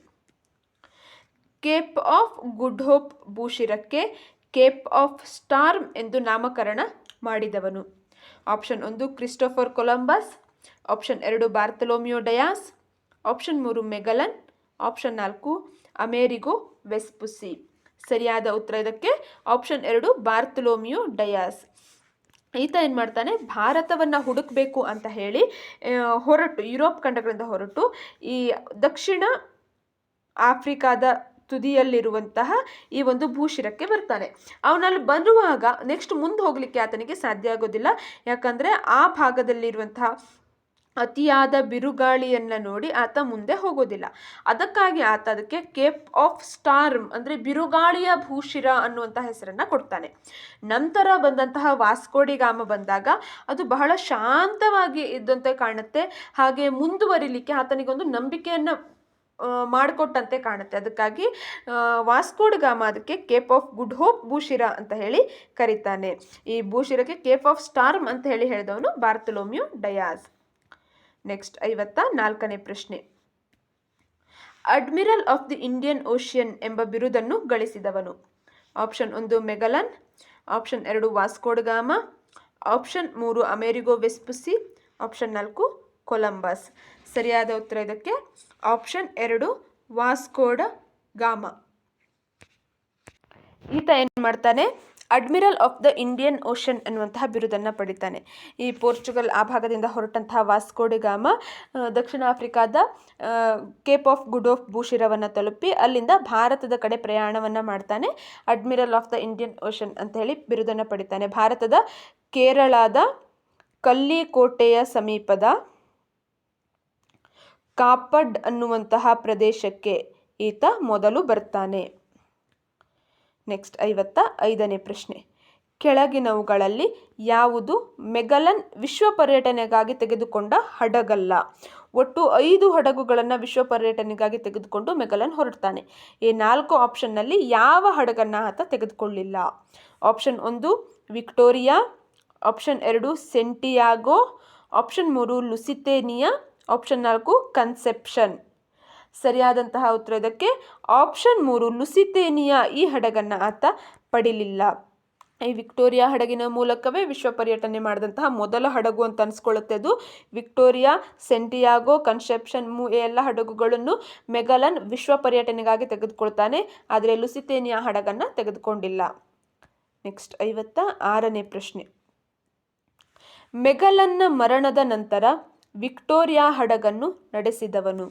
ಕೇಪ್ ಆಫ್ ಗುಡ್ ಹೋಪ್ ಭೂಶಿರಕ್ಕೆ ಕೇಪ್ ಆಫ್ ಸ್ಟಾರ್ಮ್ ಎಂದು ನಾಮಕರಣ ಮಾಡಿದವನು? Option 1 Christopher Columbus, option 2 Bartolomeu Dias, option 3 Magellan, option 4 Amerigo Vespucci. ಸರಿಯಾದ ಉತ್ತರ ಇದಕ್ಕೆ ಆಪ್ಷನ್ 2 ಬಾರ್ತಲೋಮಿಯೋ ಡಯಾಸ್. ಈತ ಏನು ಮಾಡ್ತಾನೆ? ಭಾರತವನ್ನು ಹುಡುಕಬೇಕು ಅಂತ ಹೇಳಿ ಯುರೋಪ್ ಖಂಡಗಳಿಂದ ಹೊರಟು ಈ ದಕ್ಷಿಣ ಆಫ್ರಿಕಾದ ತುದಿಯಲ್ಲಿರುವಂತಹ ಈ ಒಂದು ಭೂಶಿರಕ್ಕೆ ಬರ್ತಾನೆ. ಅವನಲ್ಲಿ ಬರುವಾಗ ನೆಕ್ಸ್ಟ್ ಮುಂದೆ ಹೋಗಲಿಕ್ಕೆ ಆತನಿಗೆ ಸಾಧ್ಯ ಆಗೋದಿಲ್ಲ. ಯಾಕಂದರೆ ಆ ಭಾಗದಲ್ಲಿರುವಂತಹ ಅತಿಯಾದ ಬಿರುಗಾಳಿಯನ್ನು ನೋಡಿ ಆತ ಮುಂದೆ ಹೋಗೋದಿಲ್ಲ. ಅದಕ್ಕಾಗಿ ಆತ ಅದಕ್ಕೆ ಕೇಪ್ ಆಫ್ ಸ್ಟಾರ್ಮ್ ಅಂದರೆ ಬಿರುಗಾಳಿಯ ಭೂಶಿರ ಅನ್ನುವಂಥ ಹೆಸರನ್ನು ಕೊಡ್ತಾನೆ. ನಂತರ ಬಂದಂತಹ ವಾಸ್ಕೋಡಿಗಾಮ ಬಂದಾಗ ಅದು ಬಹಳ ಶಾಂತವಾಗಿ ಇದ್ದಂತೆ ಕಾಣುತ್ತೆ. ಹಾಗೆ ಮುಂದುವರಿಲಿಕ್ಕೆ ಆತನಿಗೊಂದು ನಂಬಿಕೆಯನ್ನು ಮಾಡಿಕೊಟ್ಟಂತೆ ಕಾಣುತ್ತೆ. ಅದಕ್ಕಾಗಿ ವಾಸ್ಕೋ ಡ ಗಾಮ ಅದಕ್ಕೆ ಕೇಪ್ ಆಫ್ ಗುಡ್ ಹೋಪ್ ಭೂಶಿರ ಅಂತ ಹೇಳಿ ಕರೀತಾನೆ. ಈ ಭೂಶಿರಕ್ಕೆ ಕೇಪ್ ಆಫ್ ಸ್ಟಾರ್ಮ್ ಅಂತ ಹೇಳಿ ಹೇಳಿದವನು ಬಾರ್ತಲೋಮ್ಯೂ ಡಯಾಸ್. ನೆಕ್ಸ್ಟ್ 54ನೇ ಪ್ರಶ್ನೆ. Admiral of the Indian ocean ಎಂಬ ಬಿರುದನ್ನು ಗಳಿಸಿದವನು. ಆಪ್ಷನ್ 1 ಮೆಗಲನ್, ಆಪ್ಷನ್ 2 ವಾಸ್ಕೋ ಡ ಗಾಮ, ಆಪ್ಷನ್ 3 ಅಮೆರಿಗೋ ವೆಸ್ಪುಸಿ, ಆಪ್ಷನ್ 4 ಕೊಲಂಬಸ್. ಸರಿಯಾದ ಉತ್ತರ ಇದಕ್ಕೆ ಆಪ್ಷನ್ 2 ವಾಸ್ಕೋ ಡ ಗಾಮ. ಈತ ಏನು ಮಾಡ್ತಾನೆ, admiral of the Indian ocean ಎನ್ನುವಂತಹ ಬಿರುದನ್ನು ಪಡಿತಾನೆ. ಈ ಪೋರ್ಚುಗಲ್ ಆ ಭಾಗದಿಂದ ಹೊರಟಂತಹ ವಾಸ್ಕೋ ಡ ಗಾಮ ದಕ್ಷಿಣ ಆಫ್ರಿಕಾದ ಕೇಪ್ ಆಫ್ ಗುಡ್ ಹೋಪ್ ಭೂಶಿರವನ್ನು ತಲುಪಿ ಅಲ್ಲಿಂದ ಭಾರತದ ಕಡೆ ಪ್ರಯಾಣವನ್ನು ಮಾಡ್ತಾನೆ. Admiral of the Indian ocean ಅಂತ ಹೇಳಿ ಬಿರುದನ್ನು ಪಡಿತಾನೆ. ಭಾರತದ ಕೇರಳದ ಕಲ್ಲಿಕೋಟೆಯ ಸಮೀಪದ ಕಾಪಡ್ ಅನ್ನುವಂತಹ ಪ್ರದೇಶಕ್ಕೆ ಈತ ಮೊದಲು ಬರ್ತಾನೆ. ನೆಕ್ಸ್ಟ್ 55ನೇ ಪ್ರಶ್ನೆ. ಕೆಳಗಿನವುಗಳಲ್ಲಿ ಯಾವುದು ಮೆಗಲನ್ ವಿಶ್ವ ಪರ್ಯಟನೆಗಾಗಿ ತೆಗೆದುಕೊಂಡ ಹಡಗಲ್ಲ? ಒಟ್ಟು 5 ಹಡಗುಗಳನ್ನು ವಿಶ್ವ ಪರ್ಯಟನೆಗಾಗಿ ತೆಗೆದುಕೊಂಡು ಮೆಗಲನ್ ಹೊರಡ್ತಾನೆ. ಈ 4 ಆಪ್ಷನ್ನಲ್ಲಿ ಯಾವ ಹಡಗನ್ನು ಆತ ತೆಗೆದುಕೊಳ್ಳಿಲ್ಲ? Option 1 Victoria, option 2 Santiago, option 3 Lusitania, option 4 Concepcion. ಸರಿಯಾದಂತಹ ಉತ್ತರ ಇದಕ್ಕೆ ಆಪ್ಷನ್ 3 ಲುಸಿತೇನಿಯಾ. ಈ ಹಡಗನ್ನು ಆತ ಪಡಿಲಿಲ್ಲ. ಈ ವಿಕ್ಟೋರಿಯಾ ಹಡಗಿನ ಮೂಲಕವೇ ವಿಶ್ವ ಪರ್ಯಟನೆ ಮಾಡಿದಂತಹ ಮೊದಲ ಹಡಗು ಅಂತ ಅನಿಸ್ಕೊಳ್ಳುತ್ತೆ ಅದು. ವಿಕ್ಟೋರಿಯಾ, ಸೆಂಟಿಯಾಗೋ, ಕನ್ಸೆಪ್ಷನ್ ಎಲ್ಲ ಹಡಗುಗಳನ್ನು ಮೆಗಲನ್ ವಿಶ್ವ ಪರ್ಯಟನೆಗಾಗಿ ತೆಗೆದುಕೊಳ್ತಾನೆ. ಆದರೆ ಲುಸಿತೇನಿಯಾ ಹಡಗನ್ನು ತೆಗೆದುಕೊಂಡಿಲ್ಲ. ನೆಕ್ಸ್ಟ್ 56ನೇ ಪ್ರಶ್ನೆ. ಮೆಗಲನ್ನ ಮರಣದ ನಂತರ ವಿಕ್ಟೋರಿಯಾ ಹಡಗನ್ನು ನಡೆಸಿದವನು.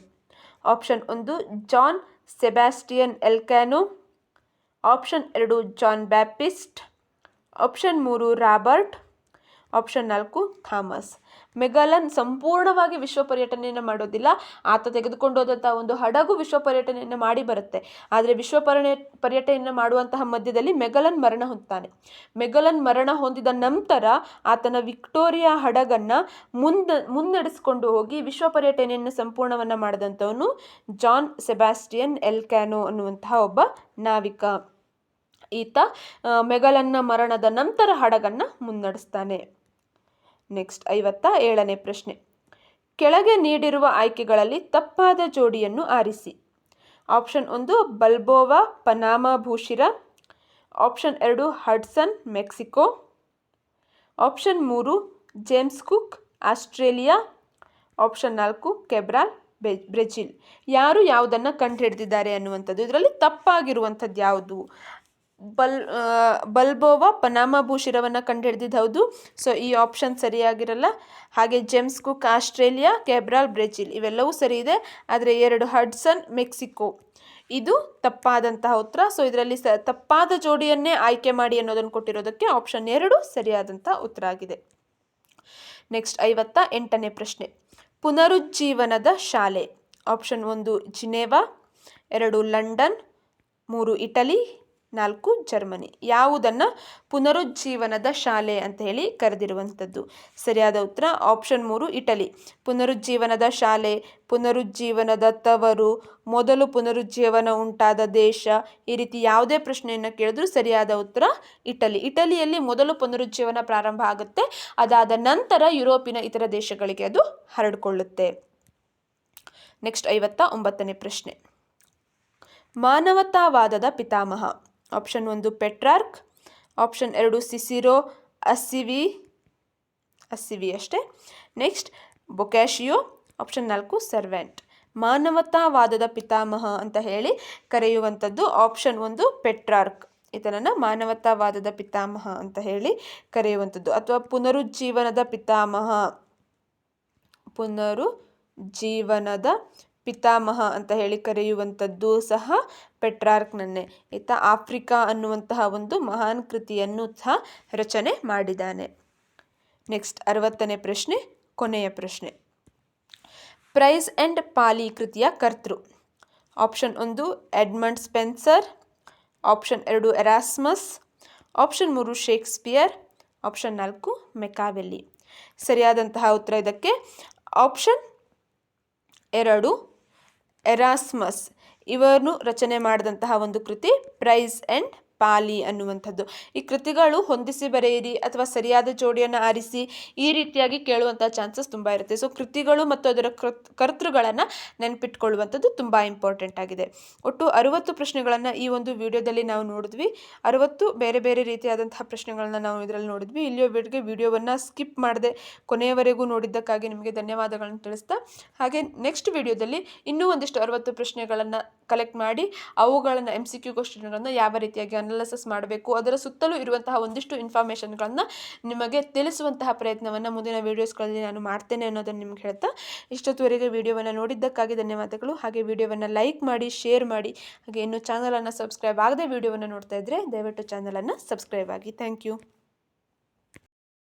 Option 1 John Sebastian Elcano, option 2 John Baptist, option 3 Robert, option 4 Thomas. Magellan ಸಂಪೂರ್ಣವಾಗಿ ವಿಶ್ವ ಪರ್ಯಟನೆಯನ್ನು ಮಾಡೋದಿಲ್ಲ. ಆತ ತೆಗೆದುಕೊಂಡು ಹೋದಂತಹ ಒಂದು ಹಡಗು ವಿಶ್ವ ಪರ್ಯಟನೆಯನ್ನು ಮಾಡಿ ಬರುತ್ತೆ. ಆದರೆ ವಿಶ್ವ ಪರ್ಯಟನೆಯನ್ನು ಮಾಡುವಂತಹ ಮಧ್ಯದಲ್ಲಿ ಮೆಗಲನ್ ಮರಣ ಹೊಂದುತ್ತಾನೆ. ಮೆಗಲನ್ ಮರಣ ಹೊಂದಿದ ನಂತರ ಆತನ ವಿಕ್ಟೋರಿಯಾ ಹಡಗನ್ನು ಮುನ್ನಡೆಸ್ಕೊಂಡು ಹೋಗಿ ವಿಶ್ವ ಪರ್ಯಟನೆಯನ್ನು ಸಂಪೂರ್ಣವನ್ನು ಮಾಡಿದಂಥವನು ಜಾನ್ ಸೆಬಾಸ್ಟಿಯನ್ ಎಲ್ಕ್ಯಾನೋ ಅನ್ನುವಂತಹ ಒಬ್ಬ ನಾವಿಕ. ಈತ ಮೆಗಲನ್ನ ಮರಣದ ನಂತರ ಹಡಗನ್ನು ಮುನ್ನಡೆಸ್ತಾನೆ. ನೆಕ್ಸ್ಟ್ 57ನೇ ಪ್ರಶ್ನೆ. ಕೆಳಗೆ ನೀಡಿರುವ ಆಯ್ಕೆಗಳಲ್ಲಿ ತಪ್ಪಾದ ಜೋಡಿಯನ್ನು ಆರಿಸಿ. ಆಪ್ಷನ್ 1 ಬಲ್ಬೋವಾ ಪನಾಮ ಭೂಶಿರ, option 2 Hudson Mexico, option 3 James Cook Australia, option 4 Cabral Brazil. ಯಾರು ಯಾವುದನ್ನು ಕಂಡುಹಿಡಿದಿದ್ದಾರೆ ಅನ್ನುವಂಥದ್ದು. ಇದರಲ್ಲಿ ತಪ್ಪಾಗಿರುವಂಥದ್ದು ಯಾವುದು? ಬಲ್ಬೋವಾ ಪನಾಮ ಭೂಶಿರವನ್ನು ಕಂಡುಹಿಡಿದಿದ್ದು ಹೌದು. ಸೊ ಈ ಆಪ್ಷನ್ ಸರಿಯಾಗಿರಲ್ಲ. ಹಾಗೆ ಜೇಮ್ಸ್ ಕುಕ್ ಆಸ್ಟ್ರೇಲಿಯಾ, ಕೆಬ್ರಾಲ್ ಬ್ರೆಜಿಲ್ ಇವೆಲ್ಲವೂ ಸರಿ ಇದೆ. ಆದರೆ 2 ಹಡ್ಸನ್ ಮೆಕ್ಸಿಕೋ ಇದು ತಪ್ಪಾದಂತಹ ಉತ್ತರ. ಸೊ ಇದರಲ್ಲಿ ತಪ್ಪಾದ ಜೋಡಿಯನ್ನೇ ಆಯ್ಕೆ ಮಾಡಿ ಅನ್ನೋದನ್ನು ಕೊಟ್ಟಿರೋದಕ್ಕೆ ಆಪ್ಷನ್ 2 ಸರಿಯಾದಂಥ ಉತ್ತರ ಆಗಿದೆ. ನೆಕ್ಸ್ಟ್ 58ನೇ ಪ್ರಶ್ನೆ. ಪುನರುಜ್ಜೀವನದ ಶಾಲೆ. Option 1 Geneva, 2 London, 3 Italy, 4 Germany. ಯಾವುದನ್ನು ಪುನರುಜ್ಜೀವನದ ಶಾಲೆ ಅಂತ ಹೇಳಿ ಕರೆದಿರುವಂಥದ್ದು? ಸರಿಯಾದ ಉತ್ತರ ಆಪ್ಷನ್ 3 ಇಟಲಿ. ಪುನರುಜ್ಜೀವನದ ಶಾಲೆ, ಪುನರುಜ್ಜೀವನದ ತವರು, ಮೊದಲು ಪುನರುಜ್ಜೀವನ ಉಂಟಾದ ದೇಶ, ಈ ರೀತಿ ಯಾವುದೇ ಪ್ರಶ್ನೆಯನ್ನು ಕೇಳಿದ್ರೂ ಸರಿಯಾದ ಉತ್ತರ ಇಟಲಿ. ಇಟಲಿಯಲ್ಲಿ ಮೊದಲು ಪುನರುಜ್ಜೀವನ ಪ್ರಾರಂಭ ಆಗುತ್ತೆ. ಅದಾದ ನಂತರ ಯುರೋಪಿನ ಇತರ ದೇಶಗಳಿಗೆ ಅದು ಹರಡಿಕೊಳ್ಳುತ್ತೆ. ನೆಕ್ಸ್ಟ್ 59ನೇ ಪ್ರಶ್ನೆ. ಮಾನವತಾವಾದದ ಪಿತಾಮಹ. ಆಪ್ಷನ್ 1 ಪೆಟ್ರಾರ್ಕ್, ಆಪ್ಷನ್ 2 ಸಿಸಿರೋ, ಅಸ್ಸಿವಿ ಅಷ್ಟೇ. Next Boccaccio, option 4 Cervantes. ಮಾನವತಾವಾದದ ಪಿತಾಮಹ ಅಂತ ಹೇಳಿ ಕರೆಯುವಂಥದ್ದು ಆಪ್ಷನ್ 1 ಪೆಟ್ರಾರ್ಕ್. ಇದನ್ನು ಮಾನವತಾವಾದದ ಪಿತಾಮಹ ಅಂತ ಹೇಳಿ ಕರೆಯುವಂಥದ್ದು. ಅಥವಾ ಪುನರುಜ್ಜೀವನದ ಪಿತಾಮಹ ಅಂತ ಹೇಳಿ ಕರೆಯುವಂಥದ್ದು ಸಹ ಪೆಟ್ರಾರ್ಕ್ನನ್ನೇ. ಈತ ಆಫ್ರಿಕಾ ಅನ್ನುವಂತಹ ಒಂದು ಮಹಾನ್ ಕೃತಿಯನ್ನು ಸಹ ರಚನೆ ಮಾಡಿದ್ದಾನೆ. ನೆಕ್ಸ್ಟ್ 60ನೇ ಪ್ರಶ್ನೆ, ಕೊನೆಯ ಪ್ರಶ್ನೆ. ಪ್ರೈಸ್ ಆ್ಯಂಡ್ ಪಾಲಿ ಕೃತಿಯ ಕರ್ತೃ. Option 1 Edmund Spenser, option 2 Erasmus, option 3 Shakespeare, option 4 Machiavelli. ಸರಿಯಾದಂತಹ ಉತ್ತರ ಇದಕ್ಕೆ ಆಪ್ಷನ್ 2 ಎರಾಸ್ಮಸ್ ಇವರು ರಚನೆ ಮಾಡಿದಂತಹ ಒಂದು ಕೃತಿ ಪ್ರೈಸ್ ಆ್ಯಂಡ್ ಪಾಲಿ ಅನ್ನುವಂಥದ್ದು. ಈ ಕೃತಿಗಳು ಹೊಂದಿಸಿ ಬರೆಯಿರಿ ಅಥವಾ ಸರಿಯಾದ ಜೋಡಿಯನ್ನು ಆರಿಸಿ ಈ ರೀತಿಯಾಗಿ ಕೇಳುವಂಥ ಚಾನ್ಸಸ್ ತುಂಬ ಇರುತ್ತೆ. ಸೊ ಕೃತಿಗಳು ಮತ್ತು ಅದರ ಕರ್ತೃಗಳನ್ನು ನೆನಪಿಟ್ಕೊಳ್ಳುವಂಥದ್ದು ತುಂಬ ಇಂಪಾರ್ಟೆಂಟ್ ಆಗಿದೆ. ಒಟ್ಟು 60 ಪ್ರಶ್ನೆಗಳನ್ನು ಈ ಒಂದು ವಿಡಿಯೋದಲ್ಲಿ ನಾವು ನೋಡಿದ್ವಿ. 60 ಬೇರೆ ಬೇರೆ ರೀತಿಯಾದಂತಹ ಪ್ರಶ್ನೆಗಳನ್ನ ನಾವು ಇದರಲ್ಲಿ ನೋಡಿದ್ವಿ. ಇಲ್ಲಿಯವರೆಗೆ ವಿಡಿಯೋವನ್ನು ಸ್ಕಿಪ್ ಮಾಡದೆ ಕೊನೆಯವರೆಗೂ ನೋಡಿದ್ದಕ್ಕಾಗಿ ನಿಮಗೆ ಧನ್ಯವಾದಗಳನ್ನು ತಿಳಿಸ್ತಾ, ಹಾಗೆ ನೆಕ್ಸ್ಟ್ ವಿಡಿಯೋದಲ್ಲಿ ಇನ್ನೂ ಒಂದಿಷ್ಟು 60 ಪ್ರಶ್ನೆಗಳನ್ನು ಕಲೆಕ್ಟ್ ಮಾಡಿ ಅವುಗಳನ್ನು MCQ ಕ್ವಶನ್ಗಳನ್ನು ಯಾವ ರೀತಿಯಾಗಿ ಅನಾಲಿಸಿಸ್ ಮಾಡಬೇಕು, ಅದರ ಸುತ್ತಲೂ ಇರುವಂತಹ ಒಂದಿಷ್ಟು ಇನ್ಫಾರ್ಮೇಷನ್ಗಳನ್ನು ನಿಮಗೆ ತಿಳಿಸುವಂತಹ ಪ್ರಯತ್ನವನ್ನು ಮುಂದಿನ ವೀಡಿಯೋಸ್ಗಳಲ್ಲಿ ನಾನು ಮಾಡ್ತೇನೆ ಅನ್ನೋದನ್ನು ನಿಮ್ಗೆ ಹೇಳ್ತಾ, ಇಷ್ಟೊತ್ತುವರೆಗೆ ವಿಡಿಯೋವನ್ನು ನೋಡಿದ್ದಕ್ಕಾಗಿ ಧನ್ಯವಾದಗಳು. ಹಾಗೆ ವಿಡಿಯೋವನ್ನು ಲೈಕ್ ಮಾಡಿ, ಶೇರ್ ಮಾಡಿ, ಹಾಗೆ ಇನ್ನೂ ಚಾನಲನ್ನು ಸಬ್ಸ್ಕ್ರೈಬ್ ಆಗದೆ ವಿಡಿಯೋವನ್ನು ನೋಡ್ತಾ ಇದ್ದರೆ ದಯವಿಟ್ಟು ಚಾನಲನ್ನು ಸಬ್ಸ್ಕ್ರೈಬ್ ಆಗಿ. Thank you.